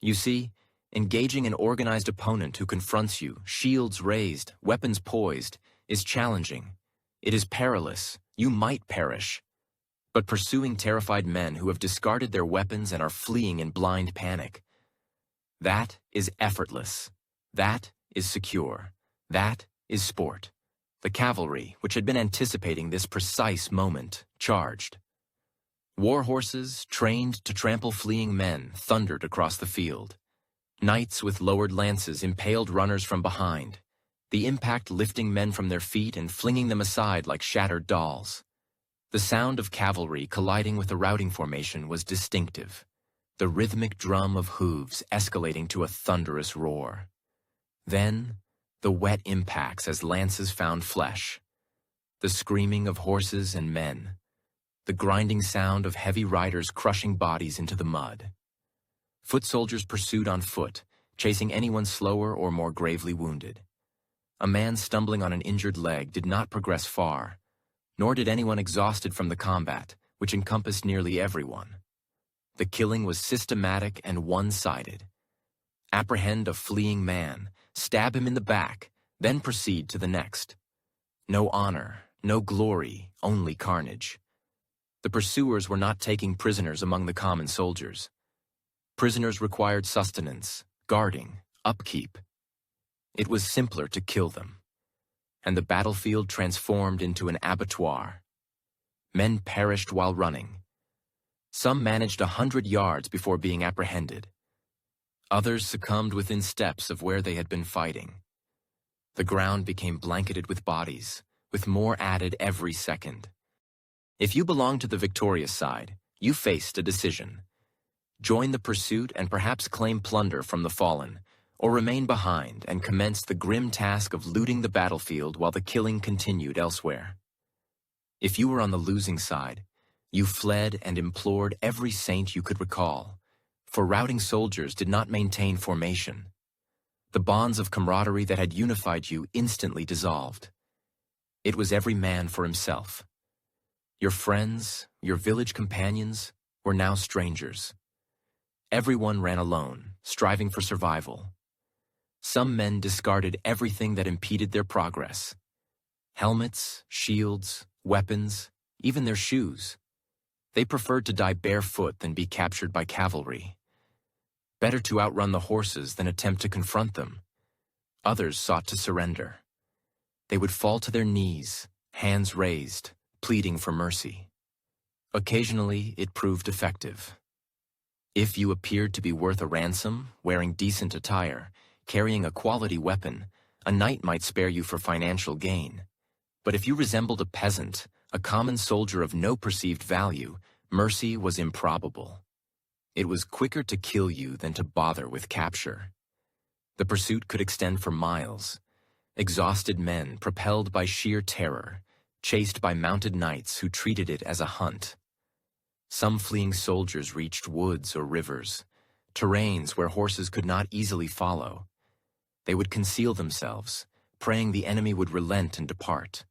You see, engaging an organized opponent who confronts you, shields raised, weapons poised, is challenging. It is perilous. You might perish. But pursuing terrified men who have discarded their weapons and are fleeing in blind panic, that is effortless. That is secure. That is sport. The cavalry, which had been anticipating this precise moment, charged. War horses, trained to trample fleeing men, thundered across the field. Knights with lowered lances impaled runners from behind, the impact lifting men from their feet and flinging them aside like shattered dolls. The sound of cavalry colliding with the routing formation was distinctive, the rhythmic drum of hooves escalating to a thunderous roar. Then, the wet impacts as lances found flesh, the screaming of horses and men, the grinding sound of heavy riders crushing bodies into the mud. Foot soldiers pursued on foot, chasing anyone slower or more gravely wounded. A man stumbling on an injured leg did not progress far, nor did anyone exhausted from the combat, which encompassed nearly everyone. The killing was systematic and one-sided. Apprehend a fleeing man, stab him in the back, then proceed to the next. No honor, no glory, only carnage. The pursuers were not taking prisoners among the common soldiers. Prisoners required sustenance, guarding, upkeep. It was simpler to kill them, and the battlefield transformed into an abattoir. Men perished while running. Some managed 100 yards before being apprehended. Others succumbed within steps of where they had been fighting. The ground became blanketed with bodies, with more added every second. If you belonged to the victorious side, You faced a decision. Join the pursuit and perhaps claim plunder from the fallen, or remain behind and commence the grim task of looting the battlefield while the killing continued elsewhere. If you were on the losing side, you fled and implored every saint you could recall, for routing soldiers did not maintain formation. The bonds of camaraderie that had unified you instantly dissolved. It was every man for himself. Your friends, your village companions, were now strangers. Everyone ran alone, striving for survival. Some men discarded everything that impeded their progress. Helmets, shields, weapons, even their shoes. They preferred to die barefoot than be captured by cavalry. Better to outrun the horses than attempt to confront them. Others sought to surrender. They would fall to their knees, hands raised, pleading for mercy. Occasionally, it proved effective. If you appeared to be worth a ransom, wearing decent attire, carrying a quality weapon, a knight might spare you for financial gain. But if you resembled a peasant, a common soldier of no perceived value, mercy was improbable. It was quicker to kill you than to bother with capture. The pursuit could extend for miles. Exhausted men, propelled by sheer terror, chased by mounted knights who treated it as a hunt. Some fleeing soldiers reached woods or rivers, terrains where horses could not easily follow. They would conceal themselves, praying the enemy would relent and depart.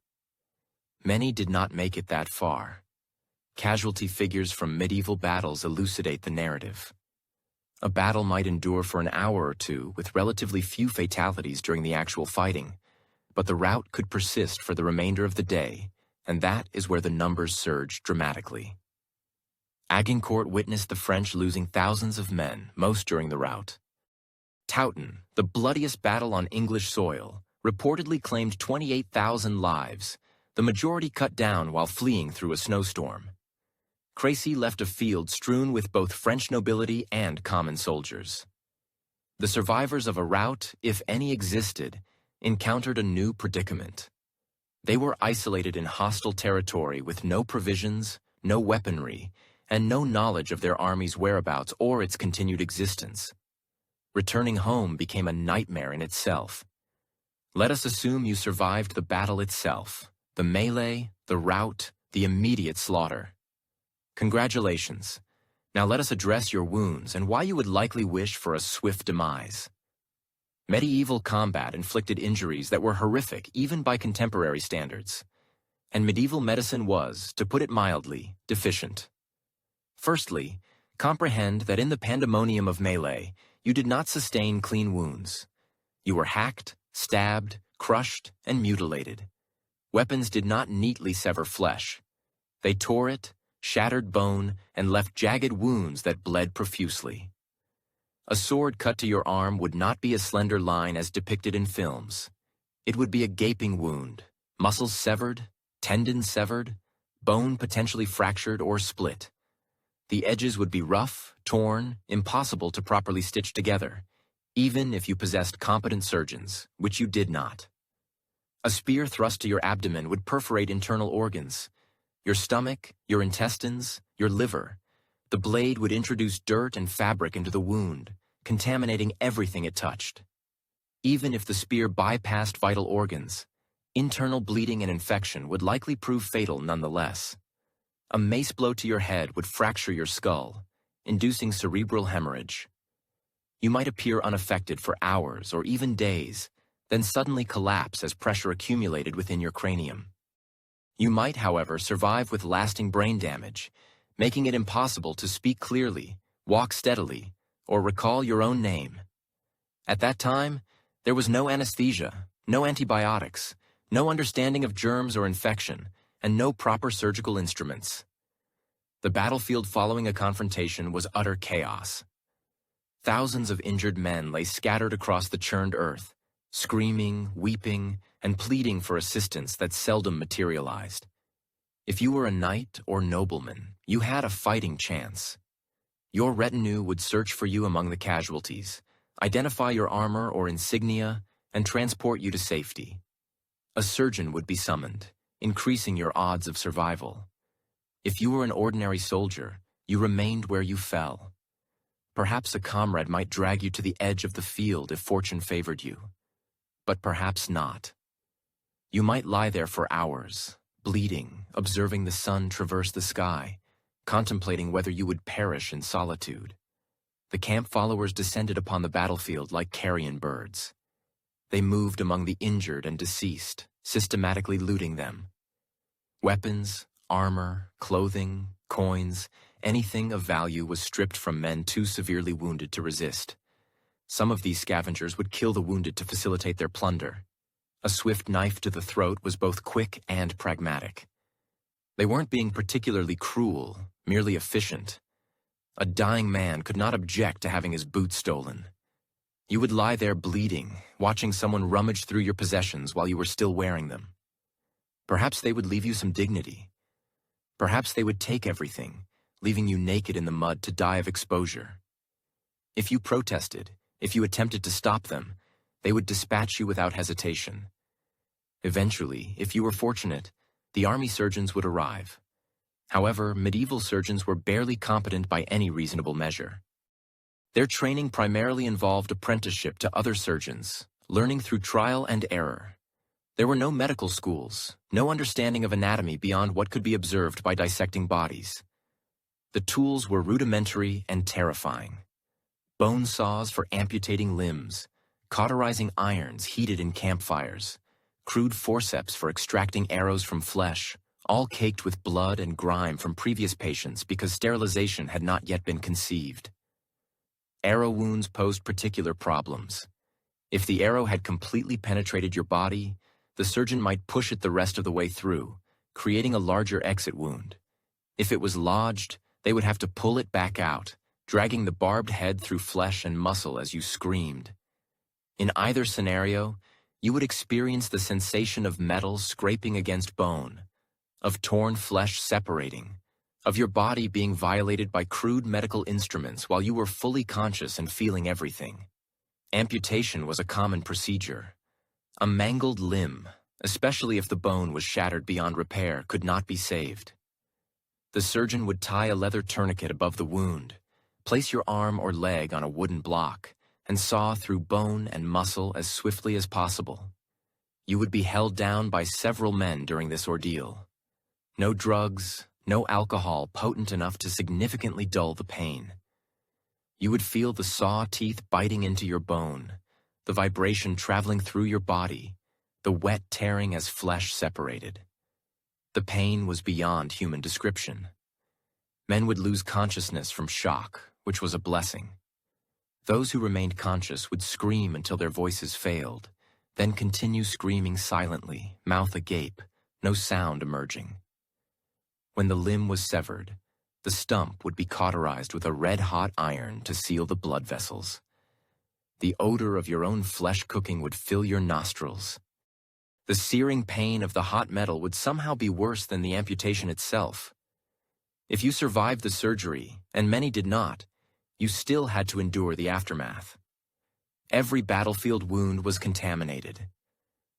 Many did not make it that far. Casualty figures from medieval battles elucidate the narrative. A battle might endure for an hour or two with relatively few fatalities during the actual fighting, but the rout could persist for the remainder of the day, and that is where the numbers surged dramatically. Agincourt witnessed the French losing thousands of men, most during the rout. Towton, the bloodiest battle on English soil, reportedly claimed 28,000 lives, the majority cut down while fleeing through a snowstorm. Crécy left a field strewn with both French nobility and common soldiers. The survivors of a rout, if any existed, encountered a new predicament. They were isolated in hostile territory with no provisions, no weaponry, and no knowledge of their army's whereabouts or its continued existence. Returning home became a nightmare in itself. Let us assume you survived the battle itself, the melee, the rout, the immediate slaughter. Congratulations. Now let us address your wounds and why you would likely wish for a swift demise. Medieval combat inflicted injuries that were horrific even by contemporary standards, and medieval medicine was, to put it mildly, deficient. Firstly, comprehend that in the pandemonium of melee, you did not sustain clean wounds. You were hacked, stabbed, crushed, and mutilated. Weapons did not neatly sever flesh. They tore it, shattered bone, and left jagged wounds that bled profusely. A sword cut to your arm would not be a slender line as depicted in films. It would be a gaping wound, muscles severed, tendons severed, bone potentially fractured or split. The edges would be rough, torn, impossible to properly stitch together, even if you possessed competent surgeons, which you did not. A spear thrust to your abdomen would perforate internal organs, your stomach, your intestines, your liver. The blade would introduce dirt and fabric into the wound, contaminating everything it touched. Even if the spear bypassed vital organs, internal bleeding and infection would likely prove fatal nonetheless. A mace blow to your head would fracture your skull, inducing cerebral hemorrhage. You might appear unaffected for hours or even days, then suddenly collapse as pressure accumulated within your cranium. You might, however, survive with lasting brain damage, making it impossible to speak clearly, walk steadily, or recall your own name. At that time, there was no anesthesia, no antibiotics, no understanding of germs or infection, and no proper surgical instruments. The battlefield following a confrontation was utter chaos. Thousands of injured men lay scattered across the churned earth, screaming, weeping, and pleading for assistance that seldom materialized. If you were a knight or nobleman, you had a fighting chance. Your retinue would search for you among the casualties, identify your armor or insignia, and transport you to safety. A surgeon would be summoned, increasing your odds of survival. If you were an ordinary soldier, You remained where you fell. Perhaps a comrade might drag you to the edge of the field if fortune favored you, but perhaps not. You might lie there for hours, bleeding, observing the sun traverse the sky, contemplating whether you would perish in solitude. The camp followers descended upon the battlefield like carrion birds. They moved among the injured and deceased, systematically looting them. Weapons, armor, clothing, coins, anything of value was stripped from men too severely wounded to resist. Some of these scavengers would kill the wounded to facilitate their plunder. A swift knife to the throat was both quick and pragmatic. They weren't being particularly cruel, merely efficient. A dying man could not object to having his boots stolen. You would lie there bleeding, watching someone rummage through your possessions while you were still wearing them. Perhaps they would leave you some dignity. Perhaps they would take everything, leaving you naked in the mud to die of exposure. If you protested, if you attempted to stop them, they would dispatch you without hesitation. Eventually, if you were fortunate, the army surgeons would arrive. However, medieval surgeons were barely competent by any reasonable measure. Their training primarily involved apprenticeship to other surgeons, learning through trial and error. There were no medical schools, no understanding of anatomy beyond what could be observed by dissecting bodies. The tools were rudimentary and terrifying. Bone saws for amputating limbs, cauterizing irons heated in campfires, crude forceps for extracting arrows from flesh, all caked with blood and grime from previous patients because sterilization had not yet been conceived. Arrow wounds posed particular problems. If the arrow had completely penetrated your body, the surgeon might push it the rest of the way through, creating a larger exit wound. If it was lodged, they would have to pull it back out, dragging the barbed head through flesh and muscle as you screamed. In either scenario, you would experience the sensation of metal scraping against bone, of torn flesh separating, of your body being violated by crude medical instruments while you were fully conscious and feeling everything. Amputation was a common procedure. A mangled limb, especially if the bone was shattered beyond repair, could not be saved. The surgeon would tie a leather tourniquet above the wound, place your arm or leg on a wooden block, and saw through bone and muscle as swiftly as possible. You would be held down by several men during this ordeal. No drugs, no alcohol potent enough to significantly dull the pain. You would feel the saw teeth biting into your bone, the vibration traveling through your body, the wet tearing as flesh separated. The pain was beyond human description. Men would lose consciousness from shock, which was a blessing. Those who remained conscious would scream until their voices failed, then continue screaming silently, mouth agape, no sound emerging. When the limb was severed, the stump would be cauterized with a red-hot iron to seal the blood vessels. The odor of your own flesh cooking would fill your nostrils. The searing pain of the hot metal would somehow be worse than the amputation itself. If you survived the surgery, and many did not, you still had to endure the aftermath. Every battlefield wound was contaminated.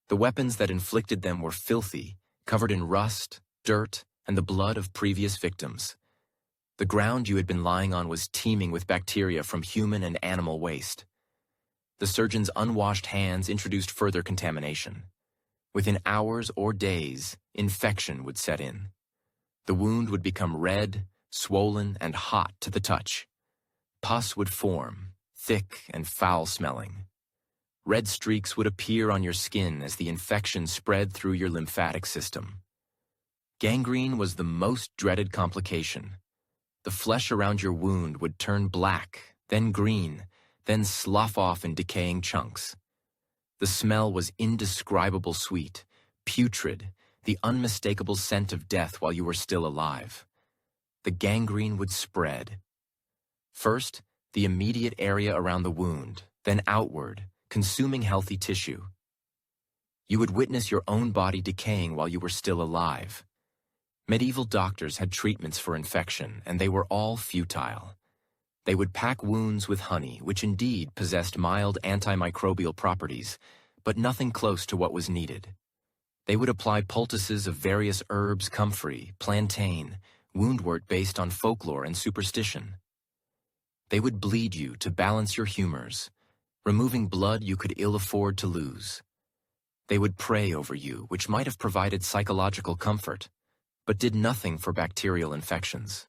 The weapons that inflicted them were filthy, covered in rust, dirt, and the blood of previous victims. The ground you had been lying on was teeming with bacteria from human and animal waste. The surgeon's unwashed hands introduced further contamination. Within hours or days, infection would set in. The wound would become red, swollen, and hot to the touch. Pus would form, thick and foul-smelling. Red streaks would appear on your skin as the infection spread through your lymphatic system. Gangrene was the most dreaded complication. The flesh around your wound would turn black, then green, then slough off in decaying chunks. The smell was indescribable sweet, putrid, the unmistakable scent of death while you were still alive. The gangrene would spread. First, the immediate area around the wound, then outward, consuming healthy tissue. You would witness your own body decaying while you were still alive. Medieval doctors had treatments for infection, and they were all futile. They would pack wounds with honey, which indeed possessed mild antimicrobial properties, but nothing close to what was needed. They would apply poultices of various herbs, comfrey, plantain, woundwort based on folklore and superstition. They would bleed you to balance your humors, removing blood you could ill afford to lose. They would pray over you, which might have provided psychological comfort, but did nothing for bacterial infections.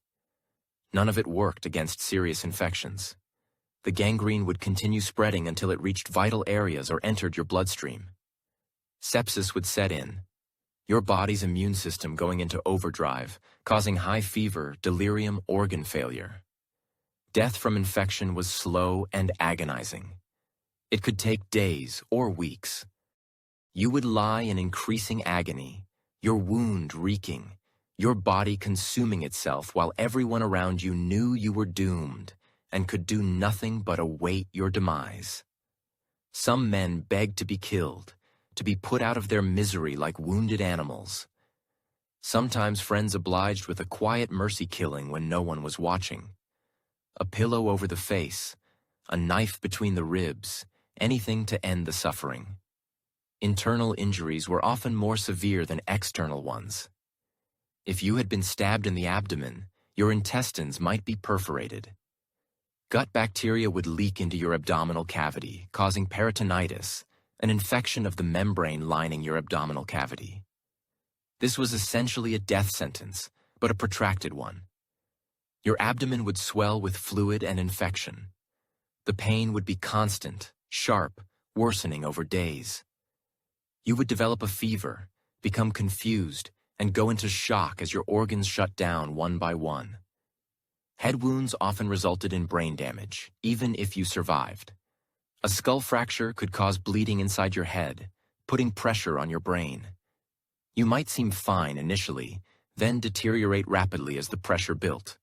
None of it worked against serious infections. The gangrene would continue spreading until it reached vital areas or entered your bloodstream. Sepsis would set in, your body's immune system going into overdrive, causing high fever, delirium, organ failure. Death from infection was slow and agonizing. It could take days or weeks. You would lie in increasing agony, your wound reeking, your body consuming itself while everyone around you knew you were doomed and could do nothing but await your demise. Some men begged to be killed, to be put out of their misery like wounded animals. Sometimes friends obliged with a quiet mercy killing when no one was watching. A pillow over the face, a knife between the ribs, anything to end the suffering. Internal injuries were often more severe than external ones. If you had been stabbed in the abdomen, your intestines might be perforated. Gut bacteria would leak into your abdominal cavity, causing peritonitis, an infection of the membrane lining your abdominal cavity. This was essentially a death sentence, but a protracted one. Your abdomen would swell with fluid and infection. The pain would be constant, sharp, worsening over days. You would develop a fever, become confused, and go into shock as your organs shut down one by one. Head wounds often resulted in brain damage, even if you survived. A skull fracture could cause bleeding inside your head, putting pressure on your brain. You might seem fine initially, then deteriorate rapidly as the pressure built.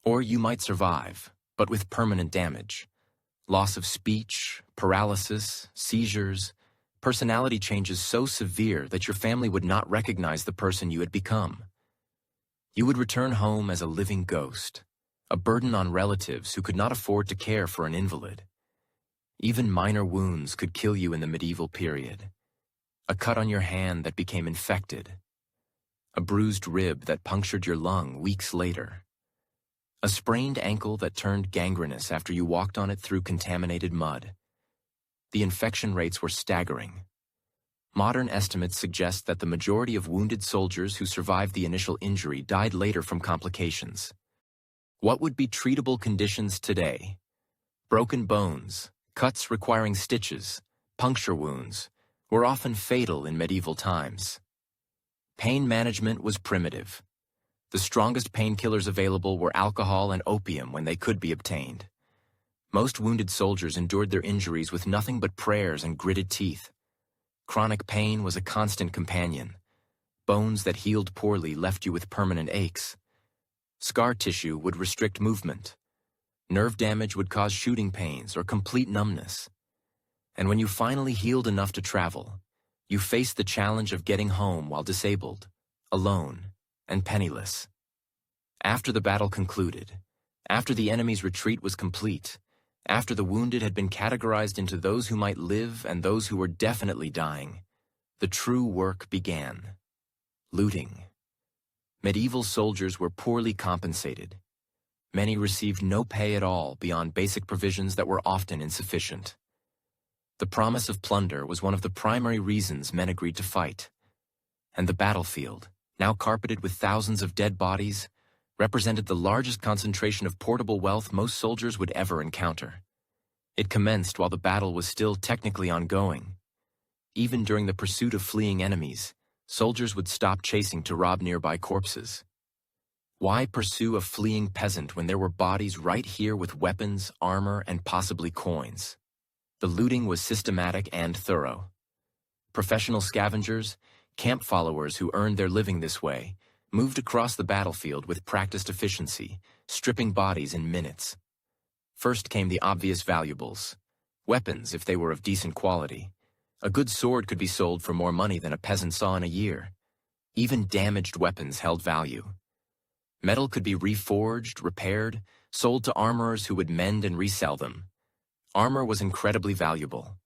Or you might survive, but with permanent damage. Loss of speech, paralysis, seizures, personality changes so severe that your family would not recognize the person you had become. You would return home as a living ghost, a burden on relatives who could not afford to care for an invalid. Even minor wounds could kill you in the medieval period. A cut on your hand that became infected. A bruised rib that punctured your lung weeks later. A sprained ankle that turned gangrenous after you walked on it through contaminated mud. The infection rates were staggering. Modern estimates suggest that the majority of wounded soldiers who survived the initial injury died later from complications. What would be treatable conditions today? Broken bones, cuts requiring stitches, puncture wounds, were often fatal in medieval times. Pain management was primitive. The strongest painkillers available were alcohol and opium when they could be obtained. Most wounded soldiers endured their injuries with nothing but prayers and gritted teeth. Chronic pain was a constant companion. Bones that healed poorly left you with permanent aches. Scar tissue would restrict movement. Nerve damage would cause shooting pains or complete numbness. And when you finally healed enough to travel, you faced the challenge of getting home while disabled, alone, and penniless. After the battle concluded, after the enemy's retreat was complete, after the wounded had been categorized into those who might live and those who were definitely dying, the true work began. Looting. Medieval soldiers were poorly compensated. Many received no pay at all beyond basic provisions that were often insufficient. The promise of plunder was one of the primary reasons men agreed to fight. And the battlefield, now carpeted with thousands of dead bodies, represented the largest concentration of portable wealth most soldiers would ever encounter. It commenced while the battle was still technically ongoing. Even during the pursuit of fleeing enemies, soldiers would stop chasing to rob nearby corpses. Why pursue a fleeing peasant when there were bodies right here with weapons, armor, and possibly coins? The looting was systematic and thorough. Professional scavengers, camp followers who earned their living this way, moved across the battlefield with practiced efficiency, stripping bodies in minutes. First came the obvious valuables. Weapons, if they were of decent quality. A good sword could be sold for more money than a peasant saw in a year. Even damaged weapons held value. Metal could be reforged, repaired, sold to armorers who would mend and resell them. Armor was incredibly valuable.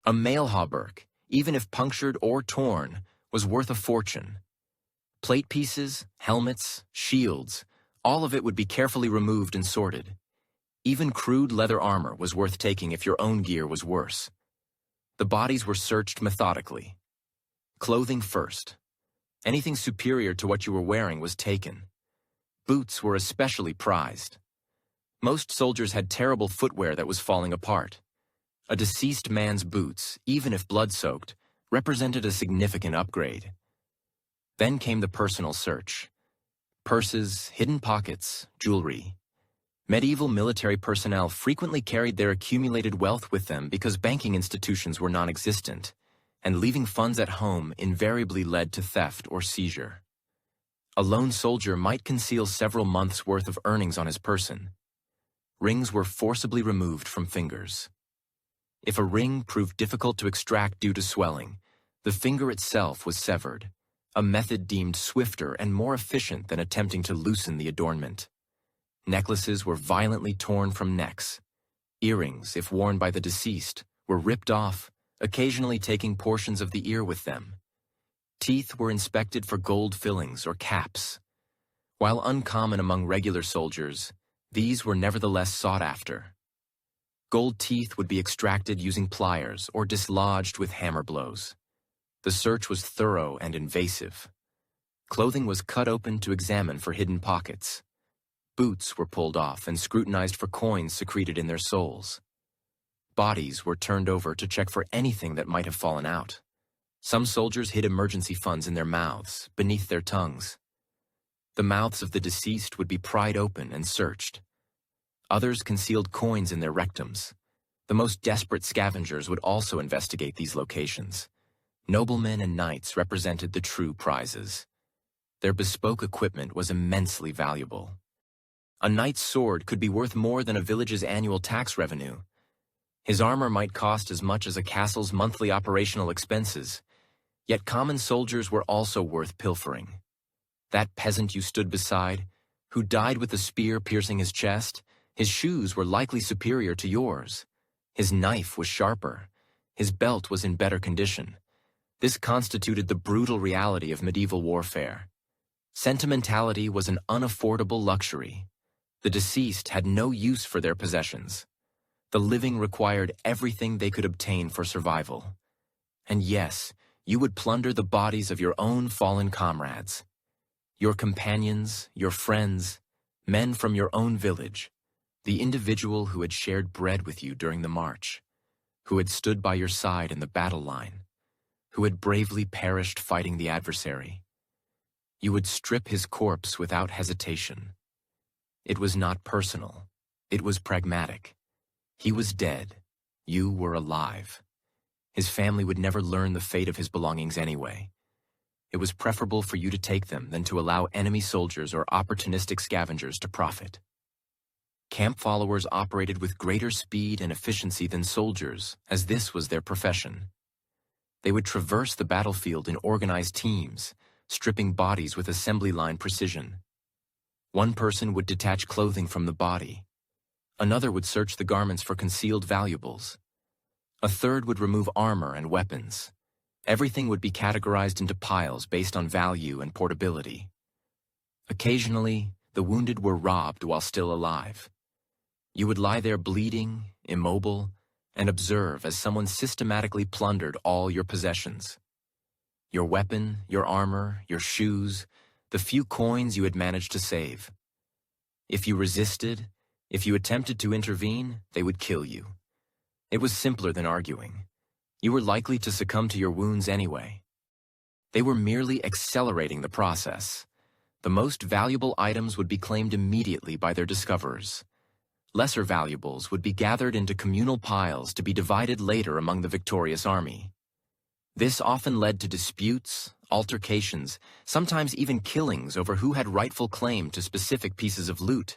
A mail hauberk, even if punctured or torn, was worth a fortune. Plate pieces, helmets, shields, all of it would be carefully removed and sorted. Even crude leather armor was worth taking if your own gear was worse. The bodies were searched methodically. Clothing first. Anything superior to what you were wearing was taken. Boots were especially prized. Most soldiers had terrible footwear that was falling apart. A deceased man's boots, even if blood-soaked, represented a significant upgrade. Then came the personal search. Purses, hidden pockets, jewelry. Medieval military personnel frequently carried their accumulated wealth with them because banking institutions were non-existent, and leaving funds at home invariably led to theft or seizure. A lone soldier might conceal several months' worth of earnings on his person. Rings were forcibly removed from fingers. If a ring proved difficult to extract due to swelling, the finger itself was severed, a method deemed swifter and more efficient than attempting to loosen the adornment. Necklaces were violently torn from necks. Earrings, if worn by the deceased, were ripped off, occasionally taking portions of the ear with them. Teeth were inspected for gold fillings or caps. While uncommon among regular soldiers, these were nevertheless sought after. Gold teeth would be extracted using pliers or dislodged with hammer blows. The search was thorough and invasive. Clothing was cut open to examine for hidden pockets. Boots were pulled off and scrutinized for coins secreted in their soles. Bodies were turned over to check for anything that might have fallen out. Some soldiers hid emergency funds in their mouths, beneath their tongues. The mouths of the deceased would be pried open and searched. Others concealed coins in their rectums. The most desperate scavengers would also investigate these locations. Noblemen and knights represented the true prizes. Their bespoke equipment was immensely valuable. A knight's sword could be worth more than a village's annual tax revenue. His armor might cost as much as a castle's monthly operational expenses. Yet common soldiers were also worth pilfering. That peasant you stood beside, who died with a spear piercing his chest, his shoes were likely superior to yours. His knife was sharper. His belt was in better condition. This constituted the brutal reality of medieval warfare. Sentimentality was an unaffordable luxury. The deceased had no use for their possessions. The living required everything they could obtain for survival. And yes, you would plunder the bodies of your own fallen comrades. Your companions, your friends, men from your own village, the individual who had shared bread with you during the march, who had stood by your side in the battle line, who had bravely perished fighting the adversary. You would strip his corpse without hesitation. It was not personal. It was pragmatic. He was dead. You were alive. His family would never learn the fate of his belongings anyway. It was preferable for you to take them than to allow enemy soldiers or opportunistic scavengers to profit. Camp followers operated with greater speed and efficiency than soldiers, as this was their profession. They would traverse the battlefield in organized teams, stripping bodies with assembly line precision. One person would detach clothing from the body. Another would search the garments for concealed valuables. A third would remove armor and weapons. Everything would be categorized into piles based on value and portability. Occasionally, the wounded were robbed while still alive. You would lie there bleeding, immobile, and observe as someone systematically plundered all your possessions. Your weapon, your armor, your shoes, the few coins you had managed to save. If you resisted, if you attempted to intervene, they would kill you. It was simpler than arguing. You were likely to succumb to your wounds anyway. They were merely accelerating the process. The most valuable items would be claimed immediately by their discoverers. Lesser valuables would be gathered into communal piles to be divided later among the victorious army. This often led to disputes, altercations, sometimes even killings over who had rightful claim to specific pieces of loot.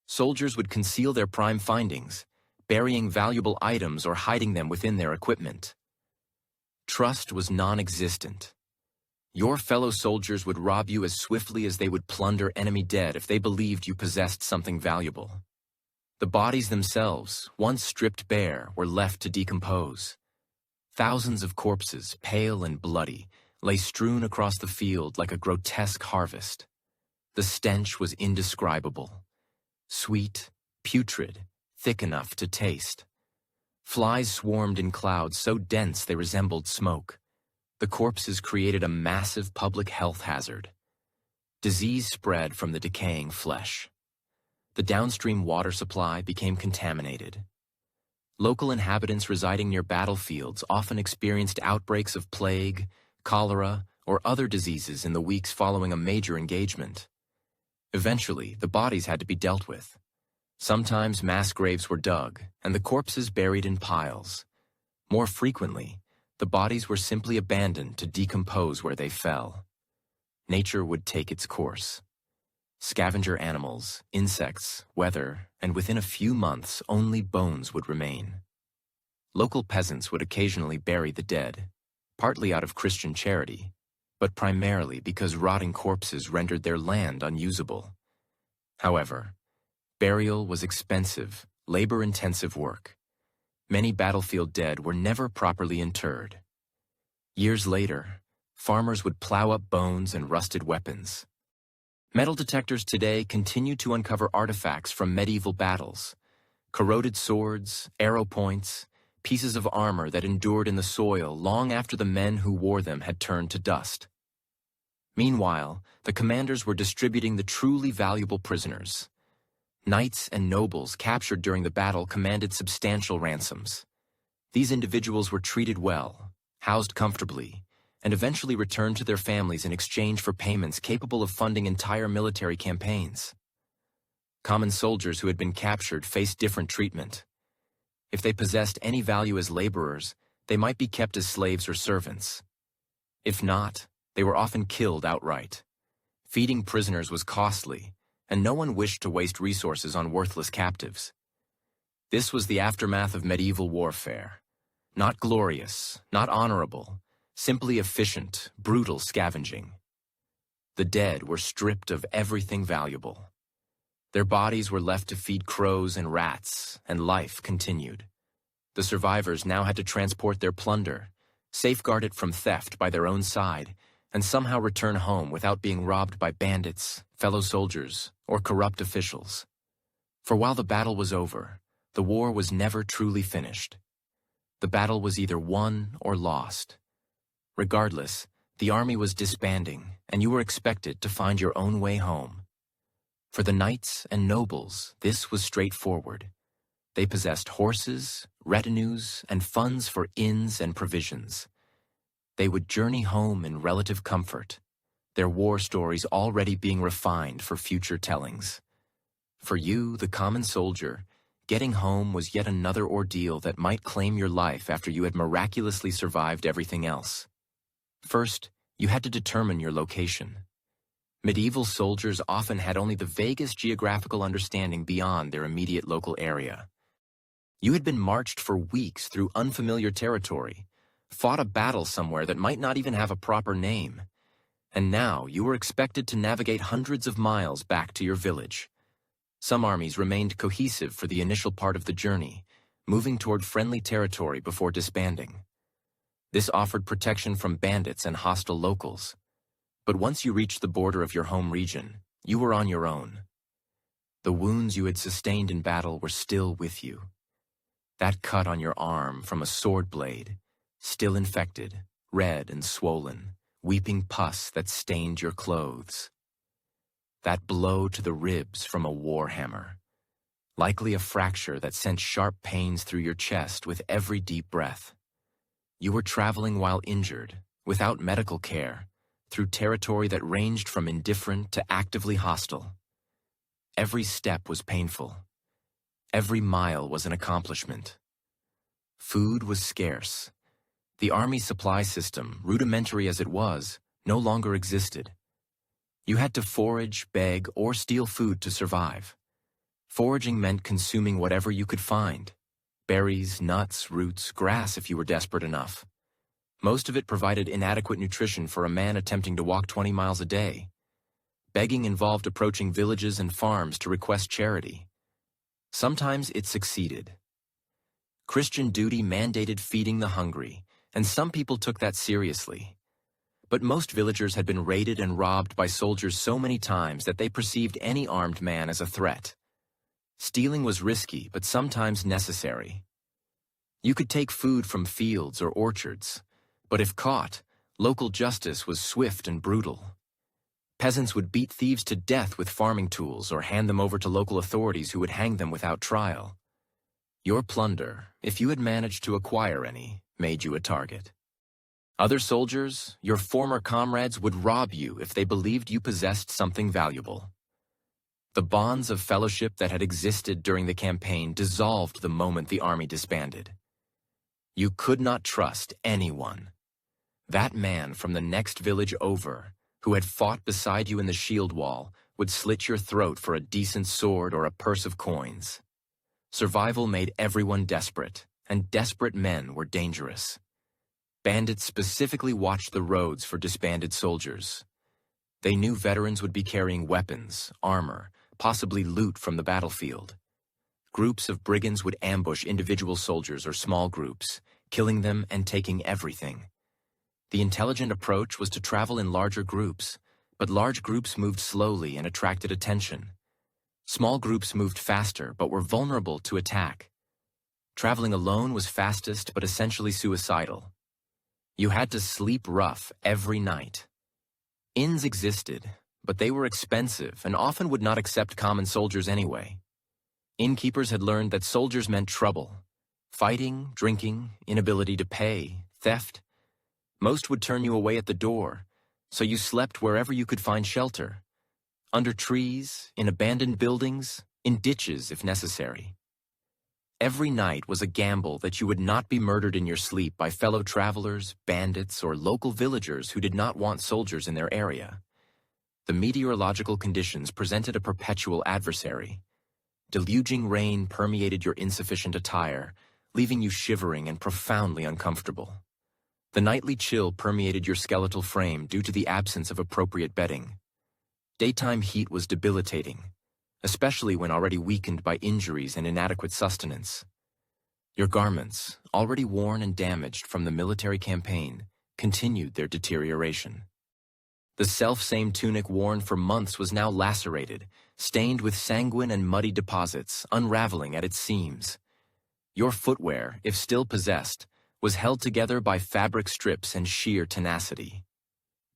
Soldiers would conceal their prime findings, burying valuable items or hiding them within their equipment. Trust was non-existent. Your fellow soldiers would rob you as swiftly as they would plunder enemy dead if they believed you possessed something valuable. The bodies themselves, once stripped bare, were left to decompose. Thousands of corpses, pale and bloody, lay strewn across the field like a grotesque harvest. The stench was indescribable. Sweet, putrid, thick enough to taste. Flies swarmed in clouds so dense they resembled smoke. The corpses created a massive public health hazard. Disease spread from the decaying flesh. The downstream water supply became contaminated. Local inhabitants residing near battlefields often experienced outbreaks of plague, cholera, or other diseases in the weeks following a major engagement. Eventually, the bodies had to be dealt with. Sometimes mass graves were dug, and the corpses buried in piles. More frequently, the bodies were simply abandoned to decompose where they fell. Nature would take its course. Scavenger animals, insects, weather, and within a few months only bones would remain. Local peasants would occasionally bury the dead, partly out of Christian charity, but primarily because rotting corpses rendered their land unusable. However, burial was expensive, labor-intensive work. Many battlefield dead were never properly interred. Years later, farmers would plow up bones and rusted weapons. Metal detectors today continue to uncover artifacts from medieval battles. Corroded swords, arrow points, pieces of armor that endured in the soil long after the men who wore them had turned to dust. Meanwhile, the commanders were distributing the truly valuable prisoners. Knights and nobles captured during the battle commanded substantial ransoms. These individuals were treated well, housed comfortably, and eventually returned to their families in exchange for payments capable of funding entire military campaigns. Common soldiers who had been captured faced different treatment. If they possessed any value as laborers, they might be kept as slaves or servants. If not, they were often killed outright. Feeding prisoners was costly, and no one wished to waste resources on worthless captives. This was the aftermath of medieval warfare. Not glorious, not honorable, simply efficient, brutal scavenging. The dead were stripped of everything valuable. Their bodies were left to feed crows and rats, and life continued. The survivors now had to transport their plunder, safeguard it from theft by their own side, and somehow return home without being robbed by bandits, fellow soldiers, or corrupt officials. For while the battle was over, the war was never truly finished. The battle was either won or lost. Regardless, the army was disbanding, and you were expected to find your own way home. For the knights and nobles, this was straightforward. They possessed horses, retinues, and funds for inns and provisions. They would journey home in relative comfort, their war stories already being refined for future tellings. For you, the common soldier, getting home was yet another ordeal that might claim your life after you had miraculously survived everything else. First, you had to determine your location. Medieval soldiers often had only the vaguest geographical understanding beyond their immediate local area. You had been marched for weeks through unfamiliar territory, fought a battle somewhere that might not even have a proper name, and now you were expected to navigate hundreds of miles back to your village. Some armies remained cohesive for the initial part of the journey, moving toward friendly territory before disbanding. This offered protection from bandits and hostile locals. But once you reached the border of your home region, you were on your own. The wounds you had sustained in battle were still with you. That cut on your arm from a sword blade, still infected, red and swollen, weeping pus that stained your clothes. That blow to the ribs from a war hammer, likely a fracture that sent sharp pains through your chest with every deep breath. You were traveling while injured, without medical care, through territory that ranged from indifferent to actively hostile. Every step was painful. Every mile was an accomplishment. Food was scarce. The army supply system, rudimentary as it was, no longer existed. You had to forage, beg, or steal food to survive. Foraging meant consuming whatever you could find. Berries, nuts, roots, grass if you were desperate enough. Most of it provided inadequate nutrition for a man attempting to walk 20 miles a day. Begging involved approaching villages and farms to request charity. Sometimes it succeeded. Christian duty mandated feeding the hungry, and some people took that seriously. But most villagers had been raided and robbed by soldiers so many times that they perceived any armed man as a threat. Stealing was risky, but sometimes necessary. You could take food from fields or orchards, but if caught, local justice was swift and brutal. Peasants would beat thieves to death with farming tools or hand them over to local authorities who would hang them without trial. Your plunder, if you had managed to acquire any, made you a target. Other soldiers, your former comrades, would rob you if they believed you possessed something valuable. The bonds of fellowship that had existed during the campaign dissolved the moment the army disbanded. You could not trust anyone. That man from the next village over, who had fought beside you in the shield wall, would slit your throat for a decent sword or a purse of coins. Survival made everyone desperate, and desperate men were dangerous. Bandits specifically watched the roads for disbanded soldiers. They knew veterans would be carrying weapons, armor, possibly loot from the battlefield. Groups of brigands would ambush individual soldiers or small groups, killing them and taking everything. The intelligent approach was to travel in larger groups, but large groups moved slowly and attracted attention. Small groups moved faster but were vulnerable to attack. Traveling alone was fastest but essentially suicidal. You had to sleep rough every night. Inns existed, but they were expensive and often would not accept common soldiers anyway. Innkeepers had learned that soldiers meant trouble. Fighting, drinking, inability to pay, theft. Most would turn you away at the door, so you slept wherever you could find shelter. Under trees, in abandoned buildings, in ditches if necessary. Every night was a gamble that you would not be murdered in your sleep by fellow travelers, bandits, or local villagers who did not want soldiers in their area. The meteorological conditions presented a perpetual adversary. Deluging rain permeated your insufficient attire, leaving you shivering and profoundly uncomfortable. The nightly chill permeated your skeletal frame due to the absence of appropriate bedding. Daytime heat was debilitating, especially when already weakened by injuries and inadequate sustenance. Your garments, already worn and damaged from the military campaign, continued their deterioration. The self-same tunic worn for months was now lacerated, stained with sanguine and muddy deposits, unraveling at its seams. Your footwear, if still possessed, was held together by fabric strips and sheer tenacity.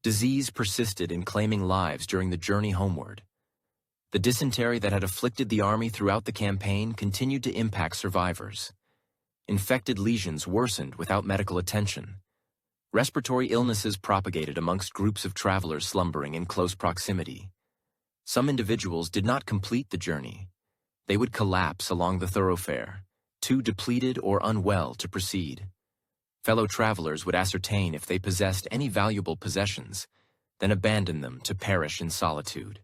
Disease persisted in claiming lives during the journey homeward. The dysentery that had afflicted the army throughout the campaign continued to impact survivors. Infected lesions worsened without medical attention. Respiratory illnesses propagated amongst groups of travelers slumbering in close proximity. Some individuals did not complete the journey. They would collapse along the thoroughfare, too depleted or unwell to proceed. Fellow travelers would ascertain if they possessed any valuable possessions, then abandon them to perish in solitude.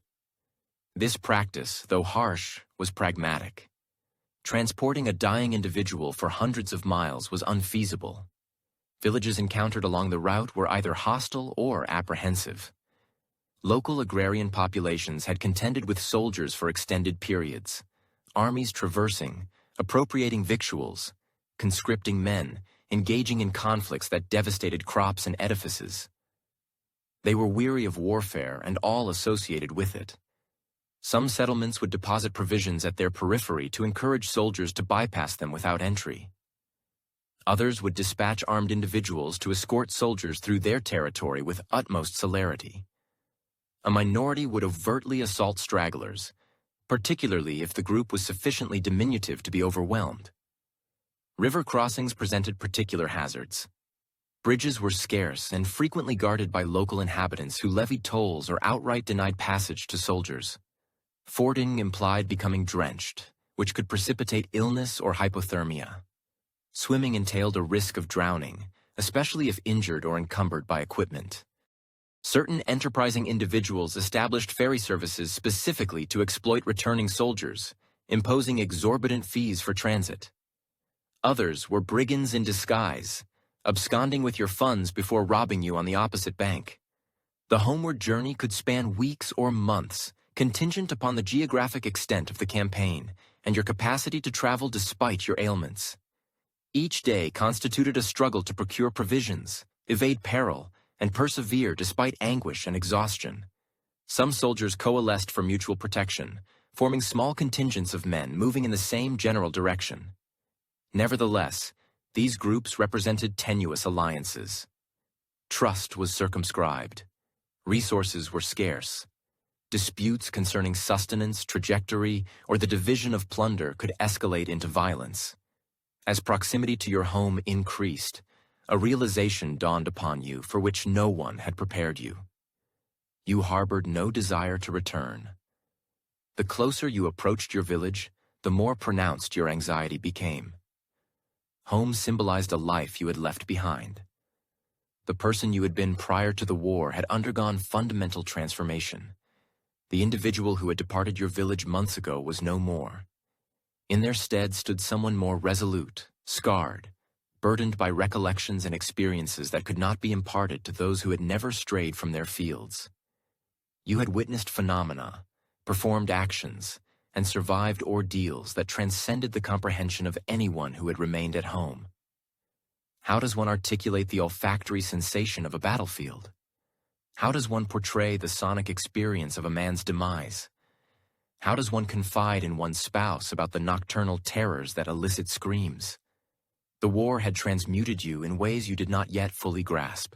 This practice, though harsh, was pragmatic. Transporting a dying individual for hundreds of miles was unfeasible. Villages encountered along the route were either hostile or apprehensive. Local agrarian populations had contended with soldiers for extended periods, armies traversing, appropriating victuals, conscripting men, engaging in conflicts that devastated crops and edifices. They were weary of warfare and all associated with it. Some settlements would deposit provisions at their periphery to encourage soldiers to bypass them without entry. Others would dispatch armed individuals to escort soldiers through their territory with utmost celerity. A minority would overtly assault stragglers, particularly if the group was sufficiently diminutive to be overwhelmed. River crossings presented particular hazards. Bridges were scarce and frequently guarded by local inhabitants who levied tolls or outright denied passage to soldiers. Fording implied becoming drenched, which could precipitate illness or hypothermia. Swimming entailed a risk of drowning, especially if injured or encumbered by equipment. Certain enterprising individuals established ferry services specifically to exploit returning soldiers, imposing exorbitant fees for transit. Others were brigands in disguise, absconding with your funds before robbing you on the opposite bank. The homeward journey could span weeks or months, contingent upon the geographic extent of the campaign and your capacity to travel despite your ailments. Each day constituted a struggle to procure provisions, evade peril, and persevere despite anguish and exhaustion. Some soldiers coalesced for mutual protection, forming small contingents of men moving in the same general direction. Nevertheless, these groups represented tenuous alliances. Trust was circumscribed. Resources were scarce. Disputes concerning sustenance, trajectory, or the division of plunder could escalate into violence. As proximity to your home increased, a realization dawned upon you for which no one had prepared you. You harbored no desire to return. The closer you approached your village, the more pronounced your anxiety became. Home symbolized a life you had left behind. The person you had been prior to the war had undergone fundamental transformation. The individual who had departed your village months ago was no more. In their stead stood someone more resolute, scarred, burdened by recollections and experiences that could not be imparted to those who had never strayed from their fields. You had witnessed phenomena, performed actions, and survived ordeals that transcended the comprehension of anyone who had remained at home. How does one articulate the olfactory sensation of a battlefield? How does one portray the sonic experience of a man's demise? How does one confide in one's spouse about the nocturnal terrors that elicit screams? The war had transmuted you in ways you did not yet fully grasp.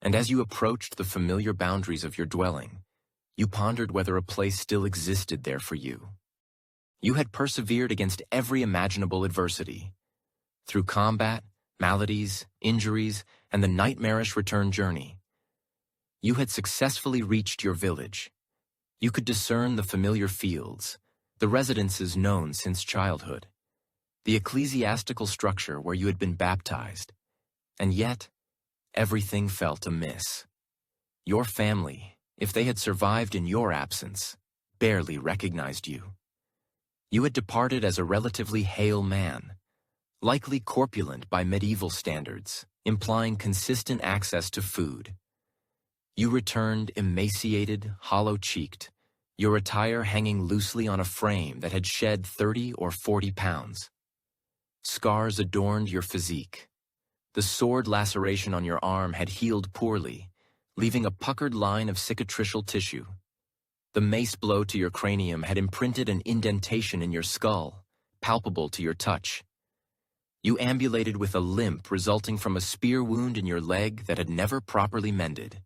And as you approached the familiar boundaries of your dwelling, you pondered whether a place still existed there for you. You had persevered against every imaginable adversity. Through combat, maladies, injuries, and the nightmarish return journey, you had successfully reached your village. You could discern the familiar fields, the residences known since childhood, the ecclesiastical structure where you had been baptized, and yet everything felt amiss. Your family, if they had survived in your absence, barely recognized you. You had departed as a relatively hale man, likely corpulent by medieval standards, implying consistent access to food. You returned emaciated, hollow-cheeked, your attire hanging loosely on a frame that had shed 30 or 40 pounds. Scars adorned your physique. The sword laceration on your arm had healed poorly, leaving a puckered line of cicatricial tissue. The mace blow to your cranium had imprinted an indentation in your skull, palpable to your touch. You ambulated with a limp resulting from a spear wound in your leg that had never properly mended.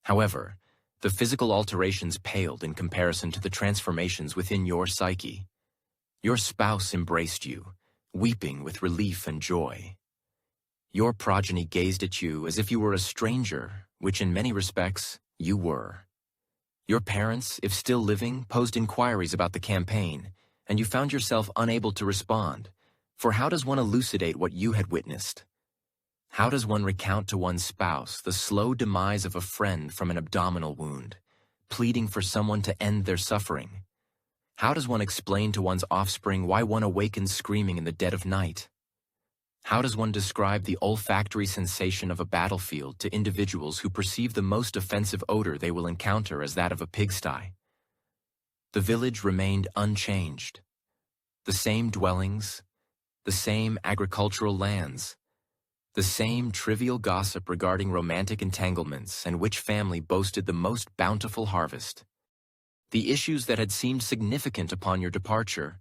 However, the physical alterations paled in comparison to the transformations within your psyche. Your spouse embraced you, weeping with relief and joy. Your progeny gazed at you as if you were a stranger, which in many respects you were. Your parents, if still living, posed inquiries about the campaign, and you found yourself unable to respond, for how does one elucidate what you had witnessed? How does one recount to one's spouse the slow demise of a friend from an abdominal wound, pleading for someone to end their suffering? How does one explain to one's offspring why one awakens screaming in the dead of night? How does one describe the olfactory sensation of a battlefield to individuals who perceive the most offensive odor they will encounter as that of a pigsty? The village remained unchanged. The same dwellings, the same agricultural lands, the same trivial gossip regarding romantic entanglements and which family boasted the most bountiful harvest. The issues that had seemed significant upon your departure,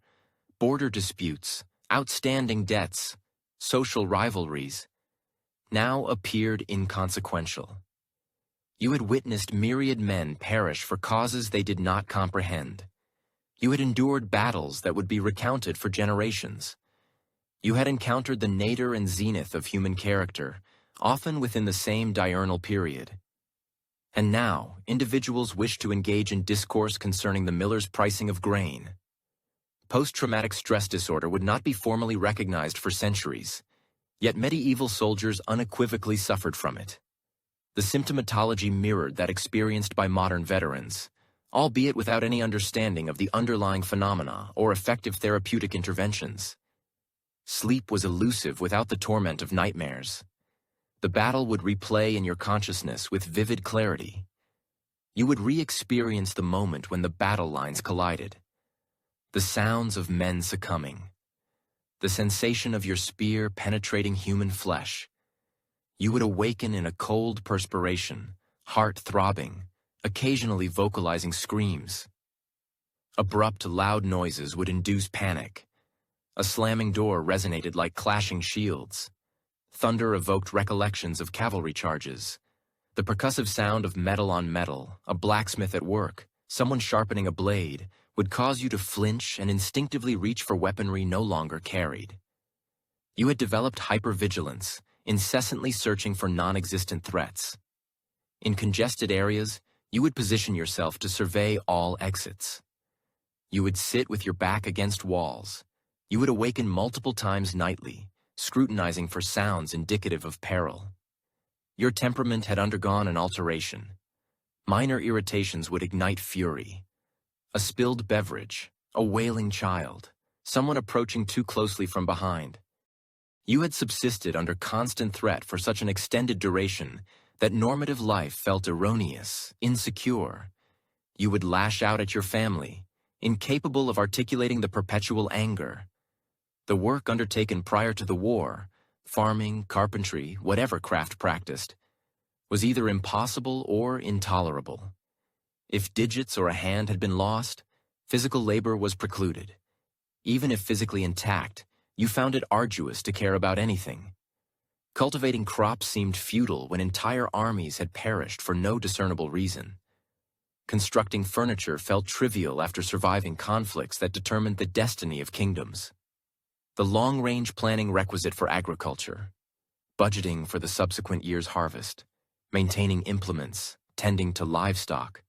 border disputes, outstanding debts, social rivalries, now appeared inconsequential. You had witnessed myriad men perish for causes they did not comprehend. You had endured battles that would be recounted for generations. You had encountered the nadir and zenith of human character, often within the same diurnal period. And now, individuals wish to engage in discourse concerning the miller's pricing of grain. Post-traumatic stress disorder would not be formally recognized for centuries, yet medieval soldiers unequivocally suffered from it. The symptomatology mirrored that experienced by modern veterans, albeit without any understanding of the underlying phenomena or effective therapeutic interventions. Sleep was elusive without the torment of nightmares. The battle would replay in your consciousness with vivid clarity. You would re-experience the moment when the battle lines collided. The sounds of men succumbing. The sensation of your spear penetrating human flesh. You would awaken in a cold perspiration, heart throbbing, occasionally vocalizing screams. Abrupt, loud noises would induce panic. A slamming door resonated like clashing shields. Thunder evoked recollections of cavalry charges. The percussive sound of metal on metal, a blacksmith at work, someone sharpening a blade, would cause you to flinch and instinctively reach for weaponry no longer carried. You had developed hypervigilance, incessantly searching for non-existent threats. In congested areas, you would position yourself to survey all exits. You would sit with your back against walls. You would awaken multiple times nightly, scrutinizing for sounds indicative of peril. Your temperament had undergone an alteration. Minor irritations would ignite fury. A spilled beverage, a wailing child, someone approaching too closely from behind. You had subsisted under constant threat for such an extended duration that normative life felt erroneous, insecure. You would lash out at your family, incapable of articulating the perpetual anger. The work undertaken prior to the war, farming, carpentry, whatever craft practiced, was either impossible or intolerable. If digits or a hand had been lost, physical labor was precluded. Even if physically intact, you found it arduous to care about anything. Cultivating crops seemed futile when entire armies had perished for no discernible reason. Constructing furniture felt trivial after surviving conflicts that determined the destiny of kingdoms. The long-range planning requisite for agriculture, budgeting for the subsequent year's harvest, maintaining implements, tending to livestock,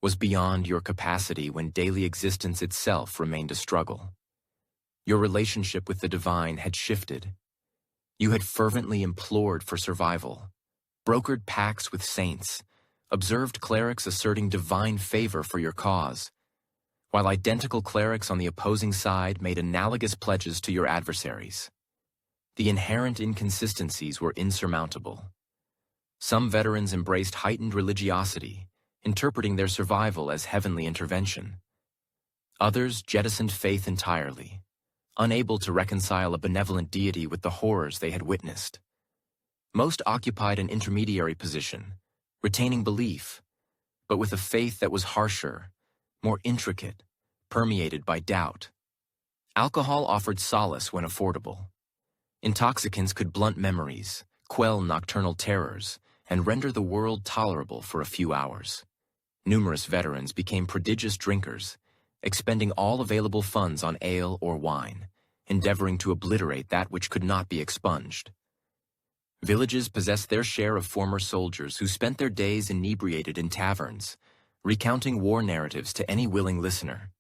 was beyond your capacity when daily existence itself remained a struggle. Your relationship with the divine had shifted. You had fervently implored for survival, brokered pacts with saints, observed clerics asserting divine favor for your cause, while identical clerics on the opposing side made analogous pledges to your adversaries. The inherent inconsistencies were insurmountable. Some veterans embraced heightened religiosity, interpreting their survival as heavenly intervention. Others jettisoned faith entirely, unable to reconcile a benevolent deity with the horrors they had witnessed. Most occupied an intermediary position, retaining belief, but with a faith that was harsher, more intricate, permeated by doubt. Alcohol offered solace when affordable. Intoxicants could blunt memories, quell nocturnal terrors, and render the world tolerable for a few hours. Numerous veterans became prodigious drinkers, expending all available funds on ale or wine, endeavoring to obliterate that which could not be expunged. Villages possessed their share of former soldiers who spent their days inebriated in taverns, recounting war narratives to any willing listener.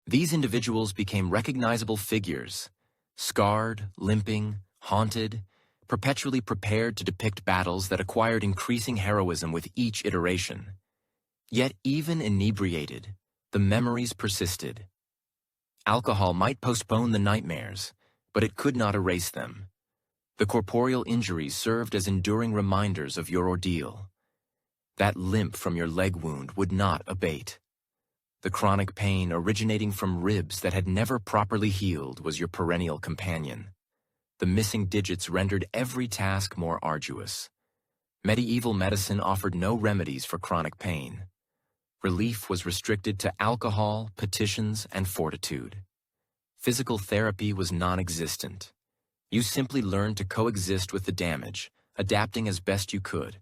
These individuals became recognizable figures, scarred, limping, haunted, perpetually prepared to depict battles that acquired increasing heroism with each iteration. Yet even inebriated, the memories persisted. Alcohol might postpone the nightmares, but it could not erase them. The corporeal injuries served as enduring reminders of your ordeal. That limp from your leg wound would not abate. The chronic pain originating from ribs that had never properly healed was your perennial companion. The missing digits rendered every task more arduous. Medieval medicine offered no remedies for chronic pain. Relief was restricted to alcohol, petitions, and fortitude. Physical therapy was non-existent. You simply learned to coexist with the damage, adapting as best you could.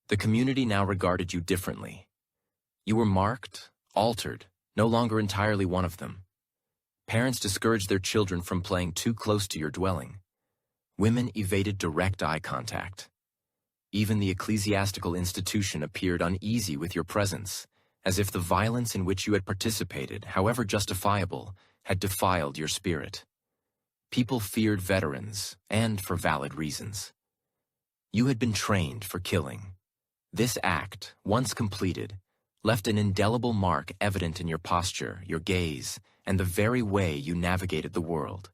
The community now regarded you differently. You were marked, altered, no longer entirely one of them. Parents discouraged their children from playing too close to your dwelling. Women evaded direct eye contact. Even the ecclesiastical institution appeared uneasy with your presence, as if the violence in which you had participated, however justifiable, had defiled your spirit. People feared veterans, and for valid reasons. You had been trained for killing. This act, once completed, left an indelible mark evident in your posture, your gaze, and the very way you navigated the world.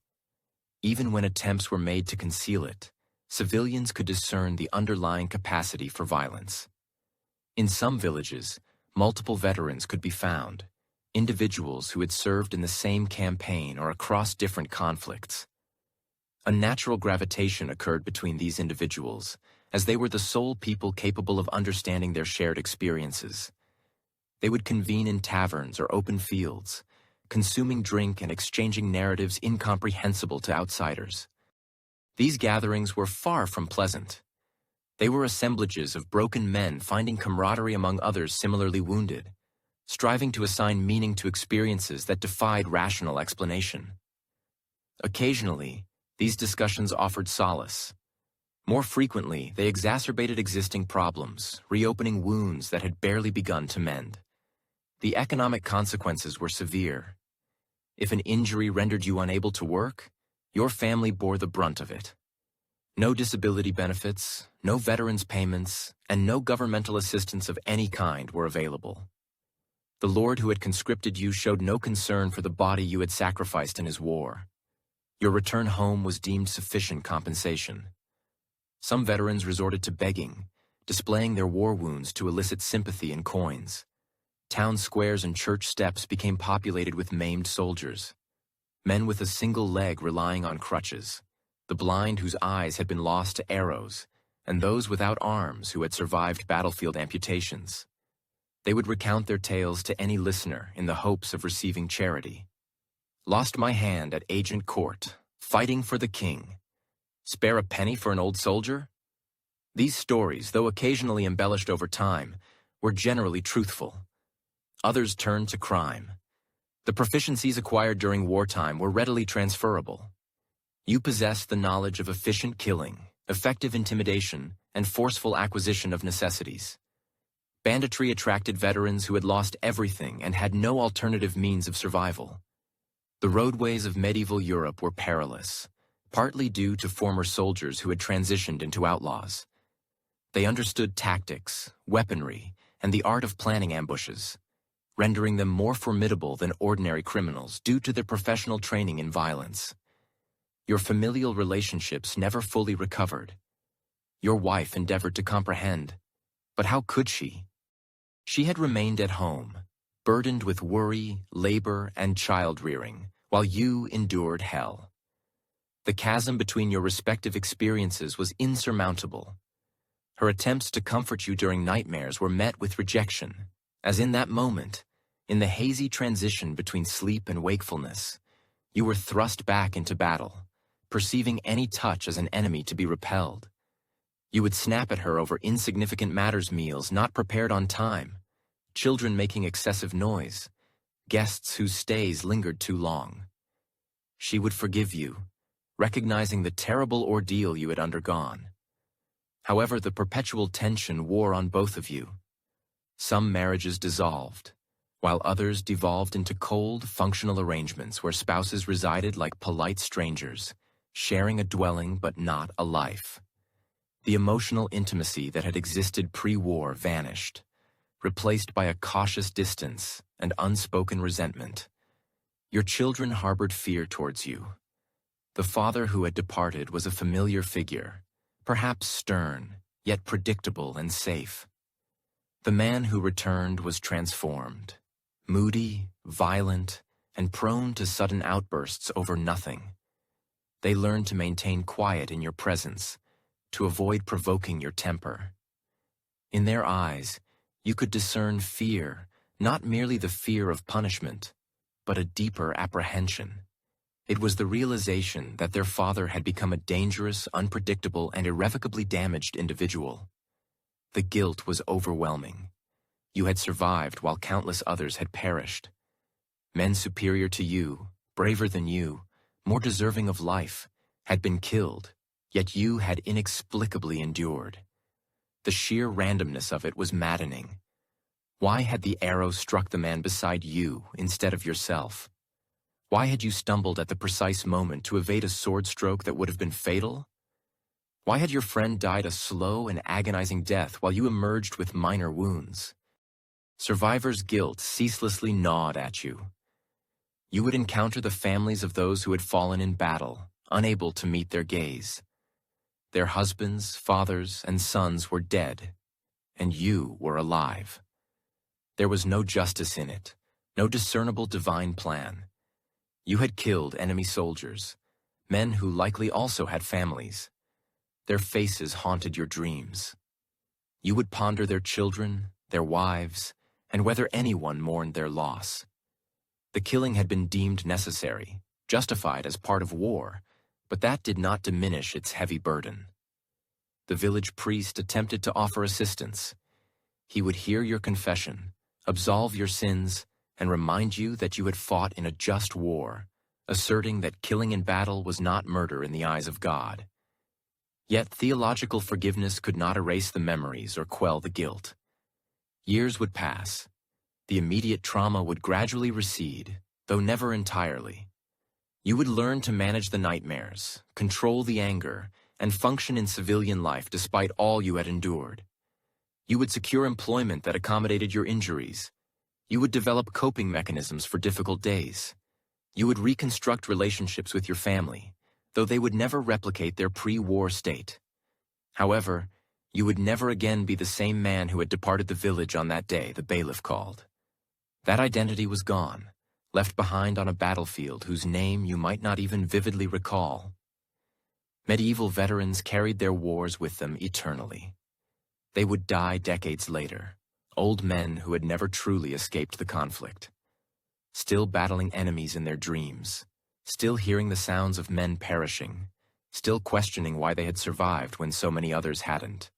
Even when attempts were made to conceal it, civilians could discern the underlying capacity for violence. In some villages, multiple veterans could be found, individuals who had served in the same campaign or across different conflicts. A natural gravitation occurred between these individuals, as they were the sole people capable of understanding their shared experiences. They would convene in taverns or open fields, consuming drink and exchanging narratives incomprehensible to outsiders. These gatherings were far from pleasant. They were assemblages of broken men finding camaraderie among others similarly wounded, striving to assign meaning to experiences that defied rational explanation. Occasionally, these discussions offered solace. More frequently, they exacerbated existing problems, reopening wounds that had barely begun to mend. The economic consequences were severe. If an injury rendered you unable to work, your family bore the brunt of it. No disability benefits, no veterans' payments, and no governmental assistance of any kind were available. The Lord who had conscripted you showed no concern for the body you had sacrificed in his war. Your return home was deemed sufficient compensation. Some veterans resorted to begging, displaying their war wounds to elicit sympathy in coins. Town squares and church steps became populated with maimed soldiers, men with a single leg relying on crutches, the blind whose eyes had been lost to arrows, and those without arms who had survived battlefield amputations. They would recount their tales to any listener in the hopes of receiving charity. Lost my hand at Agent Court, fighting for the king. Spare a penny for an old soldier? These stories, though occasionally embellished over time, were generally truthful. Others turned to crime. The proficiencies acquired during wartime were readily transferable. You possessed the knowledge of efficient killing, effective intimidation, and forceful acquisition of necessities. Banditry attracted veterans who had lost everything and had no alternative means of survival. The roadways of medieval Europe were perilous, partly due to former soldiers who had transitioned into outlaws. They understood tactics, weaponry, and the art of planning ambushes, rendering them more formidable than ordinary criminals due to their professional training in violence. Your familial relationships never fully recovered. Your wife endeavored to comprehend, but how could she? She had remained at home, burdened with worry, labor, and child-rearing, while you endured hell. The chasm between your respective experiences was insurmountable. Her attempts to comfort you during nightmares were met with rejection, as in that moment, in the hazy transition between sleep and wakefulness, you were thrust back into battle, perceiving any touch as an enemy to be repelled. You would snap at her over insignificant matters, meals not prepared on time, children making excessive noise, guests whose stays lingered too long. She would forgive you, recognizing the terrible ordeal you had undergone. However, the perpetual tension wore on both of you. Some marriages dissolved, while others devolved into cold, functional arrangements where spouses resided like polite strangers, sharing a dwelling but not a life. The emotional intimacy that had existed pre-war vanished, replaced by a cautious distance and unspoken resentment. Your children harbored fear towards you. The father who had departed was a familiar figure, perhaps stern, yet predictable and safe. The man who returned was transformed, moody, violent, and prone to sudden outbursts over nothing. They learned to maintain quiet in your presence, to avoid provoking your temper. In their eyes, you could discern fear, not merely the fear of punishment, but a deeper apprehension. It was the realization that their father had become a dangerous, unpredictable, and irrevocably damaged individual. The guilt was overwhelming. You had survived while countless others had perished. Men superior to you, braver than you, more deserving of life, had been killed, yet you had inexplicably endured. The sheer randomness of it was maddening. Why had the arrow struck the man beside you instead of yourself? Why had you stumbled at the precise moment to evade a sword stroke that would have been fatal? Why had your friend died a slow and agonizing death while you emerged with minor wounds? Survivor's guilt ceaselessly gnawed at you. You would encounter the families of those who had fallen in battle, unable to meet their gaze. Their husbands, fathers, and sons were dead, and you were alive. There was no justice in it, no discernible divine plan. You had killed enemy soldiers, men who likely also had families. Their faces haunted your dreams. You would ponder their children, their wives, and whether anyone mourned their loss. The killing had been deemed necessary, justified as part of war, but that did not diminish its heavy burden. The village priest attempted to offer assistance. He would hear your confession, absolve your sins, and remind you that you had fought in a just war, asserting that killing in battle was not murder in the eyes of God. Yet theological forgiveness could not erase the memories or quell the guilt. Years would pass. The immediate trauma would gradually recede, though never entirely. You would learn to manage the nightmares, control the anger, and function in civilian life despite all you had endured. You would secure employment that accommodated your injuries. You would develop coping mechanisms for difficult days. You would reconstruct relationships with your family, though they would never replicate their pre-war state. However, you would never again be the same man who had departed the village on that day the bailiff called. That identity was gone, left behind on a battlefield whose name you might not even vividly recall. Medieval veterans carried their wars with them eternally. They would die decades later, old men who had never truly escaped the conflict, still battling enemies in their dreams, still hearing the sounds of men perishing, still questioning why they had survived when so many others hadn't.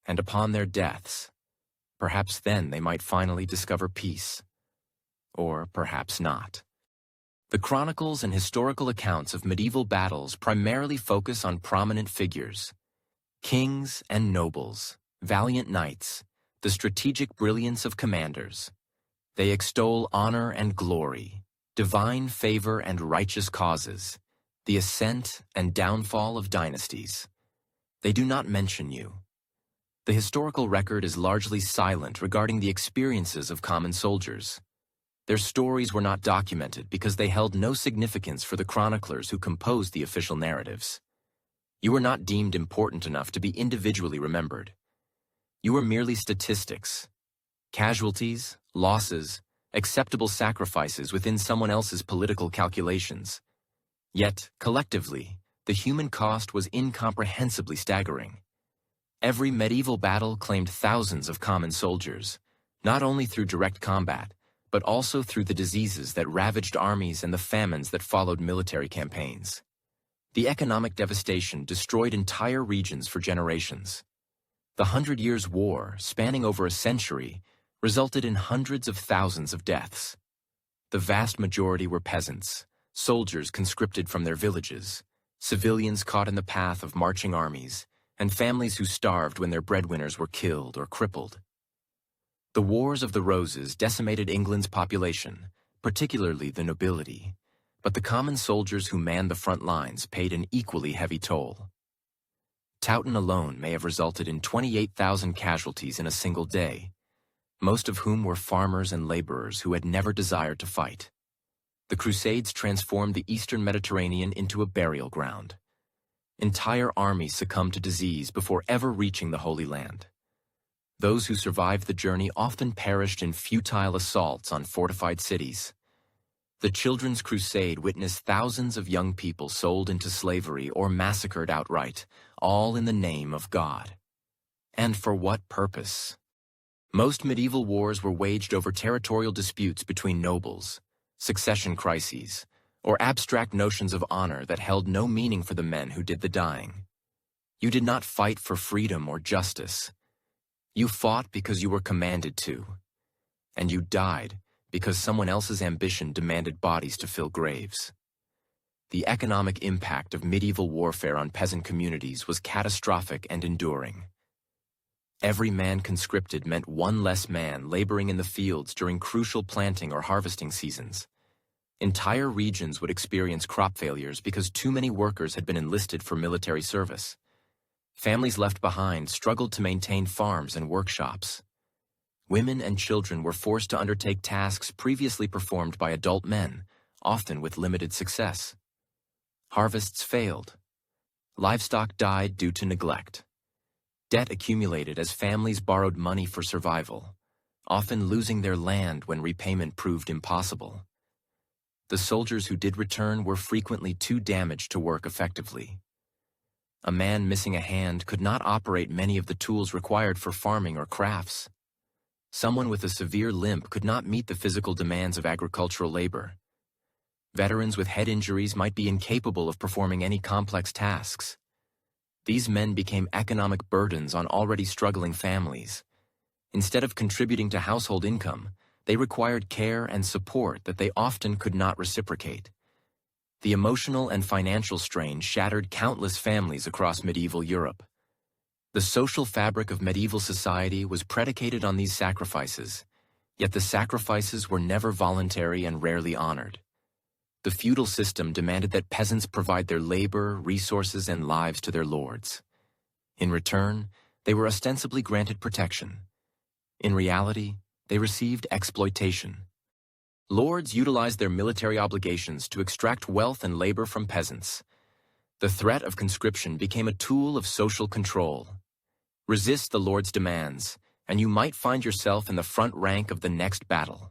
And upon their deaths, perhaps then they might finally discover peace. Or perhaps not. The chronicles and historical accounts of medieval battles primarily focus on prominent figures: kings and nobles, valiant knights, the strategic brilliance of commanders. They extol honor and glory, divine favor and righteous causes, the ascent and downfall of dynasties. They do not mention you. The historical record is largely silent regarding the experiences of common soldiers. Their stories were not documented because they held no significance for the chroniclers who composed the official narratives. You were not deemed important enough to be individually remembered. You were merely statistics, casualties, losses, acceptable sacrifices within someone else's political calculations. Yet, collectively, the human cost was incomprehensibly staggering. Every medieval battle claimed thousands of common soldiers, not only through direct combat, but also through the diseases that ravaged armies and the famines that followed military campaigns. The economic devastation destroyed entire regions for generations. The 100 Years' War, spanning over a century, resulted in hundreds of thousands of deaths. The vast majority were peasants, soldiers conscripted from their villages, civilians caught in the path of marching armies, and families who starved when their breadwinners were killed or crippled. The Wars of the Roses decimated England's population, particularly the nobility, but the common soldiers who manned the front lines paid an equally heavy toll. Towton alone may have resulted in 28,000 casualties in a single day, most of whom were farmers and laborers who had never desired to fight. The Crusades transformed the Eastern Mediterranean into a burial ground. Entire armies succumbed to disease before ever reaching the Holy Land. Those who survived the journey often perished in futile assaults on fortified cities. The Children's Crusade witnessed thousands of young people sold into slavery or massacred outright, all in the name of God. And for what purpose? Most medieval wars were waged over territorial disputes between nobles, succession crises, or abstract notions of honor that held no meaning for the men who did the dying. You did not fight for freedom or justice. You fought because you were commanded to, and you died because someone else's ambition demanded bodies to fill graves. The economic impact of medieval warfare on peasant communities was catastrophic and enduring. Every man conscripted meant one less man laboring in the fields during crucial planting or harvesting seasons. Entire regions would experience crop failures because too many workers had been enlisted for military service. Families left behind struggled to maintain farms and workshops. Women and children were forced to undertake tasks previously performed by adult men, often with limited success. Harvests failed. Livestock died due to neglect. Debt accumulated as families borrowed money for survival, often losing their land when repayment proved impossible. The soldiers who did return were frequently too damaged to work effectively. A man missing a hand could not operate many of the tools required for farming or crafts. Someone with a severe limp could not meet the physical demands of agricultural labor. Veterans with head injuries might be incapable of performing any complex tasks. These men became economic burdens on already struggling families. Instead of contributing to household income, they required care and support that they often could not reciprocate. The emotional and financial strain shattered countless families across medieval Europe. The social fabric of medieval society was predicated on these sacrifices, yet the sacrifices were never voluntary and rarely honored. The feudal system demanded that peasants provide their labor, resources, and lives to their lords. In return, they were ostensibly granted protection. In reality, they received exploitation. Lords utilized their military obligations to extract wealth and labor from peasants. The threat of conscription became a tool of social control. Resist the lord's demands, and you might find yourself in the front rank of the next battle.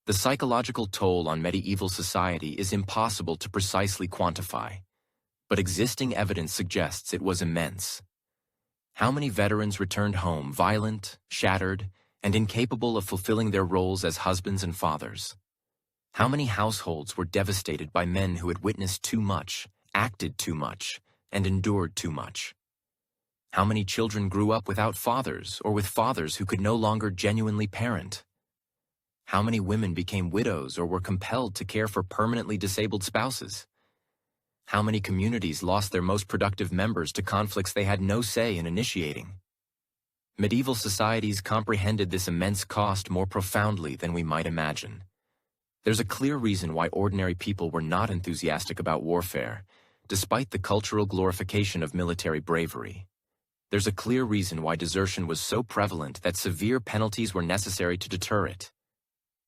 The psychological toll on medieval society is impossible to precisely quantify, but existing evidence suggests it was immense. How many veterans returned home violent, shattered, and incapable of fulfilling their roles as husbands and fathers? How many households were devastated by men who had witnessed too much, acted too much, and endured too much? How many children grew up without fathers or with fathers who could no longer genuinely parent? How many women became widows or were compelled to care for permanently disabled spouses? How many communities lost their most productive members to conflicts they had no say in initiating? Medieval societies comprehended this immense cost more profoundly than we might imagine. There's a clear reason why ordinary people were not enthusiastic about warfare, despite the cultural glorification of military bravery. There's a clear reason why desertion was so prevalent that severe penalties were necessary to deter it.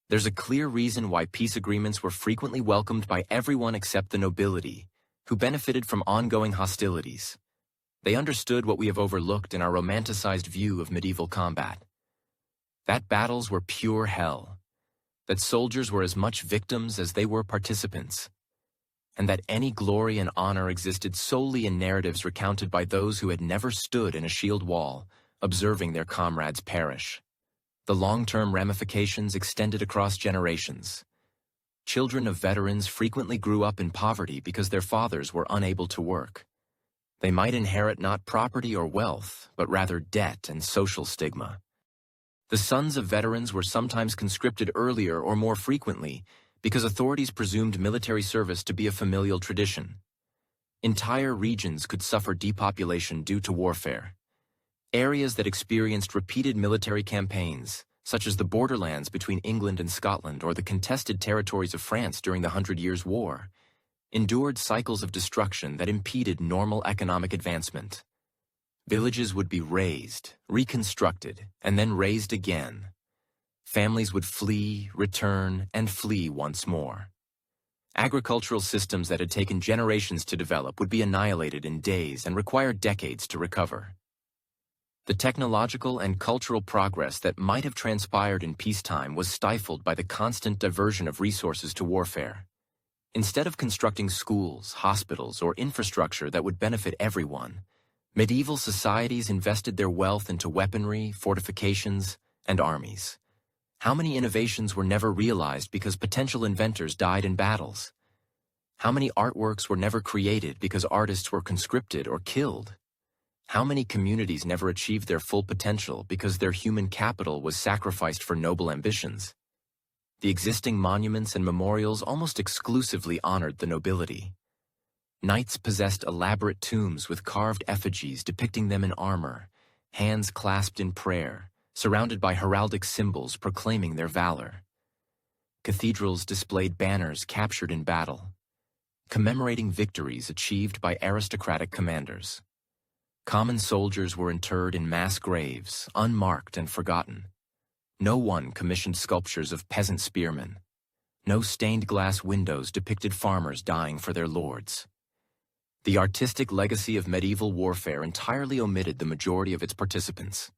There's a clear reason why peace agreements were frequently welcomed by everyone except the nobility, who benefited from ongoing hostilities. They understood what we have overlooked in our romanticized view of medieval combat. That battles were pure hell, that soldiers were as much victims as they were participants, and that any glory and honor existed solely in narratives recounted by those who had never stood in a shield wall, observing their comrades perish. The long-term ramifications extended across generations. Children of veterans frequently grew up in poverty because their fathers were unable to work. They might inherit not property or wealth, but rather debt and social stigma. The sons of veterans were sometimes conscripted earlier or more frequently because authorities presumed military service to be a familial tradition. Entire regions could suffer depopulation due to warfare. Areas that experienced repeated military campaigns, such as the borderlands between England and Scotland or the contested territories of France during the 100 Years' War, endured cycles of destruction that impeded normal economic advancement. Villages would be razed, reconstructed, and then razed again. Families would flee, return, and flee once more. Agricultural systems that had taken generations to develop would be annihilated in days and require decades to recover. The technological and cultural progress that might have transpired in peacetime was stifled by the constant diversion of resources to warfare. Instead of constructing schools, hospitals, or infrastructure that would benefit everyone, medieval societies invested their wealth into weaponry, fortifications, and armies. How many innovations were never realized because potential inventors died in battles? How many artworks were never created because artists were conscripted or killed? How many communities never achieved their full potential because their human capital was sacrificed for noble ambitions? The existing monuments and memorials almost exclusively honored the nobility. Knights possessed elaborate tombs with carved effigies depicting them in armor, hands clasped in prayer, surrounded by heraldic symbols proclaiming their valor. Cathedrals displayed banners captured in battle, commemorating victories achieved by aristocratic commanders. Common soldiers were interred in mass graves, unmarked and forgotten. No one commissioned sculptures of peasant spearmen. No stained glass windows depicted farmers dying for their lords. The artistic legacy of medieval warfare entirely omitted the majority of its participants.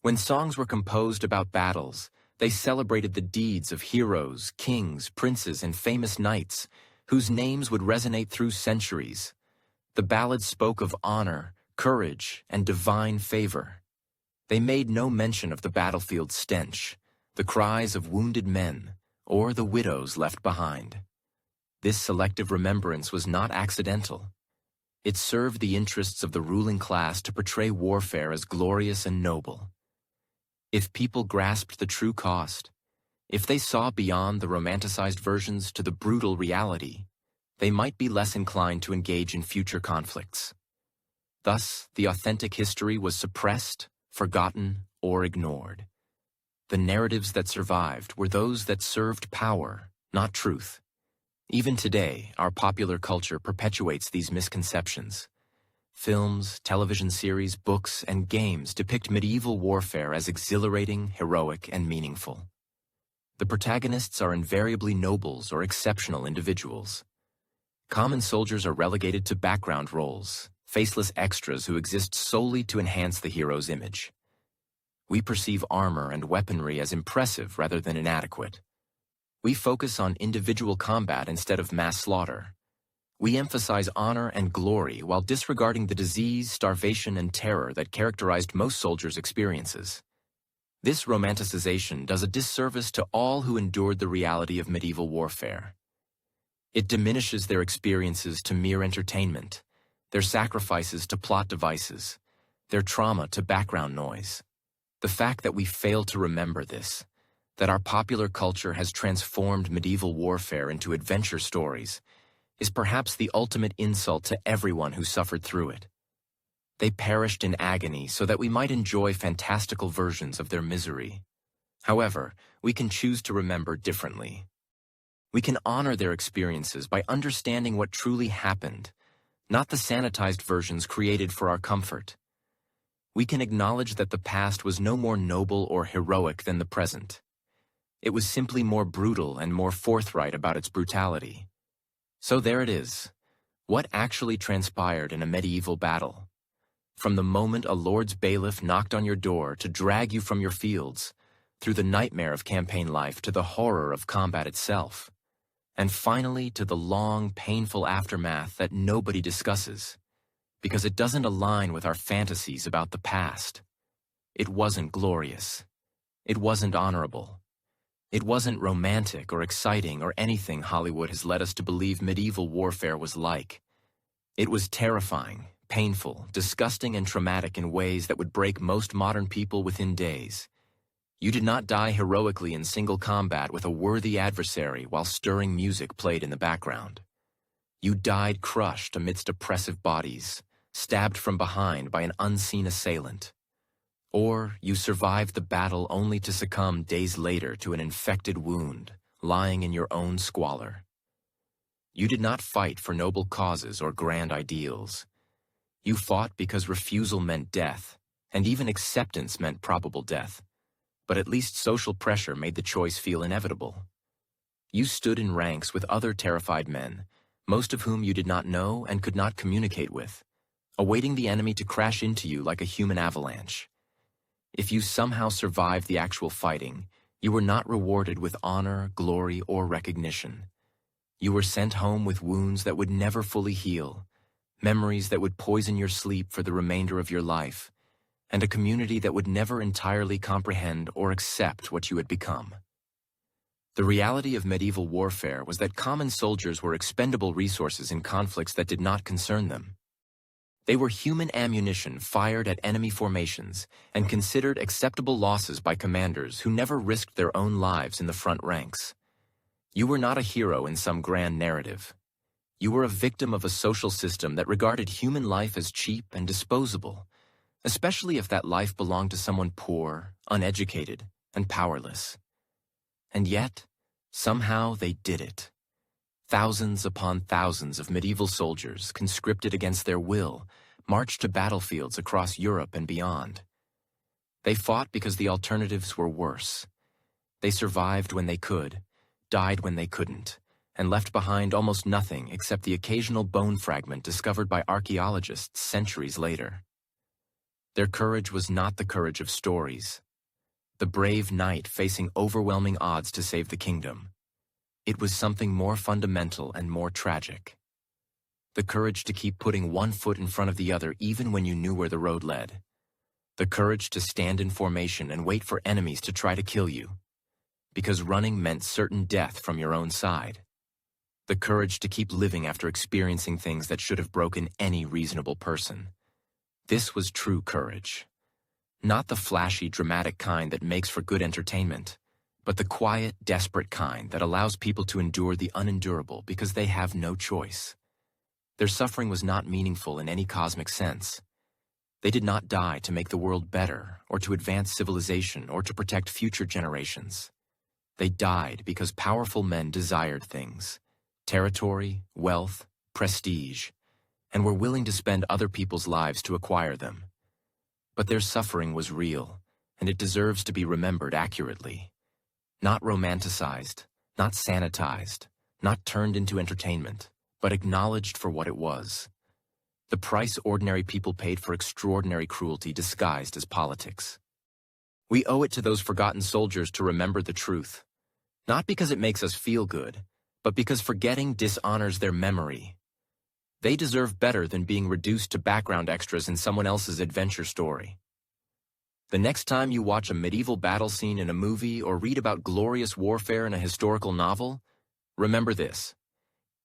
When songs were composed about battles, They celebrated the deeds of heroes, kings, princes, and famous knights, whose names would resonate through centuries. The ballads spoke of honor, courage, and divine favor. They made no mention of the battlefield's stench, the cries of wounded men, or the widows left behind. This selective remembrance was not accidental. It served the interests of the ruling class to portray warfare as glorious and noble. If people grasped the true cost, if they saw beyond the romanticized versions to the brutal reality, they might be less inclined to engage in future conflicts. Thus, the authentic history was suppressed, forgotten, or ignored. The narratives that survived were those that served power, not truth. Even today, our popular culture perpetuates these misconceptions. Films, television series, books, and games depict medieval warfare as exhilarating, heroic, and meaningful. The protagonists are invariably nobles or exceptional individuals. Common soldiers are relegated to background roles, faceless extras who exist solely to enhance the hero's image. We perceive armor and weaponry as impressive rather than inadequate. We focus on individual combat instead of mass slaughter. We emphasize honor and glory while disregarding the disease, starvation, and terror that characterized most soldiers' experiences. This romanticization does a disservice to all who endured the reality of medieval warfare. It diminishes their experiences to mere entertainment, their sacrifices to plot devices, their trauma to background noise. The fact that we fail to remember this, that our popular culture has transformed medieval warfare into adventure stories, is perhaps the ultimate insult to everyone who suffered through it. They perished in agony so that we might enjoy fantastical versions of their misery. However, we can choose to remember differently. We can honor their experiences by understanding what truly happened, not the sanitized versions created for our comfort. We can acknowledge that the past was no more noble or heroic than the present. It was simply more brutal and more forthright about its brutality. So there it is. What actually transpired in a medieval battle? From the moment a lord's bailiff knocked on your door to drag you from your fields, through the nightmare of campaign life to the horror of combat itself, and finally to the long, painful aftermath that nobody discusses, because it doesn't align with our fantasies about the past. It wasn't glorious. It wasn't honorable. It wasn't romantic or exciting or anything Hollywood has led us to believe medieval warfare was like. It was terrifying, painful, disgusting, and traumatic in ways that would break most modern people within days. You did not die heroically in single combat with a worthy adversary while stirring music played in the background. You died crushed amidst oppressive bodies, stabbed from behind by an unseen assailant. Or you survived the battle only to succumb days later to an infected wound, lying in your own squalor. You did not fight for noble causes or grand ideals. You fought because refusal meant death, and even acceptance meant probable death. But at least social pressure made the choice feel inevitable. You stood in ranks with other terrified men, most of whom you did not know and could not communicate with, awaiting the enemy to crash into you like a human avalanche. If you somehow survived the actual fighting, you were not rewarded with honor, glory, or recognition. You were sent home with wounds that would never fully heal, memories that would poison your sleep for the remainder of your life, and a community that would never entirely comprehend or accept what you had become. The reality of medieval warfare was that common soldiers were expendable resources in conflicts that did not concern them. They were human ammunition fired at enemy formations and considered acceptable losses by commanders who never risked their own lives in the front ranks. You were not a hero in some grand narrative. You were a victim of a social system that regarded human life as cheap and disposable, especially if that life belonged to someone poor, uneducated, and powerless. And yet, somehow they did it. Thousands upon thousands of medieval soldiers, conscripted against their will, marched to battlefields across Europe and beyond. They fought because the alternatives were worse. They survived when they could, died when they couldn't, and left behind almost nothing except the occasional bone fragment discovered by archaeologists centuries later. Their courage was not the courage of stories. the brave knight facing overwhelming odds to save the kingdom. It was something more fundamental and more tragic. The courage to keep putting one foot in front of the other even when you knew where the road led. The courage to stand in formation and wait for enemies to try to kill you, because running meant certain death from your own side. The courage to keep living after experiencing things that should have broken any reasonable person. This was true courage. Not the flashy, dramatic kind that makes for good entertainment, but the quiet, desperate kind that allows people to endure the unendurable because they have no choice. Their suffering was not meaningful in any cosmic sense. They did not die to make the world better, or to advance civilization, or to protect future generations. They died because powerful men desired things, territory, wealth, prestige, and were willing to spend other people's lives to acquire them. But their suffering was real, and it deserves to be remembered accurately. Not romanticized, not sanitized, not turned into entertainment, but acknowledged for what it was. The price ordinary people paid for extraordinary cruelty disguised as politics. We owe it to those forgotten soldiers to remember the truth, not because it makes us feel good, but because forgetting dishonors their memory. They deserve better than being reduced to background extras in someone else's adventure story. The next time you watch a medieval battle scene in a movie or read about glorious warfare in a historical novel, remember this.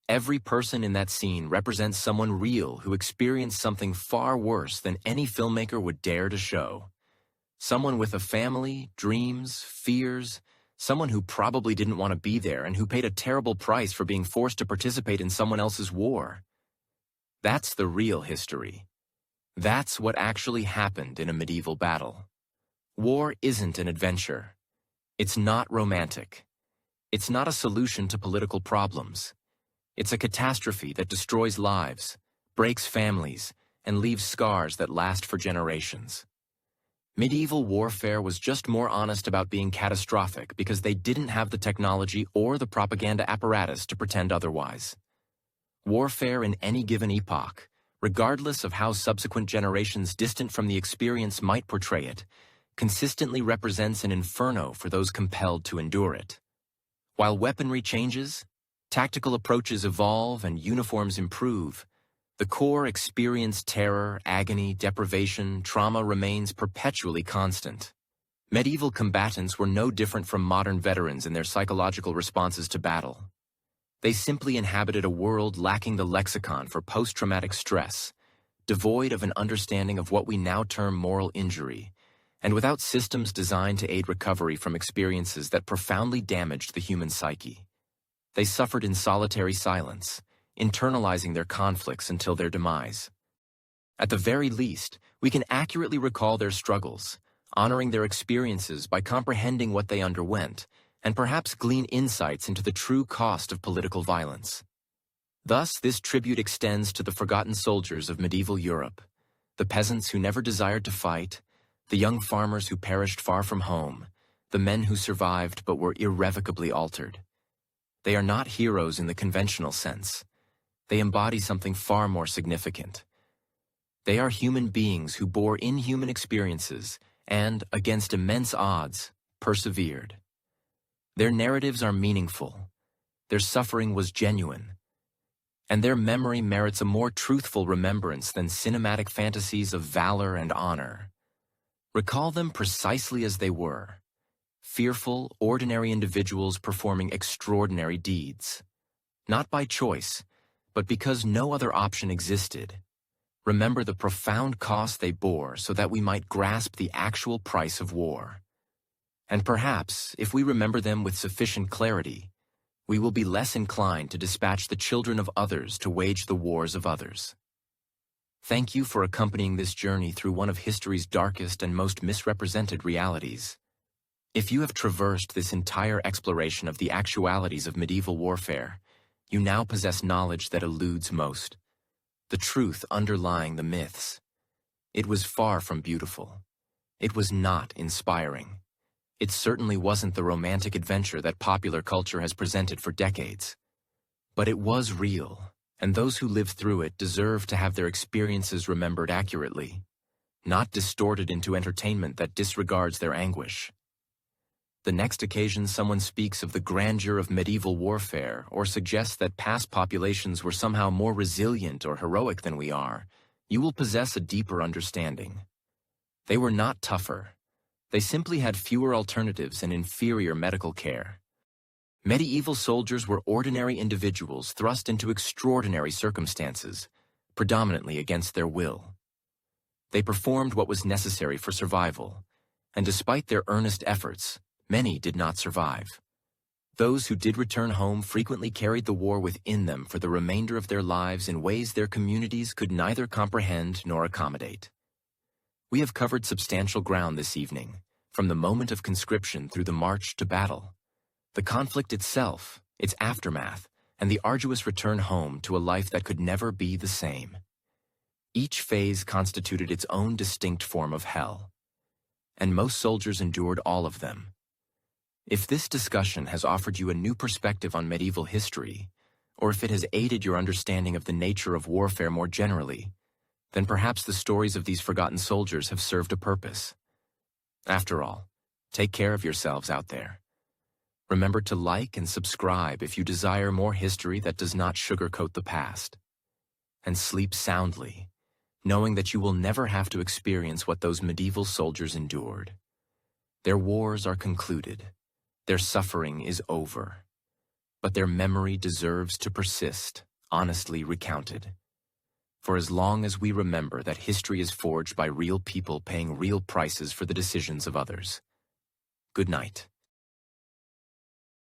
Every person in that scene represents someone real who experienced something far worse than any filmmaker would dare to show. Someone with a family, dreams, fears, someone who probably didn't want to be there and who paid a terrible price for being forced to participate in someone else's war. That's the real history. That's what actually happened in a medieval battle. War isn't an adventure. It's not romantic. It's not a solution to political problems. It's a catastrophe that destroys lives, breaks families, and leaves scars that last for generations. Medieval warfare was just more honest about being catastrophic because they didn't have the technology or the propaganda apparatus to pretend otherwise. Warfare in any given epoch, regardless of how subsequent generations distant from the experience might portray it, consistently represents an inferno for those compelled to endure it. While weaponry changes, tactical approaches evolve, and uniforms improve, the core experience terror, agony, deprivation, trauma remains perpetually constant. Medieval combatants were no different from modern veterans in their psychological responses to battle. They simply inhabited a world lacking the lexicon for post-traumatic stress, devoid of an understanding of what we now term moral injury, and without systems designed to aid recovery from experiences that profoundly damaged the human psyche. They suffered in solitary silence, internalizing their conflicts until their demise. At the very least, we can accurately recall their struggles, honoring their experiences by comprehending what they underwent, and perhaps glean insights into the true cost of political violence. Thus, this tribute extends to the forgotten soldiers of medieval Europe, the peasants who never desired to fight, the young farmers who perished far from home, the men who survived but were irrevocably altered. They are not heroes in the conventional sense. They embody something far more significant. They are human beings who bore inhuman experiences and, against immense odds, persevered. Their narratives are meaningful. Their suffering was genuine. And their memory merits a more truthful remembrance than cinematic fantasies of valor and honor. Recall them precisely as they were. Fearful, ordinary individuals performing extraordinary deeds. Not by choice, but because no other option existed. Remember the profound cost they bore so that we might grasp the actual price of war. And perhaps, if we remember them with sufficient clarity, we will be less inclined to dispatch the children of others to wage the wars of others. Thank you for accompanying this journey through one of history's darkest and most misrepresented realities. If you have traversed this entire exploration of the actualities of medieval warfare, you now possess knowledge that eludes most. The truth underlying the myths. It was far from beautiful. It was not inspiring. It certainly wasn't the romantic adventure that popular culture has presented for decades. But it was real, and those who lived through it deserve to have their experiences remembered accurately, not distorted into entertainment that disregards their anguish. The next occasion someone speaks of the grandeur of medieval warfare or suggests that past populations were somehow more resilient or heroic than we are, you will possess a deeper understanding. They were not tougher. They simply had fewer alternatives and inferior medical care. Medieval soldiers were ordinary individuals thrust into extraordinary circumstances, predominantly against their will. They performed what was necessary for survival, and despite their earnest efforts, many did not survive. Those who did return home frequently carried the war within them for the remainder of their lives in ways their communities could neither comprehend nor accommodate. We have covered substantial ground this evening, from the moment of conscription through the march to battle. The conflict itself, its aftermath, and the arduous return home to a life that could never be the same. Each phase constituted its own distinct form of hell, and most soldiers endured all of them. If this discussion has offered you a new perspective on medieval history, or if it has aided your understanding of the nature of warfare more generally, then perhaps the stories of these forgotten soldiers have served a purpose. After all, take care of yourselves out there. Remember to like and subscribe if you desire more history that does not sugarcoat the past. And sleep soundly, knowing that you will never have to experience what those medieval soldiers endured. Their wars are concluded. Their suffering is over. But their memory deserves to persist, honestly recounted. For as long as we remember that history is forged by real people paying real prices for the decisions of others. Good night.